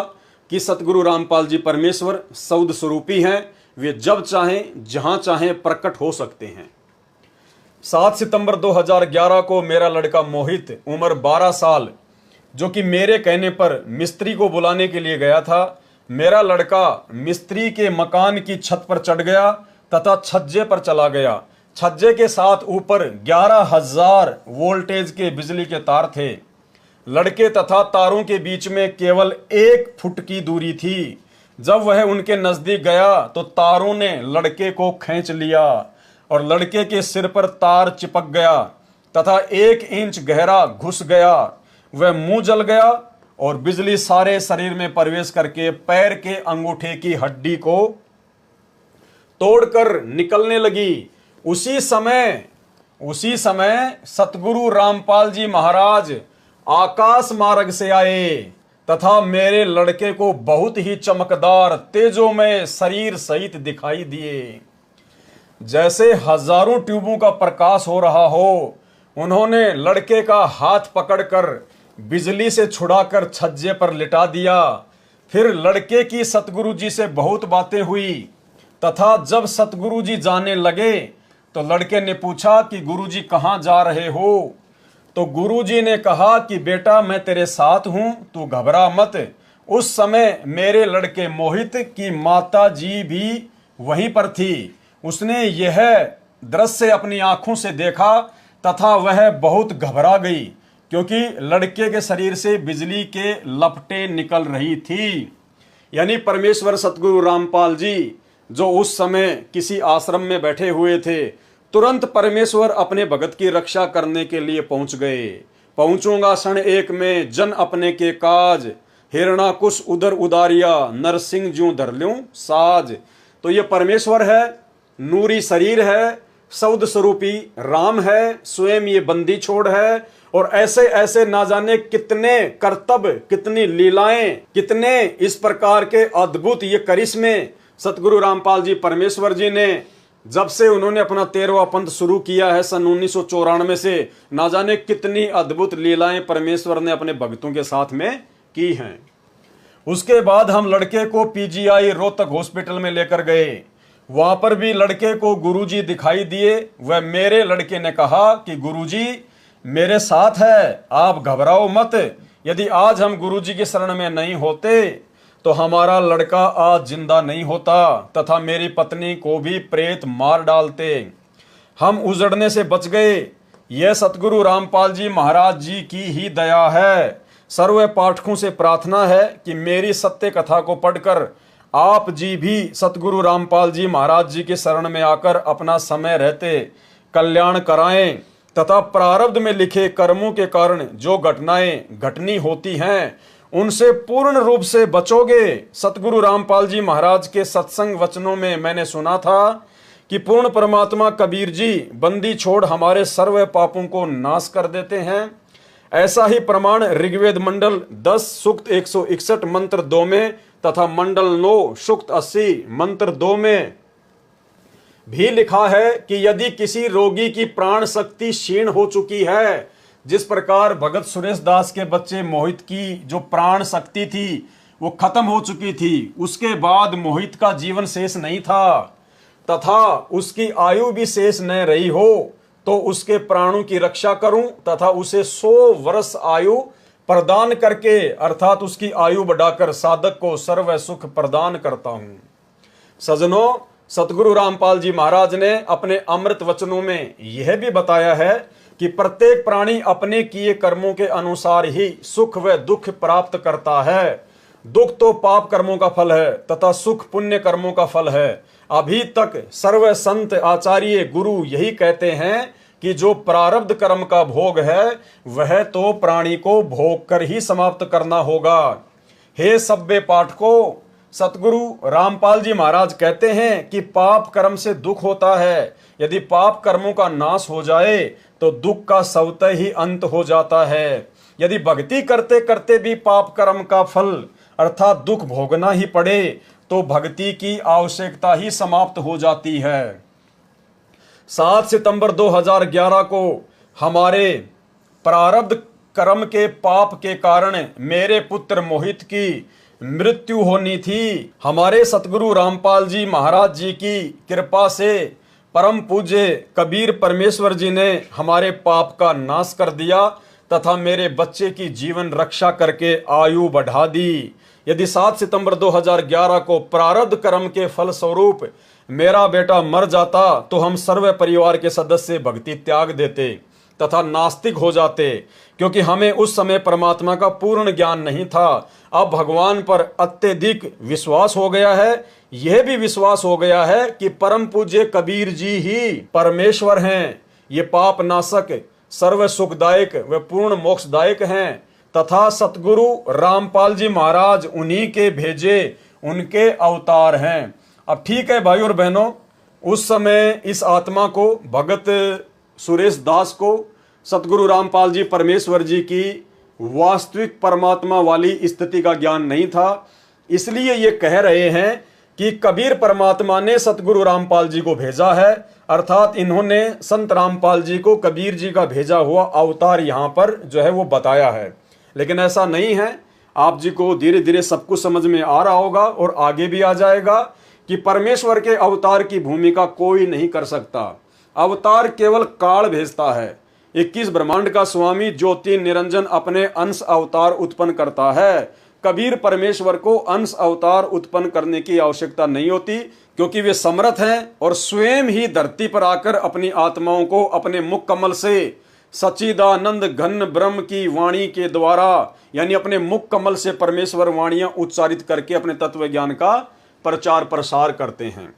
कि सतगुरु रामपाल जी परमेश्वर सौद स्वरूपी हैं। वे जब चाहें जहां चाहें प्रकट हो सकते हैं। 7 सितंबर 2011 को मेरा लड़का मोहित, उम्र 12 साल, जो कि मेरे कहने पर मिस्त्री को बुलाने के लिए गया था, मेरा लड़का मिस्त्री के मकान की छत पर चढ़ गया तथा छज्जे पर चला गया। छज्जे के साथ ऊपर 11,000 वोल्टेज के बिजली के तार थे। लड़के तथा तारों के बीच में केवल 1 फुट की दूरी थी। जब वह उनके नजदीक गया तो तारों ने लड़के को खींच लिया और लड़के के सिर पर तार चिपक गया तथा 1 इंच गहरा घुस गया। वह मुंह जल गया और बिजली सारे शरीर में प्रवेश करके पैर के अंगूठे की हड्डी को तोड़कर निकलने लगी। उसी समय सतगुरु रामपाल जी महाराज आकाश मार्ग से आए तथा मेरे लड़के को बहुत ही चमकदार तेजोमय शरीर सहित दिखाई दिए, जैसे हजारों ट्यूबों का प्रकाश हो रहा हो। उन्होंने लड़के का हाथ पकड़कर बिजली से छुड़ाकर छज्जे पर लिटा दिया। फिर लड़के की सतगुरु जी से बहुत बातें हुई तथा जब सतगुरु जी जाने लगे तो लड़के ने पूछा कि गुरुजी कहाँ जा रहे हो? तो गुरुजी ने कहा कि बेटा मैं तेरे साथ हूं, तू घबरा मत। उस समय मेरे लड़के मोहित की माता जी भी वहीं पर थी। उसने यह दृश्य अपनी आंखों से देखा तथा वह बहुत घबरा गई, क्योंकि लड़के के शरीर से बिजली के लपटें निकल रही थी। यानी परमेश्वर सतगुरु रामपाल जी जो उस समय किसी आश्रम में बैठे हुए थे, तुरंत परमेश्वर अपने भगत की रक्षा करने के लिए पहुंच गए। पहुंचूंगा क्षण एक में जन अपने के काज, हिरणाकुश उधर उदारिया, नरसिंह ज्यों धर ल्यूं साज। तो ये परमेश्वर है, नूरी शरीर है, सौद स्वरूपी राम है, स्वयं ये बंदी छोड़ है और ऐसे ऐसे ना जाने कितने करतब, कितनी लीलाएं, कितने इस प्रकार के अद्भुत ये करिश्मे सतगुरु रामपाल जी परमेश्वर जी ने जब से उन्होंने अपना 13वां पंथ शुरू किया है सन 1994 से, ना जाने कितनी अद्भुत लीलाएं परमेश्वर ने अपने भक्तों के साथ में की हैं। उसके बाद हम लड़के को पीजीआई रोहतक हॉस्पिटल में लेकर गए। वहां पर भी लड़के को गुरुजी दिखाई दिए। वह मेरे लड़के ने कहा कि गुरुजी मेरे साथ है, आप घबराओ मत। यदि आज हम गुरुजी की शरण में नहीं होते तो हमारा लड़का आज जिंदा नहीं होता तथा मेरी पत्नी को भी प्रेत मार डालते। हम उजड़ने से बच गए। यह सतगुरु रामपाल जी महाराज जी की ही दया है। सर्व पाठकों से प्रार्थना है कि मेरी सत्य कथा को पढ़कर आप जी भी सतगुरु रामपाल जी महाराज जी के शरण में आकर अपना समय रहते कल्याण कराएं तथा प्रारब्ध में लिखे कर्मों के कारण जो घटनाएं घटनी होती हैं उनसे पूर्ण रूप से बचोगे। सतगुरु रामपाल जी महाराज के सत्संग वचनों में मैंने सुना था कि पूर्ण परमात्मा कबीर जी बंदी छोड़ हमारे सर्व पापों को नाश कर देते हैं। ऐसा ही प्रमाण ऋग्वेद मंडल 10 सूक्त 161 मंत्र 2 में तथा मंडल 9 सूक्त 80 मंत्र 2 में भी लिखा है कि यदि किसी रोगी की प्राण शक्ति क्षीण हो चुकी है, जिस प्रकार भगत सुरेश दास के बच्चे मोहित की जो प्राण शक्ति थी वो खत्म हो चुकी थी, उसके बाद मोहित का जीवन शेष नहीं था तथा उसकी आयु भी शेष न रही हो, तो उसके प्राणों की रक्षा करूं तथा उसे 100 वर्ष आयु प्रदान करके अर्थात उसकी आयु बढ़ाकर साधक को सर्व सुख प्रदान करता हूं। सजनों, सतगुरु रामपाल जी महाराज ने अपने अमृत वचनों में यह भी बताया है कि प्रत्येक प्राणी अपने किए कर्मों के अनुसार ही सुख व दुख प्राप्त करता है। दुख तो पाप कर्मों का फल है तथा सुख पुण्य कर्मों का फल है। अभी तक सर्व संत आचार्य गुरु यही कहते हैं कि जो प्रारब्ध कर्म का भोग है वह तो प्राणी को भोग कर ही समाप्त करना होगा। हे सभ्य पाठकों, सतगुरु रामपाल जी महाराज कहते हैं कि पाप कर्म से दुख होता है। यदि पाप कर्मों का नाश हो जाए तो दुख का स्वतः ही अंत हो जाता है। यदि भक्ति करते करते भी पाप कर्म का फल अर्थात दुख भोगना ही पड़े तो भक्ति की आवश्यकता ही समाप्त हो जाती है। 7 सितंबर 2011 को हमारे प्रारब्ध कर्म के पाप के कारण मेरे पुत्र मोहित की मृत्यु होनी थी। हमारे सतगुरु रामपाल जी महाराज जी की कृपा से परम पूज्य कबीर परमेश्वर जी ने हमारे पाप का नाश कर दिया तथा मेरे बच्चे की जीवन रक्षा करके आयु बढ़ा दी। यदि 7 सितंबर 2011 को प्रारब्ध कर्म के फल स्वरूप मेरा बेटा मर जाता तो हम सर्व परिवार के सदस्य भक्ति त्याग देते तथा नास्तिक हो जाते, क्योंकि हमें उस समय परमात्मा का पूर्ण ज्ञान नहीं था। अब भगवान पर अत्यधिक विश्वास हो गया है। यह भी विश्वास हो गया है कि परम पूज्य कबीर जी ही परमेश्वर हैं। ये पाप नाशक, सर्व सुखदायक व पूर्ण मोक्षदायक हैं तथा सतगुरु रामपाल जी महाराज उन्हीं के भेजे उनके अवतार हैं। अब ठीक है भाई और बहनों, उस समय इस आत्मा को भगत सुरेश दास को सतगुरु रामपाल जी परमेश्वर जी की वास्तविक परमात्मा वाली स्थिति का ज्ञान नहीं था। इसलिए ये कह रहे हैं कि कबीर परमात्मा ने सतगुरु रामपाल जी को भेजा है, अर्थात इन्होंने संत रामपाल जी को कबीर जी का भेजा हुआ अवतार यहाँ पर जो है वो बताया है। लेकिन ऐसा नहीं है। आप जी को धीरे धीरे सब कुछ समझ में आ रहा होगा और आगे भी आ जाएगा कि परमेश्वर के अवतार की भूमिका कोई नहीं कर सकता। अवतार केवल काल भेजता है। 21 ब्रह्मांड का स्वामी ज्योति निरंजन अपने अंश अवतार उत्पन्न करता है। कबीर परमेश्वर को अंश अवतार उत्पन्न करने की आवश्यकता नहीं होती, क्योंकि वे समर्थ हैं और स्वयं ही धरती पर आकर अपनी आत्माओं को अपने मुख कमल से सच्चिदानंद घन ब्रह्म की वाणी के द्वारा यानी अपने मुख कमल से परमेश्वर वाणियां उच्चारित करके अपने तत्व ज्ञान का प्रचार प्रसार करते हैं।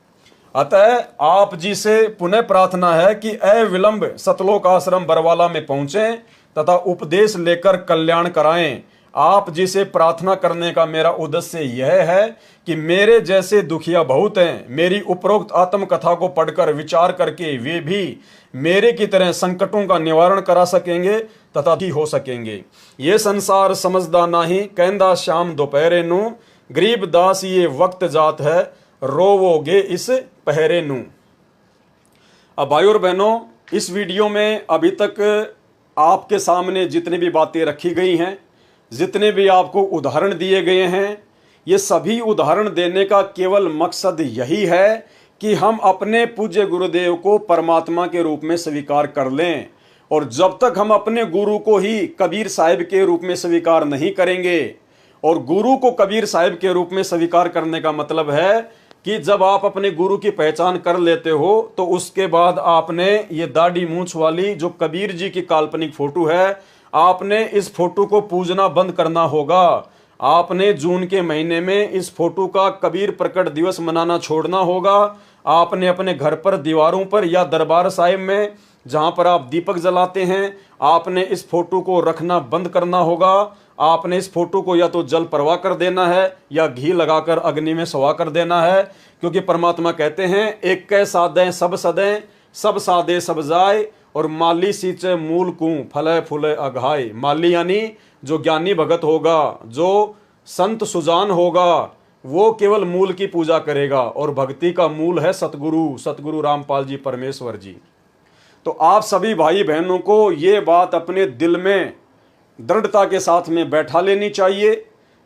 अतः आप जी से पुनः प्रार्थना है कि अविलंब सतलोक आश्रम बरवाला में पहुंचें तथा उपदेश लेकर कल्याण कराएं। आप जी से प्रार्थना करने का मेरा उद्देश्य यह है कि मेरे जैसे दुखिया बहुत हैं, मेरी उपरोक्त आत्म कथा को पढ़कर विचार करके वे भी मेरे की तरह संकटों का निवारण करा सकेंगे तथा ही हो सकेंगे। ये संसार समझदा नाही, कहंदा शाम दोपहरे नू, गरीब दास ये वक्त जात है, रोवोगे इस पहरे नू। अब भाई और बहनों, इस वीडियो में अभी तक आपके सामने जितनी भी बातें रखी गई हैं, जितने भी आपको उदाहरण दिए गए हैं, ये सभी उदाहरण देने का केवल मकसद यही है कि हम अपने पूज्य गुरुदेव को परमात्मा के रूप में स्वीकार कर लें। और जब तक हम अपने गुरु को ही कबीर साहिब के रूप में स्वीकार नहीं करेंगे, और गुरु को कबीर साहिब के रूप में स्वीकार करने का मतलब है कि जब आप अपने गुरु की पहचान कर लेते हो तो उसके बाद आपने ये दाढ़ी मूंछ वाली जो कबीर जी की काल्पनिक फोटो है, आपने इस फोटो को पूजना बंद करना होगा। आपने जून के महीने में इस फोटो का कबीर प्रकट दिवस मनाना छोड़ना होगा। आपने अपने घर पर दीवारों पर या दरबार साहिब में जहां पर आप दीपक जलाते हैं, आपने इस फोटो को रखना बंद करना होगा। आपने इस फोटो को या तो जल प्रवाह कर देना है या घी लगाकर अग्नि में सवा कर देना है, क्योंकि परमात्मा कहते हैं एक कै सादें सब सदें, सब सादे सब जाए, और माली सींचे मूल कूं फले फूले अघाए। माली यानी जो ज्ञानी भगत होगा, जो संत सुजान होगा, वो केवल मूल की पूजा करेगा, और भक्ति का मूल है सतगुरु रामपाल जी परमेश्वर जी। तो आप सभी भाई बहनों को ये बात अपने दिल में दृढ़ता के साथ में बैठा लेनी चाहिए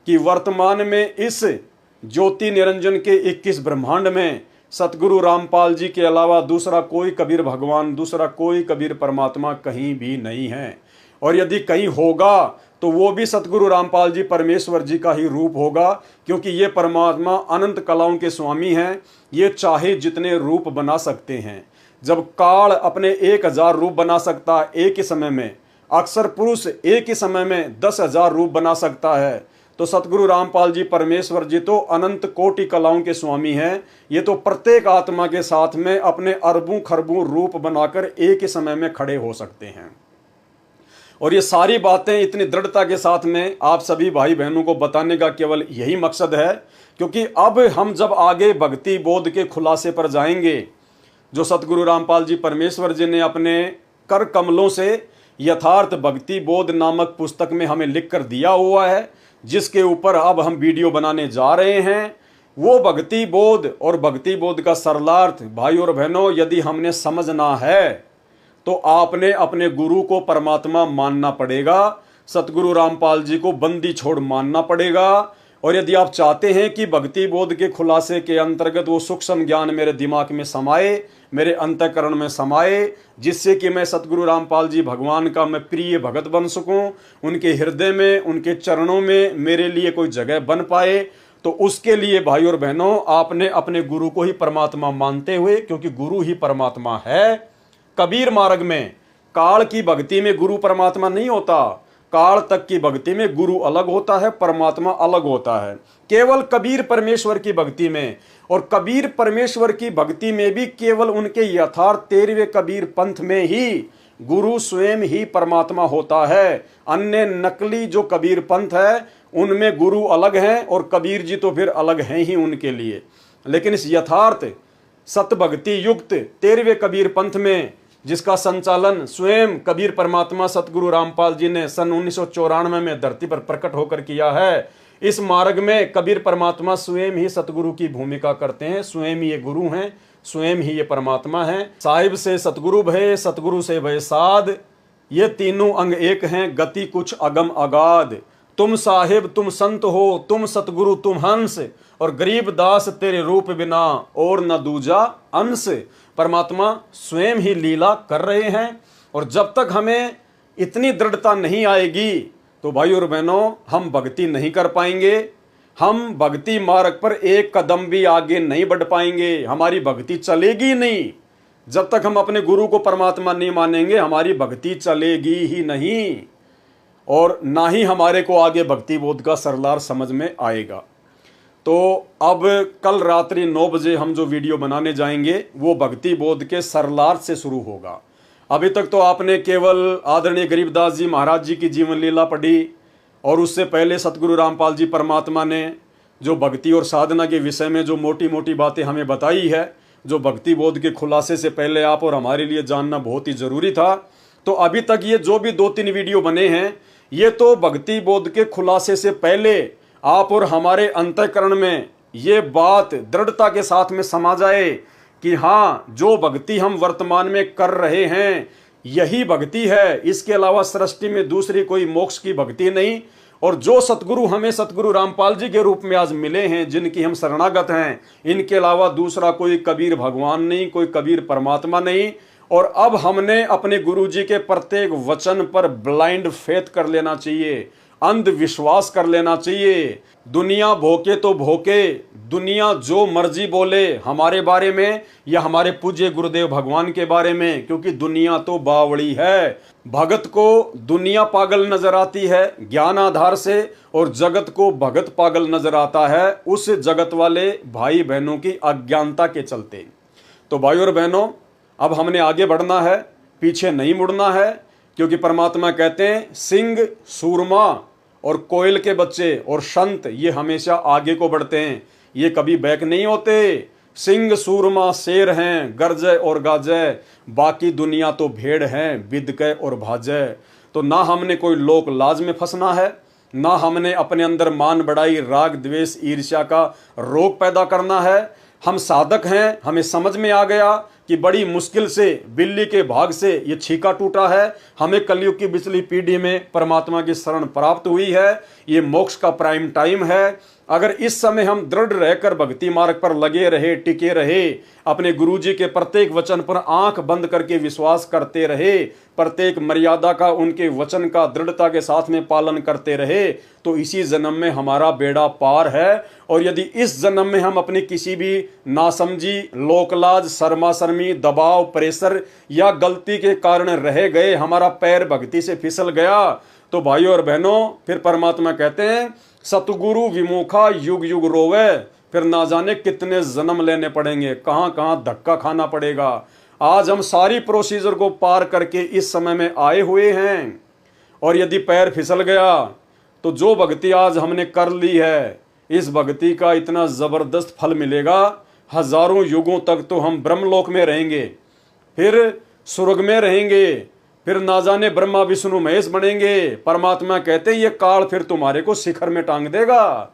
कि वर्तमान में इस ज्योति निरंजन के 21 ब्रह्मांड में सतगुरु रामपाल जी के अलावा दूसरा कोई कबीर भगवान, दूसरा कोई कबीर परमात्मा कहीं भी नहीं है। और यदि कहीं होगा तो वो भी सतगुरु रामपाल जी परमेश्वर जी का ही रूप होगा, क्योंकि ये परमात्मा अनंत कलाओं के स्वामी हैं। ये चाहे जितने रूप बना सकते हैं। जब काल अपने 1000 रूप बना सकता एक ही समय में, अक्सर पुरुष एक ही समय में 10,000 रूप बना सकता है, तो सतगुरु रामपाल जी परमेश्वर जी तो अनंत कोटि कलाओं के स्वामी हैं। ये तो प्रत्येक आत्मा के साथ में अपने अरबों खरबों रूप बनाकर एक ही समय में खड़े हो सकते हैं। और ये सारी बातें इतनी दृढ़ता के साथ में आप सभी भाई बहनों को बताने का केवल यही मकसद है, क्योंकि अब हम जब आगे भक्ति बोध के खुलासे पर जाएंगे, जो सतगुरु रामपाल जी परमेश्वर जी ने अपने कर कमलों से यथार्थ भक्ति बोध नामक पुस्तक में हमें लिख कर दिया हुआ है, जिसके ऊपर अब हम वीडियो बनाने जा रहे हैं, वो भक्ति बोध और भक्ति बोध का सरलार्थ भाई और बहनों यदि हमने समझना है तो आपने अपने गुरु को परमात्मा मानना पड़ेगा, सतगुरु रामपाल जी को बंदी छोड़ मानना पड़ेगा। और यदि आप चाहते हैं कि भक्ति बोध के खुलासे के अंतर्गत वो सूक्ष्म ज्ञान मेरे दिमाग में समाए, मेरे अंतःकरण में समाए, जिससे कि मैं सतगुरु रामपाल जी भगवान का मैं प्रिय भगत बन सकूं, उनके हृदय में उनके चरणों में मेरे लिए कोई जगह बन पाए, तो उसके लिए भाई और बहनों आपने अपने गुरु को ही परमात्मा मानते हुए, क्योंकि गुरु ही परमात्मा है। कबीर मार्ग में काल की भक्ति में गुरु परमात्मा नहीं होता, काल तक की भक्ति में गुरु अलग होता है, परमात्मा अलग होता है। केवल कबीर परमेश्वर की भक्ति में, और कबीर परमेश्वर की भक्ति में भी केवल उनके यथार्थ 13वें कबीर पंथ में ही गुरु स्वयं ही परमात्मा होता है। अन्य नकली जो कबीर पंथ है उनमें गुरु अलग हैं और कबीर जी तो फिर अलग हैं ही उनके लिए। लेकिन इस यथार्थ सत भक्ति युक्त 13वें कबीर पंथ में, जिसका संचालन स्वयं कबीर परमात्मा सतगुरु रामपाल जी ने सन 1994 में धरती पर प्रकट होकर किया है, इस मार्ग में कबीर परमात्मा स्वयं ही सतगुरु की भूमिका करते हैं, स्वयं ही ये गुरु हैं, स्वयं ही ये परमात्मा हैं। साहिब से सतगुरु भय, सतगुरु से भय साध, ये तीनों अंग एक हैं, गति कुछ अगम अगाध। तुम साहिब तुम संत हो, तुम सतगुरु तुम हंस, और गरीब दास तेरे रूप बिना और न दूजा अंश। परमात्मा स्वयं ही लीला कर रहे हैं। और जब तक हमें इतनी दृढ़ता नहीं आएगी तो भाई और बहनों हम भक्ति नहीं कर पाएंगे, हम भक्ति मार्ग पर एक कदम भी आगे नहीं बढ़ पाएंगे, हमारी भक्ति चलेगी नहीं। जब तक हम अपने गुरु को परमात्मा नहीं मानेंगे हमारी भक्ति चलेगी ही नहीं, और ना ही हमारे को आगे भक्ति बोध का सरलार समझ में आएगा। तो अब कल रात्रि 9 बजे हम जो वीडियो बनाने जाएंगे वो भक्ति बोध के सरलार्थ से शुरू होगा। अभी तक तो आपने केवल आदरणीय गरीबदास जी महाराज जी की जीवन लीला पढ़ी, और उससे पहले सतगुरु रामपाल जी परमात्मा ने जो भक्ति और साधना के विषय में जो मोटी मोटी बातें हमें बताई है, जो भक्ति बोध के खुलासे से पहले आप और हमारे लिए जानना बहुत ही जरूरी था। तो अभी तक ये जो भी 2-3 वीडियो बने हैं ये तो भक्ति बोध के खुलासे से पहले आप और हमारे अंतःकरण में ये बात दृढ़ता के साथ में समा जाए कि हाँ, जो भक्ति हम वर्तमान में कर रहे हैं यही भक्ति है, इसके अलावा सृष्टि में दूसरी कोई मोक्ष की भक्ति नहीं। और जो सतगुरु हमें सतगुरु रामपाल जी के रूप में आज मिले हैं, जिनकी हम शरणागत हैं, इनके अलावा दूसरा कोई कबीर भगवान नहीं, कोई कबीर परमात्मा नहीं। और अब हमने अपने गुरु जी के प्रत्येक वचन पर ब्लाइंड फेथ कर लेना चाहिए, अंधविश्वास कर लेना चाहिए। दुनिया भोके तो भोके, दुनिया जो मर्जी बोले हमारे बारे में या हमारे पूज्य गुरुदेव भगवान के बारे में, क्योंकि दुनिया तो बावड़ी है। भगत को दुनिया पागल नजर आती है ज्ञान आधार से, और जगत को भगत पागल नजर आता है उस जगत वाले भाई बहनों की अज्ञानता के चलते। तो भाई और बहनों अब हमने आगे बढ़ना है, पीछे नहीं मुड़ना है, क्योंकि परमात्मा कहते हैं सिंह सूरमा और कोयल के बच्चे और संत ये हमेशा आगे को बढ़ते हैं, ये कभी बैक नहीं होते। सिंह सूरमा शेर हैं गरजे और गाजे, बाकी दुनिया तो भेड़ हैं बिदके और भाजे। तो ना हमने कोई लोक लाज में फंसना है, ना हमने अपने अंदर मान बढ़ाई राग द्वेष ईर्ष्या का रोग पैदा करना है। हम साधक हैं, हमें समझ में आ गया कि बड़ी मुश्किल से बिल्ली के भाग से ये छीका टूटा है, हमें कलयुग की पिछली पीढ़ी में परमात्मा की शरण प्राप्त हुई है, ये मोक्ष का प्राइम टाइम है। अगर इस समय हम दृढ़ रहकर भक्ति मार्ग पर लगे रहे, टिके रहे, अपने गुरुजी के प्रत्येक वचन पर आंख बंद करके विश्वास करते रहे, प्रत्येक मर्यादा का उनके वचन का दृढ़ता के साथ में पालन करते रहे, तो इसी जन्म में हमारा बेड़ा पार है। और यदि इस जन्म में हम अपनी किसी भी नासमझी, लोकलाज, शर्मा शर्मी, दबाव, प्रेशर या गलती के कारण रह गए, हमारा पैर भक्ति से फिसल गया, तो भाइयों और बहनों फिर परमात्मा कहते हैं सतगुरु विमुखा युग युग रोवे, फिर ना जाने कितने जन्म लेने पड़ेंगे, कहाँ कहाँ धक्का खाना पड़ेगा। आज हम सारी प्रोसीजर को पार करके इस समय में आए हुए हैं, और यदि पैर फिसल गया तो जो भक्ति आज हमने कर ली है, इस भक्ति का इतना जबरदस्त फल मिलेगा, हजारों युगों तक तो हम ब्रह्मलोक में रहेंगे, फिर स्वर्ग में रहेंगे, फिर ना जाने ब्रह्मा विष्णु महेश बनेंगे। परमात्मा कहते हैं ये काल फिर तुम्हारे को शिखर में टांग देगा,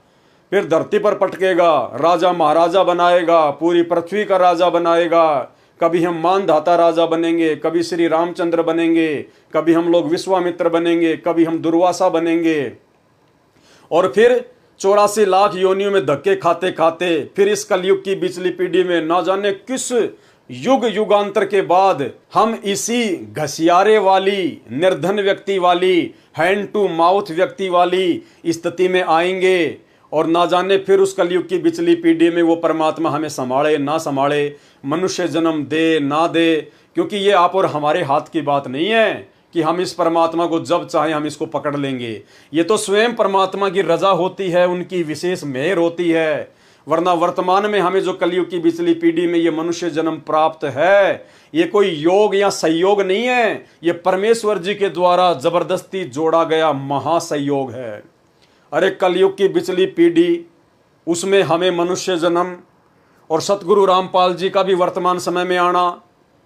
फिर धरती पर पटकेगा, राजा महाराजा बनाएगा, पूरी पृथ्वी का राजा बनाएगा। कभी हम मानधाता राजा बनेंगे, कभी श्री रामचंद्र बनेंगे, कभी हम लोग विश्वामित्र बनेंगे, कभी हम दुर्वासा बनेंगे, और फिर 84 लाख योनियों में धक्के खाते खाते फिर इस कलयुग की बिचली पीढ़ी में ना जाने किस युग युगांतर के बाद हम इसी घसियारे वाली, निर्धन व्यक्ति वाली, हैंड टू माउथ व्यक्ति वाली स्थिति में आएंगे, और ना जाने फिर उस कलयुग की बिचली पीढ़ी में वो परमात्मा हमें संभाले ना संभाले, मनुष्य जन्म दे ना दे, क्योंकि ये आप और हमारे हाथ की बात नहीं है कि हम इस परमात्मा को जब चाहे हम इसको पकड़ लेंगे। ये तो स्वयं परमात्मा की रजा होती है, उनकी विशेष मेहर होती है। वरना वर्तमान में हमें जो कलयुग की बिचली पीढ़ी में ये मनुष्य जन्म प्राप्त है, ये कोई योग या संयोग नहीं है, ये परमेश्वर जी के द्वारा जबरदस्ती जोड़ा गया महासंयोग है। अरे कलयुग की बिचली पीढ़ी, उसमें हमें मनुष्य जन्म और सतगुरु रामपाल जी का भी वर्तमान समय में आना,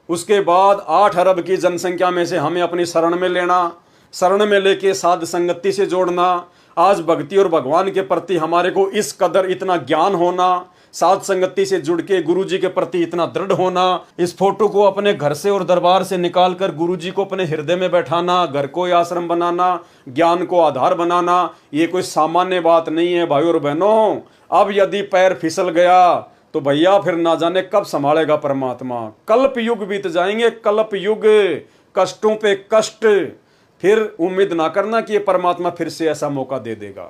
उसके बाद 8 अरब की जनसंख्या में से हमें अपनी शरण में लेना, शरण में लेके साध संगति से जोड़ना। आज भक्ति और भगवान के प्रति हमारे को इस कदर इतना ज्ञान होना, साध संगति से जुड़ के गुरु जी के प्रति इतना दृढ़ होना, इस फोटो को अपने घर से और दरबार से निकाल कर गुरु जी को अपने हृदय में बैठाना, घर को आश्रम बनाना, ज्ञान को आधार बनाना, ये कोई सामान्य बात नहीं है भाइयों और बहनों। अब यदि पैर फिसल गया तो भैया फिर ना जाने कब संभालेगा परमात्मा। कल्प युग बीत जाएंगे, कल्प युग, कष्टों पे कष्ट, फिर उम्मीद ना करना कि ये परमात्मा फिर से ऐसा मौका दे देगा।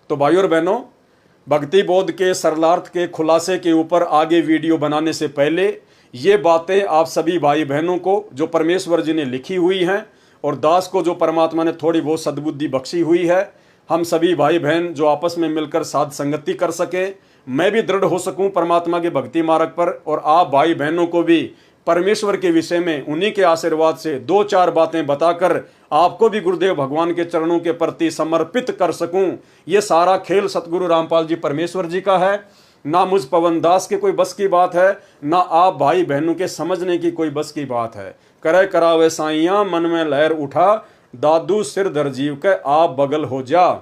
तो भाइयों और बहनों, भक्ति बोध के सरलार्थ के खुलासे के ऊपर आगे वीडियो बनाने से पहले ये बातें आप सभी भाई बहनों को जो परमेश्वर जी ने लिखी हुई हैं, और दास को जो परमात्मा ने थोड़ी बहुत सद्बुद्धि बख्शी हुई है, हम सभी भाई बहन जो आपस में मिलकर साध संगति कर सके, मैं भी दृढ़ हो सकूं परमात्मा के भक्ति मार्ग पर, और आप भाई बहनों को भी परमेश्वर के विषय में उन्हीं के आशीर्वाद से 2-4 बातें बताकर आपको भी गुरुदेव भगवान के चरणों के प्रति समर्पित कर सकूं। ये सारा खेल सतगुरु रामपाल जी परमेश्वर जी का है, ना मुझ पवन दास के कोई बस की बात है, ना आप भाई बहनों के समझने की कोई बस की बात है। करे करावे साइया मन में लहर उठा, दादू सिर दरजीव के आप बगल हो जा।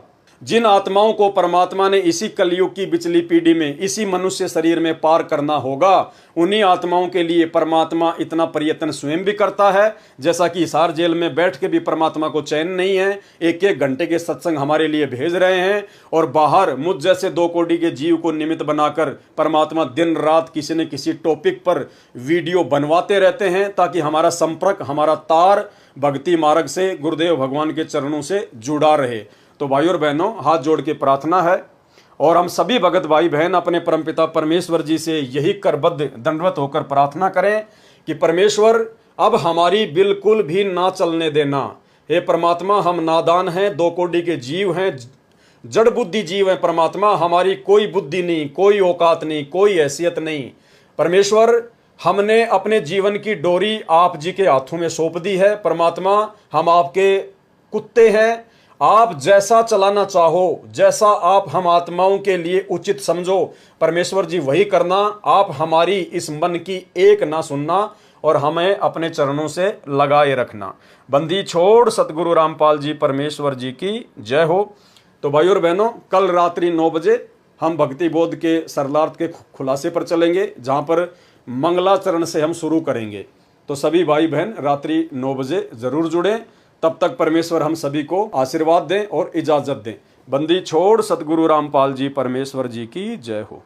जिन आत्माओं को परमात्मा ने इसी कलयुग की बिचली पीढ़ी में, इसी मनुष्य शरीर में पार करना होगा, उन्हीं आत्माओं के लिए परमात्मा इतना प्रयत्न स्वयं भी करता है। जैसा कि हिसार जेल में बैठ के भी परमात्मा को चैन नहीं है, 1-1 घंटे के सत्संग हमारे लिए भेज रहे हैं, और बाहर मुझ जैसे 2 कोटि के जीव को निमित्त बनाकर परमात्मा दिन रात किसी न किसी टॉपिक पर वीडियो बनवाते रहते हैं, ताकि हमारा संपर्क, हमारा तार भक्ति मार्ग से, गुरुदेव भगवान के चरणों से जुड़ा रहे। तो भाइयों और बहनों, हाथ जोड़ के प्रार्थना है, और हम सभी भगत भाई बहन अपने परमपिता परमेश्वर जी से यही करबद्ध दंडवत होकर प्रार्थना करें कि परमेश्वर अब हमारी बिल्कुल भी ना चलने देना। हे परमात्मा, हम नादान हैं, 2 कोटि के जीव हैं, जड़ बुद्धि जीव हैं परमात्मा, हमारी कोई बुद्धि नहीं, कोई औकात नहीं, कोई हैसियत नहीं। परमेश्वर, हमने अपने जीवन की डोरी आप जी के हाथों में सौंप दी है। परमात्मा, हम आपके कुत्ते हैं, आप जैसा चलाना चाहो, जैसा आप हम आत्माओं के लिए उचित समझो परमेश्वर जी वही करना। आप हमारी इस मन की एक ना सुनना, और हमें अपने चरणों से लगाए रखना। बंदी छोड़ सतगुरु रामपाल जी परमेश्वर जी की जय हो। तो भाइयों और बहनों, कल रात्रि 9 बजे हम भक्ति बोध के सरलार्थ के खुलासे पर चलेंगे, जहां पर मंगलाचरण से हम शुरू करेंगे। तो सभी भाई बहन रात्रि 9 बजे जरूर जुड़ें। तब तक परमेश्वर हम सभी को आशीर्वाद दें और इजाजत दें। बंदी छोड़ सतगुरु रामपाल जी परमेश्वर जी की जय हो।